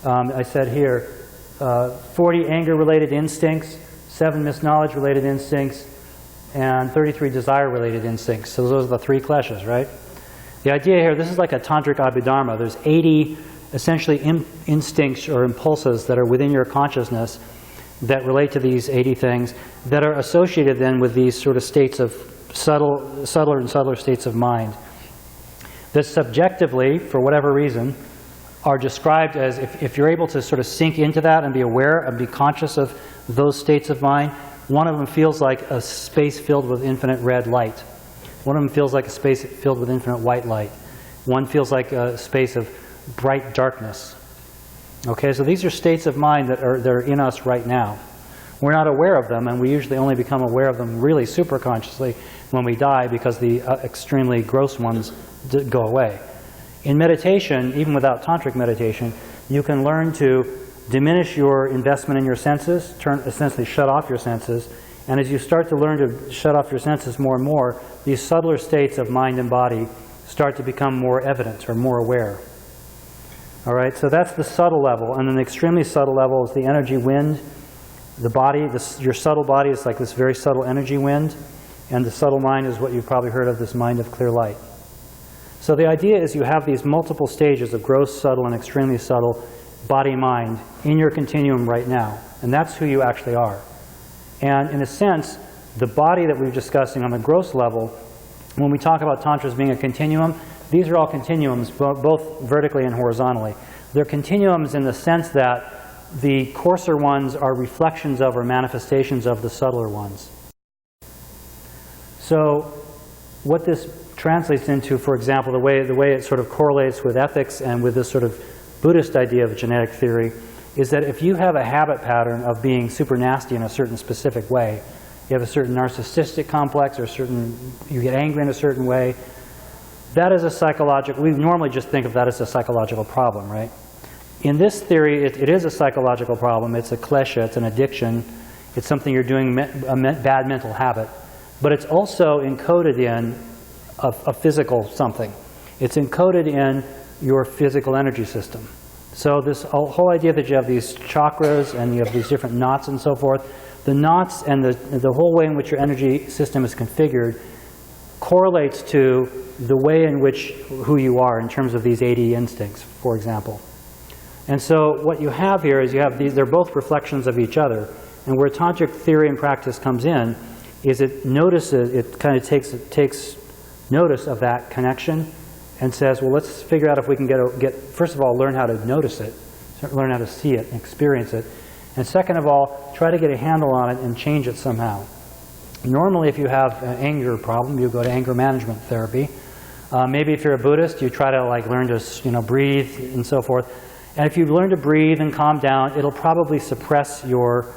I said here, 40 anger-related instincts, 7 misknowledge-related instincts, and 33 desire-related instincts. So those are the 3 kleshas, right? The idea here, this is like a tantric abhidharma. There's 80 essentially instincts or impulses that are within your consciousness that relate to these 80 things that are associated then with these sort of states of subtler and subtler states of mind that subjectively, for whatever reason, are described as, if you're able to sort of sink into that and be aware and be conscious of those states of mind, one of them feels like a space filled with infinite red light. One of them feels like a space filled with infinite white light. One feels like a space of bright darkness. Okay, so these are states of mind that are in us right now. We're not aware of them, and we usually only become aware of them really super consciously when we die, because the extremely gross ones go away. In meditation, even without tantric meditation, you can learn to diminish your investment in your senses, essentially shut off your senses, and as you start to learn to shut off your senses more and more, these subtler states of mind and body start to become more evident or more aware. All right, so that's the subtle level, and then the extremely subtle level is the energy wind. The body, your subtle body is like this very subtle energy wind, and the subtle mind is what you've probably heard of, this mind of clear light. So the idea is you have these multiple stages of gross, subtle, and extremely subtle body-mind in your continuum right now, and that's who you actually are. And in a sense, the body that we're discussing on the gross level, when we talk about Tantra as being a continuum, these are all continuums, both vertically and horizontally. They're continuums in the sense that the coarser ones are reflections of or manifestations of the subtler ones. So what this translates into, for example, the way it sort of correlates with ethics and with this sort of Buddhist idea of genetic theory, is that if you have a habit pattern of being super nasty in a certain specific way, you have a certain narcissistic complex, or you get angry in a certain way, that is a psychological, we normally just think of that as a psychological problem, right? In this theory, it is a psychological problem. It's a klesha, it's an addiction, it's something you're doing, a bad mental habit. But it's also encoded in a physical something. It's encoded in your physical energy system. So this whole idea that you have these chakras and you have these different knots and so forth, the knots and the whole way in which your energy system is configured correlates to the way in which who you are in terms of these 80 instincts, for example. And so what you have here is you have these, they're both reflections of each other. And where tantric theory and practice comes in is it notices, it kind of takes notice of that connection and says, well, let's figure out if we can first of all, learn how to notice it, learn how to see it and experience it. And second of all, try to get a handle on it and change it somehow. Normally, if you have an anger problem, you go to anger management therapy. Maybe if you're a Buddhist, you try to learn to breathe and so forth. And if you learn to breathe and calm down, it'll probably suppress your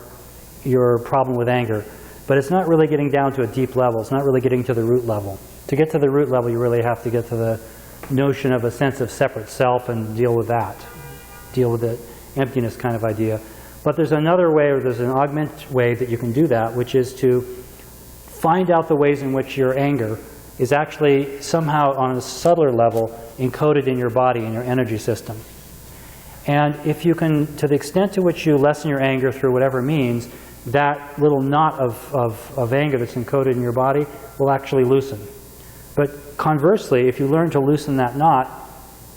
problem with anger. But it's not really getting down to a deep level. It's not really getting to the root level. To get to the root level, you really have to get to the notion of a sense of separate self and deal with that. Deal with the emptiness kind of idea. But there's another way, or there's an augment way that you can do that, which is to find out the ways in which your anger is actually somehow on a subtler level encoded in your body, in your energy system. And if you can, to the extent to which you lessen your anger through whatever means, that little knot of anger that's encoded in your body will actually loosen. But conversely, if you learn to loosen that knot,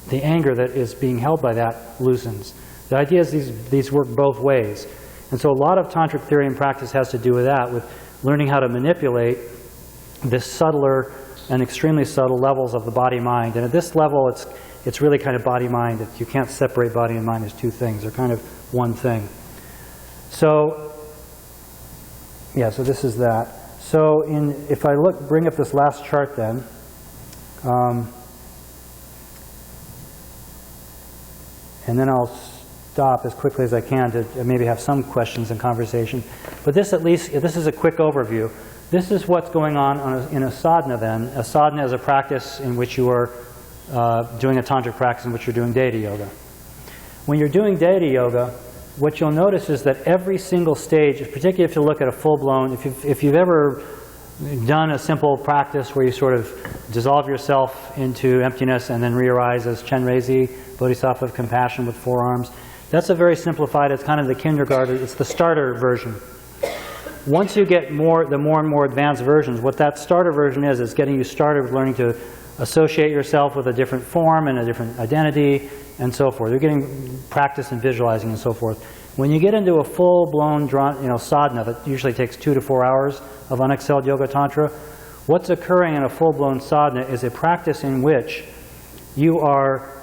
the anger that is being held by that loosens. The idea is these work both ways. And so a lot of tantric theory and practice has to do with that, with learning how to manipulate this subtler and extremely subtle levels of the body-mind. And at this level, it's really kind of body-mind. You can't separate body and mind as two things. They're kind of one thing. So, yeah, so this is that. So if I bring up this last chart then, and then I'll stop as quickly as I can to maybe have some questions and conversation. But this is a quick overview. This is what's going on in a sadhana then. A sadhana is a practice in which you are doing a tantric practice in which you're doing deity yoga. When you're doing deity yoga, what you'll notice is that every single stage, particularly if you look at a full-blown, if you've ever done a simple practice where you sort of dissolve yourself into emptiness and then re-arise as Chenrezig, Bodhisattva of compassion with 4 arms, that's a very simplified, it's kind of the kindergarten, it's the starter version. Once you get the more and more advanced versions, what that starter version is getting you started with learning to associate yourself with a different form and a different identity and so forth. You're getting practice in visualizing and so forth. When you get into a full-blown sadhana that usually takes 2 to 4 hours of unexcelled yoga tantra, what's occurring in a full-blown sadhana is a practice in which you are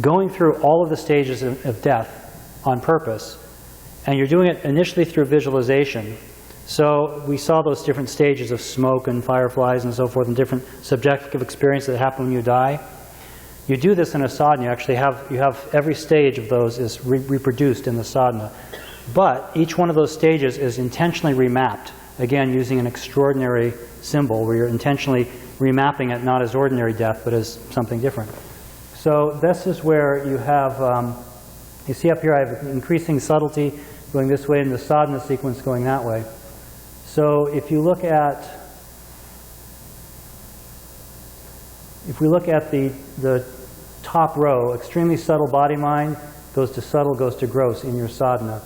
going through all of the stages of death on purpose, and you're doing it initially through visualization. So we saw those different stages of smoke and fireflies and so forth, and different subjective experiences that happen when you die. You do this in a sadhana. You actually have every stage of those is reproduced in the sadhana. But each one of those stages is intentionally remapped, again using an extraordinary symbol where you're intentionally remapping it not as ordinary death but as something different. So this is where you have, you see up here I have increasing subtlety going this way and the sadhana sequence going that way. So if we look at the top row, extremely subtle body-mind goes to subtle, goes to gross in your sadhana.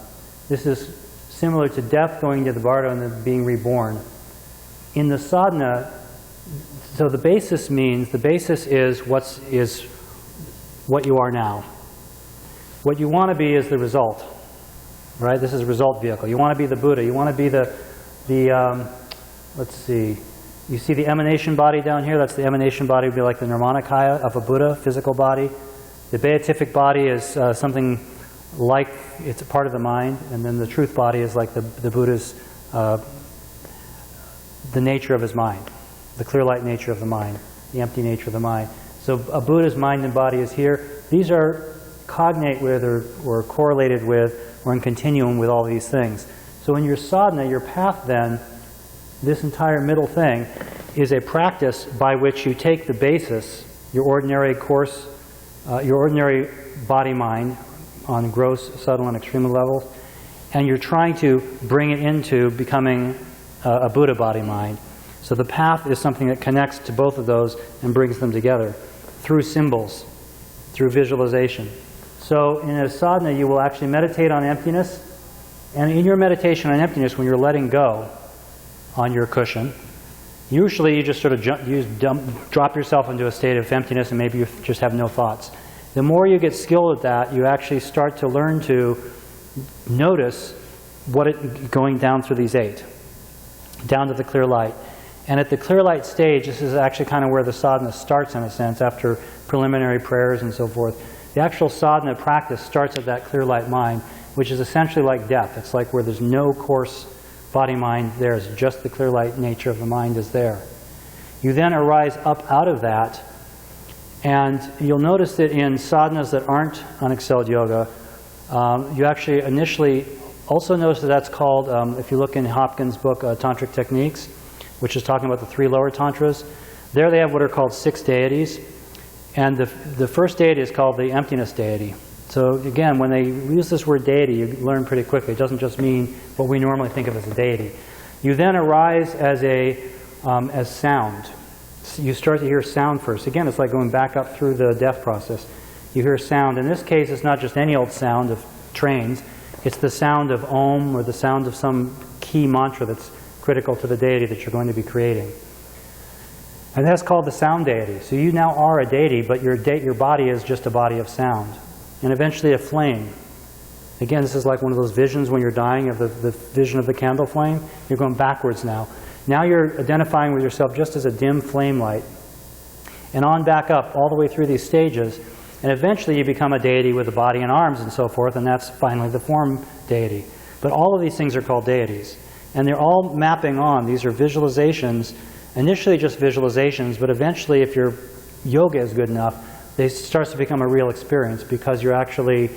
This is similar to death going to the bardo and then being reborn. In the sadhana, so the basis is what you are now. What you want to be is the result, right? This is a result vehicle. You want to be the Buddha. You want to be let's see. You see the emanation body down here? That's the emanation body would be like the Nirmanakaya of a Buddha, physical body. The beatific body is something like, it's a part of the mind, and then the truth body is like the Buddha's, the nature of his mind, the clear light nature of the mind, the empty nature of the mind. So a Buddha's mind and body is here. These are cognate with or correlated with or in continuum with all these things. So in your sadhana, your path then, this entire middle thing is a practice by which you take the basis, your ordinary course, your ordinary body-mind on gross, subtle, and extreme levels, and you're trying to bring it into becoming a Buddha body-mind. So the path is something that connects to both of those and brings them together through symbols. through visualization. So in a sadhana, you will actually meditate on emptiness. And in your meditation on emptiness, when you're letting go on your cushion, usually you just sort of drop yourself into a state of emptiness, and maybe you just have no thoughts. The more you get skilled at that, you actually start to learn to notice going down through these 8, down to the clear light. And at the clear light stage, this is actually kind of where the sadhana starts, in a sense, after preliminary prayers and so forth. The actual sadhana practice starts at that clear light mind, which is essentially like death. It's like where there's no coarse body-mind there. It's just the clear light nature of the mind is there. You then arise up out of that, and you'll notice that in sadhanas that aren't unexcelled yoga, you actually initially also notice that that's called, if you look in Hopkins' book, Tantric Techniques, which is talking about the 3 lower tantras, there they have what are called 6 deities. And the first deity is called the emptiness deity. So again, when they use this word deity, you learn pretty quickly. It doesn't just mean what we normally think of as a deity. You then arise as sound. You start to hear sound first. Again, it's like going back up through the death process. You hear sound. In this case, it's not just any old sound of trains. It's the sound of Om, or the sound of some key mantra that's critical to the deity that you're going to be creating. And that's called the sound deity. So you now are a deity, but your body is just a body of sound. And eventually a flame. Again, this is like one of those visions when you're dying, of the vision of the candle flame. You're going backwards now. Now you're identifying with yourself just as a dim flame light. And on back up all the way through these stages. And eventually you become a deity with a body and arms and so forth, and that's finally the form deity. But all of these things are called deities. And they're all mapping on. These are visualizations, initially just visualizations, but eventually, if your yoga is good enough, it starts to become a real experience, because you're actually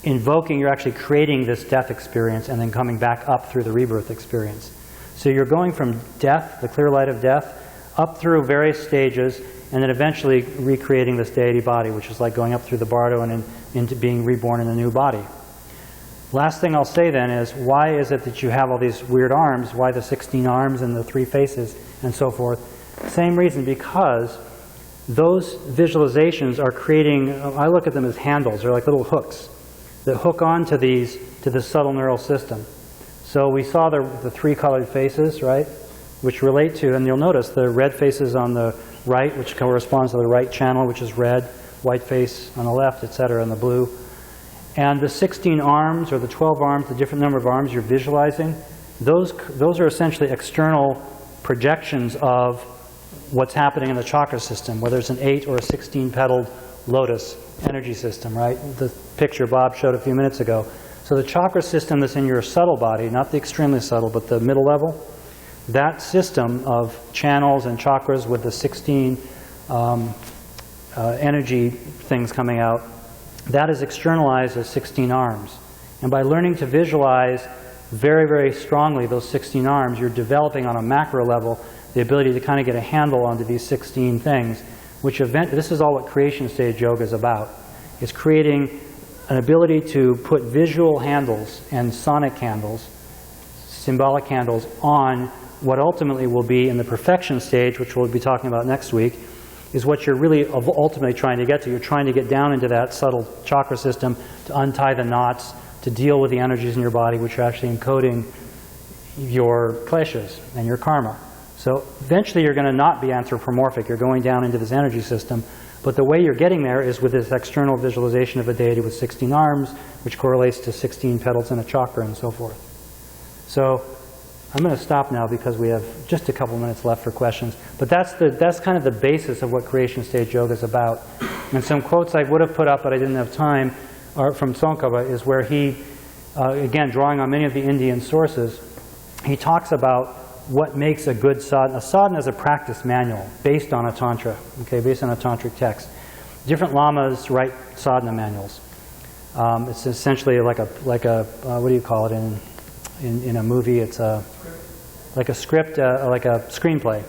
you're actually creating this death experience and then coming back up through the rebirth experience. So you're going from death, the clear light of death, up through various stages, and then eventually recreating this deity body, which is like going up through the bardo and into being reborn in a new body. Last thing I'll say then is, why is it that you have all these weird arms? Why the 16 arms and the 3 faces and so forth? Same reason, because those visualizations are creating, I look at them as handles. They're like little hooks that hook onto these, to the subtle neural system. So we saw the 3 colored faces, right, which relate to, and you'll notice the red faces on the right, which corresponds to the right channel, which is red, white face on the left, etc., and the blue. And the 16 arms, or the 12 arms, the different number of arms you're visualizing, those are essentially external projections of what's happening in the chakra system, whether it's an 8 or a 16-petaled lotus energy system, right? The picture Bob showed a few minutes ago. So the chakra system that's in your subtle body, not the extremely subtle, but the middle level, that system of channels and chakras with the 16 energy things coming out, that is externalized as 16 arms. And by learning to visualize very, very strongly those 16 arms, you're developing on a macro level the ability to kind of get a handle onto these 16 things, this is all what creation stage yoga is about. It's creating an ability to put visual handles and sonic handles, symbolic handles, on what ultimately will be in the perfection stage, which we'll be talking about next week, is what you're really ultimately trying to get to. You're trying to get down into that subtle chakra system to untie the knots, to deal with the energies in your body, which are actually encoding your kleshas and your karma. So eventually you're going to not be anthropomorphic. You're going down into this energy system. But the way you're getting there is with this external visualization of a deity with 16 arms, which correlates to 16 petals in a chakra and so forth. So I'm going to stop now because we have just a couple minutes left for questions. But that's kind of the basis of what creation stage yoga is about. And some quotes I would have put up, but I didn't have time, are from Tsongkhapa, is where he, again, drawing on many of the Indian sources, he talks about what makes a good sadhana. A sadhana is a practice manual based on a tantra, okay, based on a tantric text. Different lamas write sadhana manuals. It's essentially like a what do you call it in a movie? It's like a script, like a screenplay.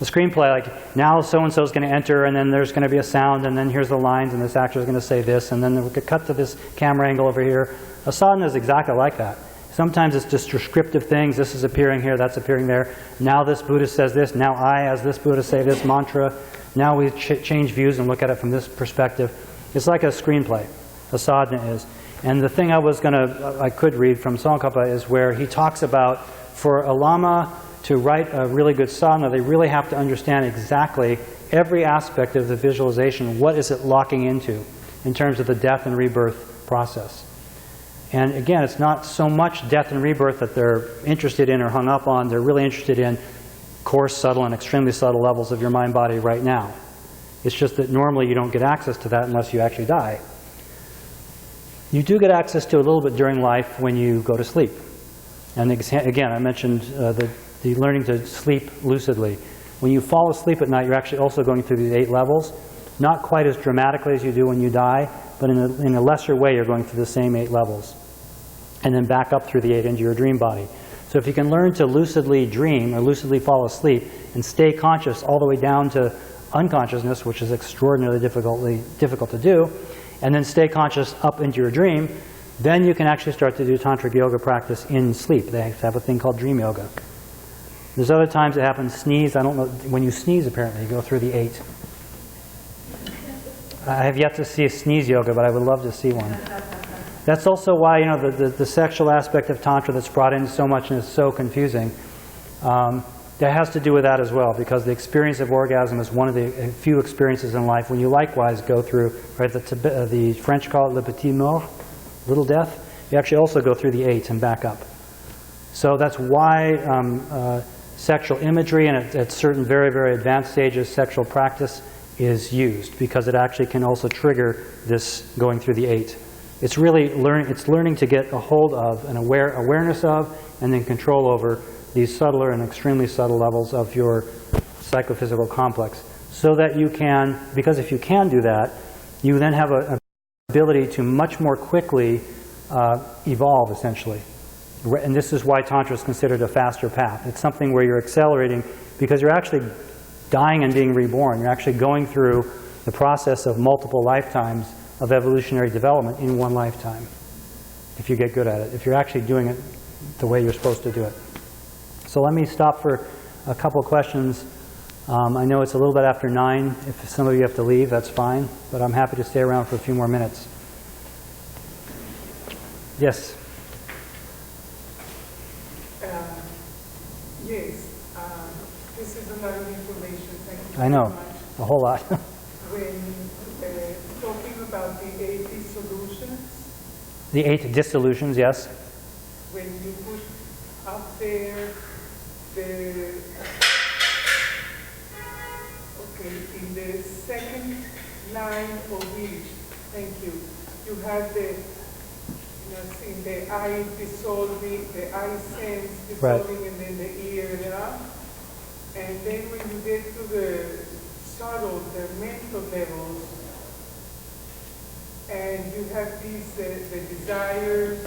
A screenplay, like, now so-and-so is going to enter, and then there's going to be a sound, and then here's the lines, and this actor is going to say this, and then we could cut to this camera angle over here. A sadhana is exactly like that. Sometimes it's just descriptive things. This is appearing here, that's appearing there. Now this Buddhist says this. Now I, as this Buddhist, say this mantra. Now we change views and look at it from this perspective. It's like a screenplay, a sadhana is. And the thing I could read from Tsongkhapa is where he talks about, for a lama to write a really good sadhana, they really have to understand exactly every aspect of the visualization. What is it locking into in terms of the death and rebirth process? And again, it's not so much death and rebirth that they're interested in or hung up on. They're really interested in coarse, subtle, and extremely subtle levels of your mind-body right now. It's just that normally you don't get access to that unless you actually die. You do get access to a little bit during life when you go to sleep. And again, I mentioned the learning to sleep lucidly. When you fall asleep at night, you're actually also going through these 8 levels. Not quite as dramatically as you do when you die, but in a lesser way, you're going through the same 8 levels. And then back up through the 8 into your dream body. So if you can learn to lucidly dream or lucidly fall asleep and stay conscious all the way down to unconsciousness, which is extraordinarily difficult to do, and then stay conscious up into your dream, then you can actually start to do tantric yoga practice in sleep. They have a thing called dream yoga. There's other times it happens, sneeze. I don't know, when you sneeze apparently, you go through the 8. I have yet to see a sneeze yoga, but I would love to see one. That's also why, you know, the sexual aspect of Tantra that's brought in so much and is so confusing, that has to do with that as well, because the experience of orgasm is one of the few experiences in life when you likewise go through, right, the French call it le petit mort, little death. You actually also go through the 8 and back up. So that's why sexual imagery and at certain very, very advanced stages, sexual practice is used, because it actually can also trigger this going through the 8. It's really learning to get a hold of and awareness of and then control over these subtler and extremely subtle levels of your psychophysical complex, so that you can, because if you can do that, you then have an ability to much more quickly evolve, essentially. And this is why Tantra is considered a faster path. It's something where you're accelerating because you're actually dying and being reborn. You're actually going through the process of multiple lifetimes of evolutionary development in one lifetime, if you get good at it, if you're actually doing it the way you're supposed to do it. So let me stop for a couple of questions. I know it's a little bit after 9. If some of you have to leave, that's fine, but I'm happy to stay around for a few more minutes. Yes? Yes, this is a lot of information. Thank you I know, very much. a whole lot. When talking about the 8 dissolutions, The 8 dissolutions, yes? when you put up there in the second line of each, thank you, you have the eye dissolving, the eye sense dissolving, right, and then the ear, and then when you get to the subtle, the mental levels, and you have these, the desires,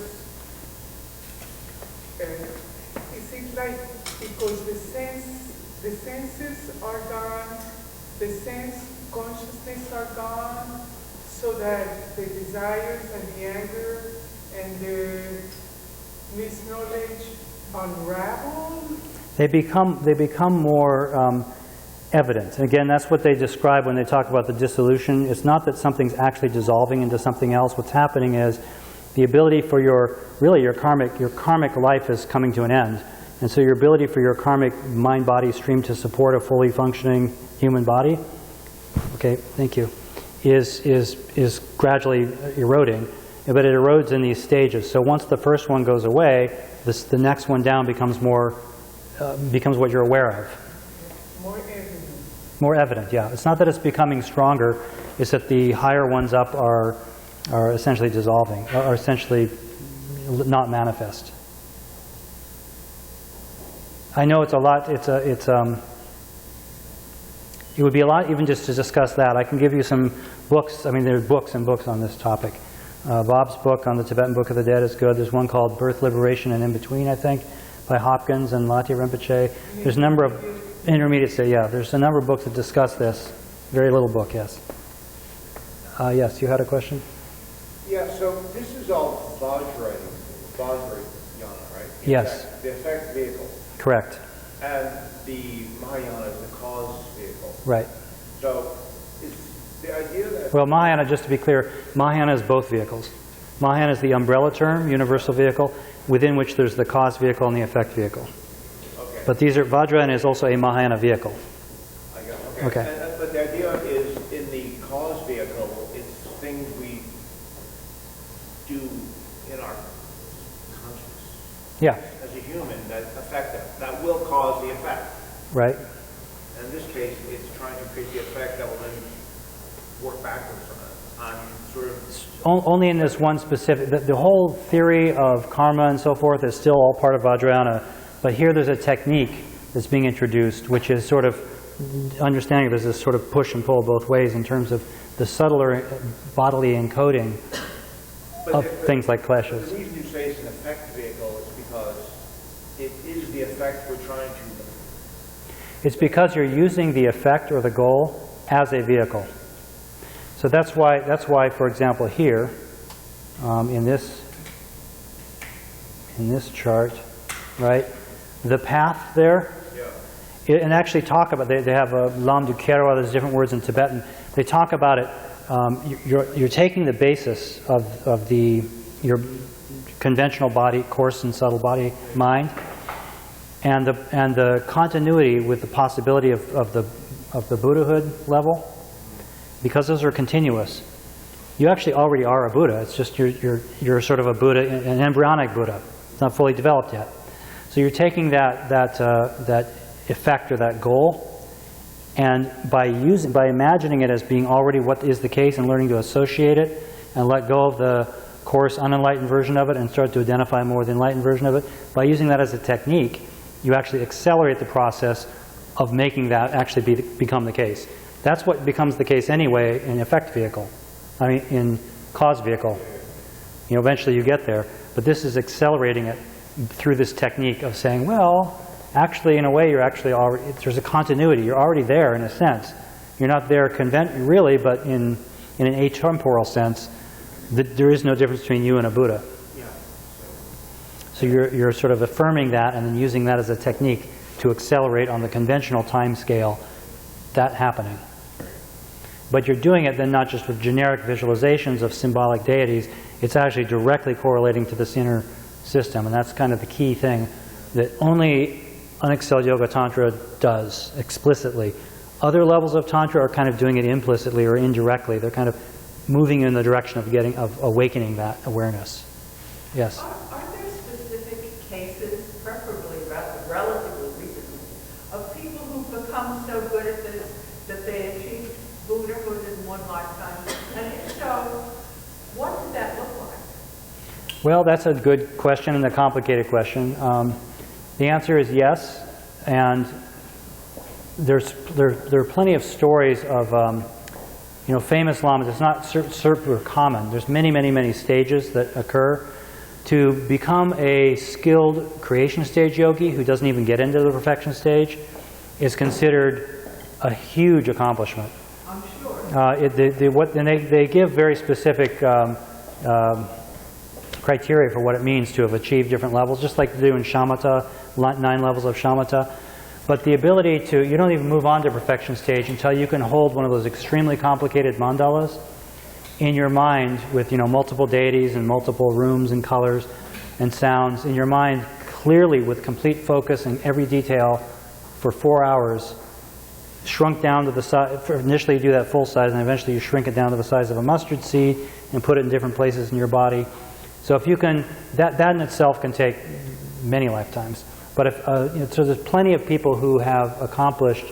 it seems like because the senses are gone, the sense consciousness are gone, so that the desires and the anger and the misknowledge unravel. They become more evident. And again, that's what they describe when they talk about the dissolution. It's not that something's actually dissolving into something else. What's happening is the ability for your karmic life is coming to an end. And so your ability for your karmic mind-body stream to support a fully functioning human body, okay, thank you, is gradually eroding. But it erodes in these stages. So once the first one goes away, the next one down becomes becomes what you're aware of. More evident. More evident, yeah. It's not that it's becoming stronger, it's that the higher ones up are essentially dissolving, are essentially not manifest. I know it's a lot, it would be a lot even just to discuss that. I can give you some books. I mean, there's books and books on this topic. Bob's book on the Tibetan Book of the Dead is good. There's one called Birth, Liberation, and In Between, I think, by Hopkins and Lhasa Rinpoche. There's a number of intermediate, yeah, there's a number of books that discuss this. Very little book, yes. Yes, you had a question? Yeah, so this is all Vajrayana, right? Yes. The effect vehicle. Correct. And the Mahayana is the cause vehicle. Right. So The idea that Well, Mahayana, just to be clear, Mahayana is both vehicles. Mahayana is the umbrella term, universal vehicle, within which there's the cause vehicle and the effect vehicle. okay. But these are, Vajrayana is also a Mahayana vehicle. I got, okay. Okay. But the idea is in the cause vehicle, it's things we do in our consciousness Yeah, as a human that affect that will cause the effect. right. And in this case, it's trying to create the effect that will then work backwards on sort of. Only in this one specific, the whole theory of karma and so forth is still all part of Vajrayana, but here there's a technique that's being introduced, which is sort of understanding there's this sort of push and pull both ways in terms of the subtler bodily encoding of things like clashes. The reason you say it's an effect vehicle is because it is the effect we're trying to. It's because you're using the effect or the goal as a vehicle. So that's why, for example, here in this chart, right, the path there, and actually talk about, they have a lam du kero, there's different words in Tibetan. They talk about it. You're taking the basis of your conventional body, coarse and subtle body, mind, and the continuity with the possibility of the Buddhahood level. Because those are continuous, you actually already are a Buddha. It's just you're sort of a Buddha, an embryonic Buddha. It's not fully developed yet. So you're taking that effect or that goal, and by imagining it as being already what is the case and learning to associate it and let go of the coarse, unenlightened version of it and start to identify more with the enlightened version of it, by using that as a technique, you actually accelerate the process of making that actually become the case. That's what becomes the case anyway in effect vehicle. I mean, in cause vehicle. You know, eventually you get there. But this is accelerating it through this technique of saying, well, actually, in a way, you're actually already, there's a continuity. You're already there in a sense. You're not there really, but in an atemporal sense, there is no difference between you and a Buddha. So you're sort of affirming that and then using that as a technique to accelerate on the conventional time scale that happening. But you're doing it then not just with generic visualizations of symbolic deities, it's actually directly correlating to this inner system, and that's kind of the key thing that only Unexcelled Yoga Tantra does explicitly. Other levels of Tantra are kind of doing it implicitly or indirectly. They're kind of moving in the direction of awakening that awareness. Yes? Are there specific cases, preferably relatively recently, of people who've become so good at this that they achieved Buddhahood in one lifetime? And if so, what did that look like? Well, that's a good question and a complicated question. The answer is yes, and there are plenty of stories of famous lamas. It's not super common. There's many stages that occur. To become a skilled creation stage yogi who doesn't even get into the perfection stage is considered a huge accomplishment. I'm sure. They give very specific criteria for what it means to have achieved different levels, just like they do in shamatha, 9 levels of shamatha. But the ability to, you don't even move on to perfection stage until you can hold one of those extremely complicated mandalas in your mind with multiple deities and multiple rooms and colors and sounds in your mind clearly with complete focus and every detail for 4 hours, shrunk down to the size. Initially you do that full size, and eventually you shrink it down to the size of a mustard seed and put it in different places in your body. So if you can, that in itself can take many lifetimes. But if so, there's plenty of people who have accomplished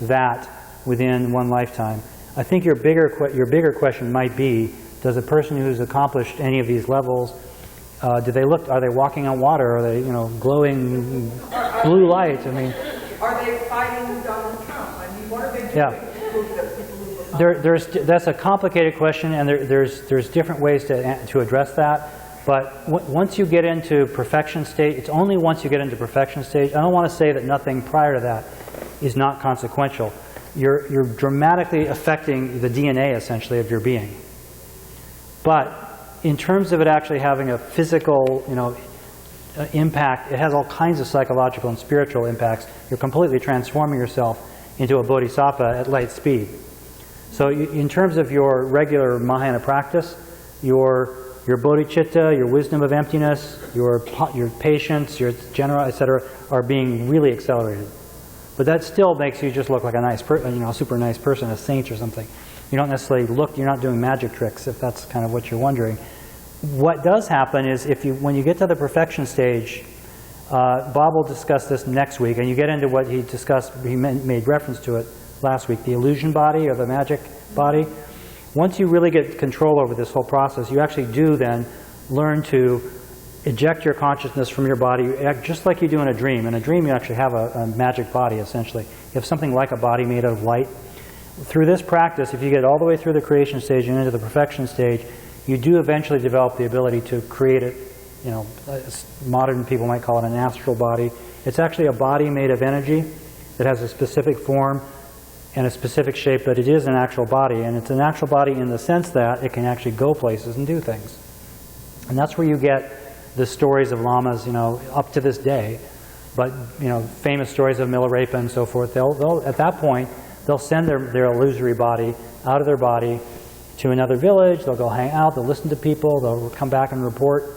that within one lifetime. I think your bigger question might be: does a person who's accomplished any of these levels, are they walking on water? Are they glowing blue light? I mean, Are they fighting Donald Trump? I mean, what are they doing? Yeah. That's a complicated question, and there's different ways to address that. But once you get into perfection stage, it's only once you get into perfection stage. I don't want to say that nothing prior to that is not consequential. You're dramatically affecting the DNA, essentially, of your being. But in terms of it actually having a physical, impact, it has all kinds of psychological and spiritual impacts. You're completely transforming yourself into a bodhisattva at light speed. So in terms of your regular Mahayana practice, your bodhicitta, your wisdom of emptiness, your patience, your general, etc., are being really accelerated. But that still makes you just look like a nice a super nice person, a saint or something. You don't necessarily look, you're not doing magic tricks, if that's kind of what you're wondering. What does happen is when you get to the perfection stage, Bob will discuss this next week, and you get into what he discussed, he made reference to it last week, the illusion body or the magic body. Once you really get control over this whole process, you actually do then learn to eject your consciousness from your body, just like you do in a dream. In a dream, you actually have a magic body, essentially. You have something like a body made out of light. Through this practice, if you get all the way through the creation stage and into the perfection stage, you do eventually develop the ability to create it. You know, modern people might call it an astral body. It's actually a body made of energy that has a specific form and a specific shape, but it is an actual body. And it's an actual body in the sense that it can actually go places and do things. And that's where you get the stories of lamas, you know, up to this day. But, you know, famous stories of Milarepa and so forth, they'll at that point, they'll send their illusory body out of their body to another village. They'll go hang out, they'll listen to people, they'll come back and report.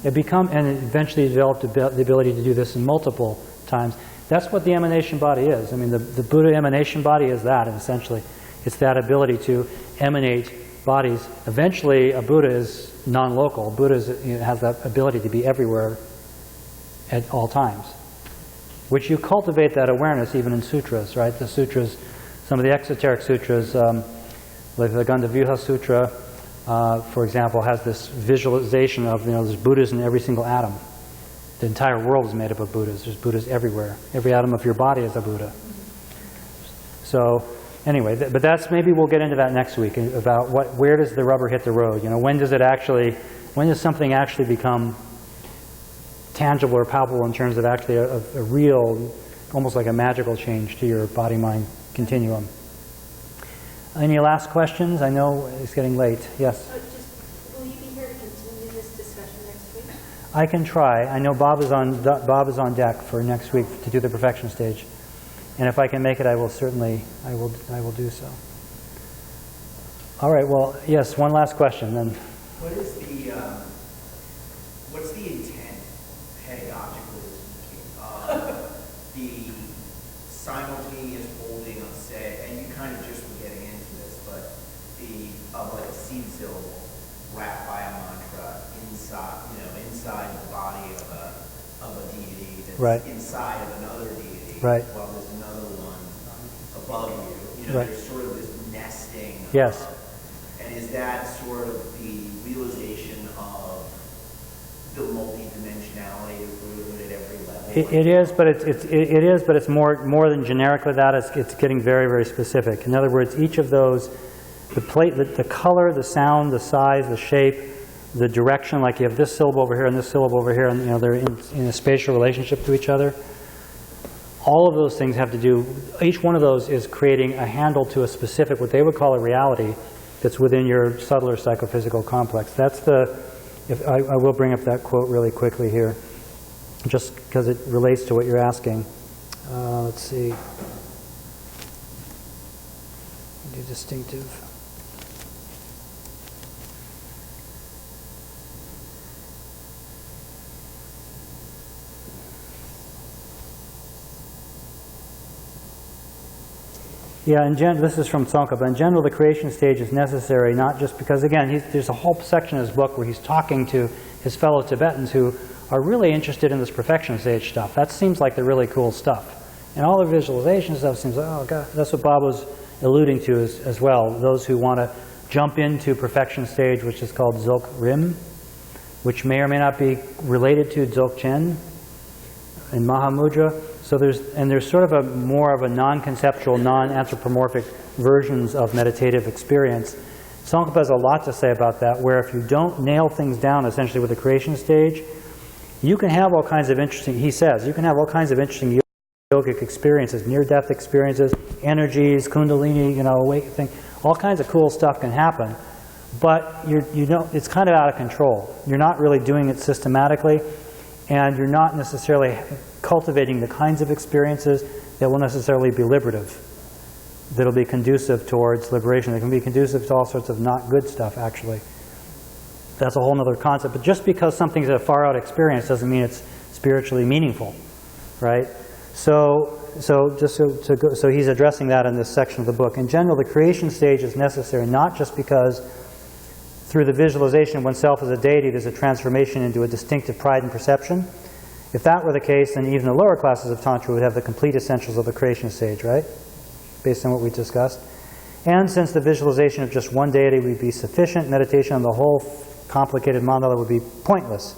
And eventually developed the ability to do this in multiple times. That's what the emanation body is. I mean, the Buddha emanation body is that, essentially. It's that ability to emanate bodies. Eventually, a Buddha is non-local. Buddha has that ability to be everywhere at all times, which you cultivate that awareness even in sutras, right? The sutras, some of the exoteric sutras, like the Gandhavyuha Sutra, for example, has this visualization of, you know, there's Buddhas in every single atom. The entire world is made up of Buddhas. There's Buddhas everywhere. Every atom of your body is a Buddha. So anyway, but that's, maybe we'll get into that next week, about where does the rubber hit the road? You know, when does something actually become tangible or palpable in terms of actually a real, almost like a magical change to your body-mind continuum? Any last questions? I know it's getting late. Yes? Will you be here to continue this discussion next week? I can try. I know Bob is on deck for next week to do the perfection stage. And if I can make it, I will certainly, I will do so. All right, well, yes, one last question then. What is what's the intent, pedagogically speaking, of the simultaneous holding of, say, and you kind of just were getting into this, but of like a seed syllable wrapped by a mantra inside the body of a deity that's right. inside of another deity, right. while there's another one above you. You know, right. There's sort of this nesting. Yes. And is that sort of the realization of the multidimensionality of Buddhahood at every level? It is, but it's more than generically that. It's getting very, very specific. In other words, each of those, the color, the sound, the size, the shape, the direction, like you have this syllable over here and this syllable over here, and you know they're in a spatial relationship to each other. All of those things have to do, each one of those is creating a handle to a specific, what they would call a reality, that's within your subtler psychophysical complex. That's I will bring up that quote really quickly here, just because it relates to what you're asking. Let's see. Do distinctive. Yeah, this is from Tsongkhapa. In general, the creation stage is necessary, not just because, again, there's a whole section in his book where he's talking to his fellow Tibetans who are really interested in this perfection stage stuff. That seems like the really cool stuff. And all the visualization stuff seems like, oh, God, that's what Bob was alluding to as well. Those who want to jump into perfection stage, which is called Dzogchen Rim, which may or may not be related to Dzogchen and Mahamudra. So there's sort of more of a non-conceptual, non-anthropomorphic versions of meditative experience. Tsongkhapa has a lot to say about that, where if you don't nail things down essentially with the creation stage, you can have all kinds of interesting, he says, you can have all kinds of interesting yogic experiences, near-death experiences, energies, kundalini, awake thing, all kinds of cool stuff can happen. But it's kind of out of control. You're not really doing it systematically, and you're not necessarily cultivating the kinds of experiences that will necessarily be liberative. that'll be conducive towards liberation. They can be conducive to all sorts of not good stuff, actually. That's a whole other concept. But just because something's a far-out experience doesn't mean it's spiritually meaningful, right? So he's addressing that in this section of the book. In general, the creation stage is necessary not just because through the visualization of oneself as a deity, there's a transformation into a distinctive pride and perception. If that were the case, then even the lower classes of Tantra would have the complete essentials of the creation stage, right? Based on what we discussed. And since the visualization of just one deity would be sufficient, meditation on the whole complicated mandala would be pointless.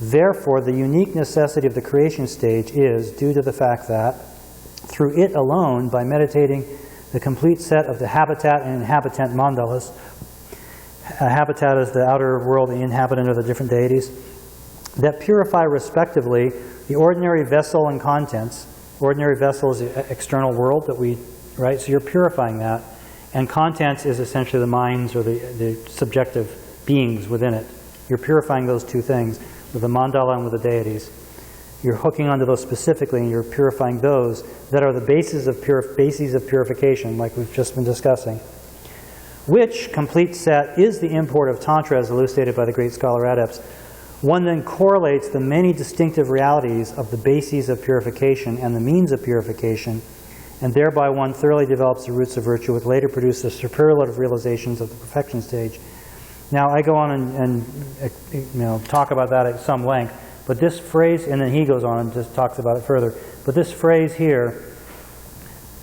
Therefore, the unique necessity of the creation stage is due to the fact that through it alone, by meditating the complete set of the habitat and inhabitant mandalas, a habitat is the outer world, the inhabitant of the different deities, that purify respectively the ordinary vessel and contents. Ordinary vessel is the external world that we, right? So you're purifying that. And contents is essentially the minds or the subjective beings within it. You're purifying those two things with the mandala and with the deities. You're hooking onto those specifically and you're purifying those that are the bases of purification, like we've just been discussing. Which complete set is the import of Tantra as elucidated by the great scholar adepts. One then correlates the many distinctive realities of the bases of purification and the means of purification, and thereby one thoroughly develops the roots of virtue, which later produce the superlative realizations of the perfection stage. Now, I go on and talk about that at some length, but this phrase, and then he goes on and just talks about it further, but this phrase here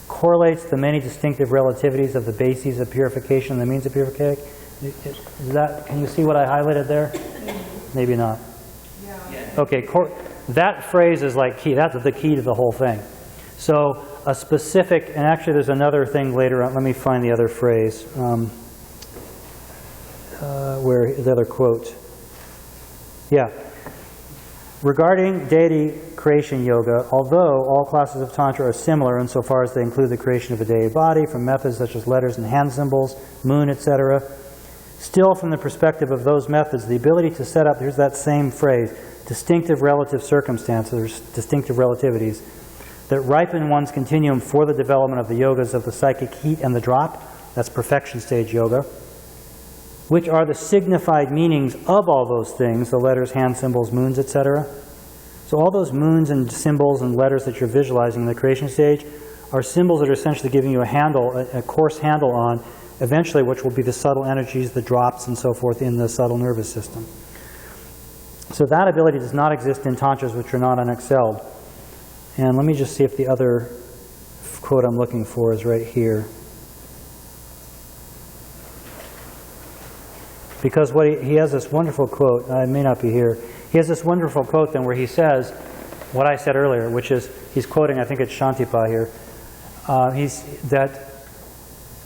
correlates the many distinctive relativities of the bases of purification and the means of purification. Can you see what I highlighted there? Maybe not. Yeah. Okay, that phrase is like key. That's the key to the whole thing. So a specific, and actually there's another thing later on. Let me find the other phrase. Where the other quote. Yeah. Regarding deity creation yoga, although all classes of Tantra are similar insofar as they include the creation of a deity body from methods such as letters and hand symbols, moon, etc., still from the perspective of those methods, the ability to set up, here's that same phrase, distinctive relative circumstances, distinctive relativities, that ripen one's continuum for the development of the yogas of the psychic heat and the drop, that's perfection stage yoga, which are the signified meanings of all those things, the letters, hand symbols, moons, etc. So all those moons and symbols and letters that you're visualizing in the creation stage are symbols that are essentially giving you a handle, a coarse handle on, eventually, which will be the subtle energies, the drops, and so forth in the subtle nervous system. So that ability does not exist in tantras which are not unexcelled. And let me just see if the other quote I'm looking for is right here. Because he has this wonderful quote, it may not be here, he has this wonderful quote then where he says what I said earlier, which is, he's quoting, I think it's Shantipa here, that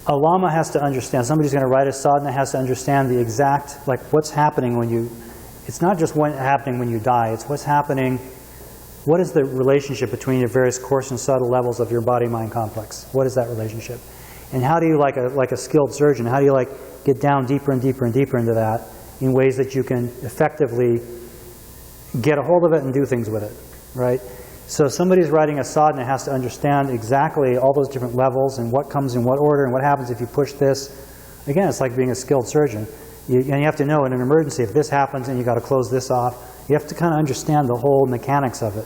a lama has to understand, somebody's going to write a sadhana has to understand the exact, like what's happening when you, it's not just what's happening when you die, it's what's happening, what is the relationship between your various coarse and subtle levels of your body-mind complex? What is that relationship? And how do you, like a skilled surgeon, how do you get down deeper and deeper and deeper into that in ways that you can effectively get a hold of it and do things with it, right? So somebody's writing a sadhana has to understand exactly all those different levels and what comes in what order and what happens if you push this. Again, it's like being a skilled surgeon. And you have to know in an emergency if this happens and you got to close this off. You have to kind of understand the whole mechanics of it.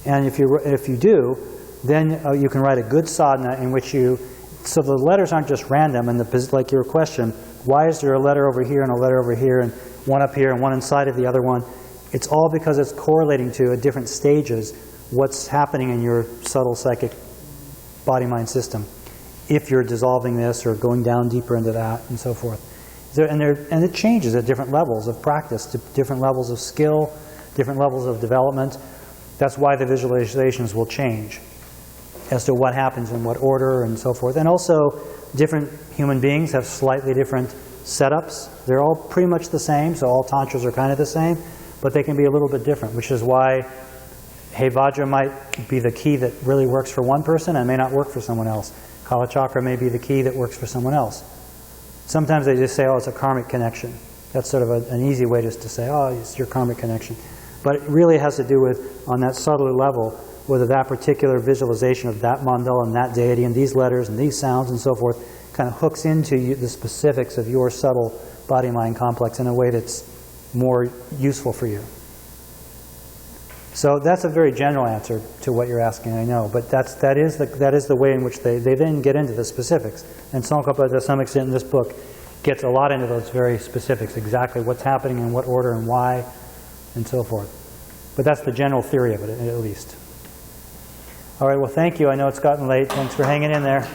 And if you do, then you can write a good sadhana in which you, so the letters aren't just random. And like your question, why is there a letter over here and a letter over here and one up here and one inside of the other one? It's all because it's correlating to at different stages what's happening in your subtle psychic body-mind system if you're dissolving this or going down deeper into that and so forth. And it changes at different levels of practice, to different levels of skill, different levels of development. That's why the visualizations will change as to what happens in what order and so forth. And also, different human beings have slightly different setups. They're all pretty much the same, so all tantras are kind of the same, but they can be a little bit different, which is why Hey Vajra might be the key that really works for one person and may not work for someone else. Kala Chakra may be the key that works for someone else. Sometimes they just say, oh, it's a karmic connection. That's sort of an easy way just to say, oh, it's your karmic connection. But it really has to do with, on that subtler level, whether that particular visualization of that mandala and that deity and these letters and these sounds and so forth kind of hooks into the specifics of your subtle body-mind complex in a way that's more useful for you. So that's a very general answer to what you're asking, I know, but that is the way in which they then get into the specifics. And Tsongkhapa, to some extent in this book, gets a lot into those very specifics, exactly what's happening in what order and why, and so forth. But that's the general theory of it, at least. All right, well, thank you. I know it's gotten late. Thanks for hanging in there.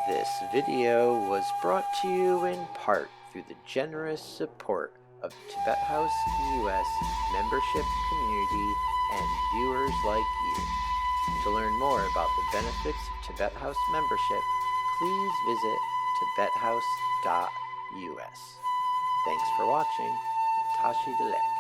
This video was brought to you in part through the generous support of the Tibet House US membership community and viewers like you. To learn more about the benefits of Tibet House membership, please visit tibethouse.us. Thanks for watching. Tashi Delek.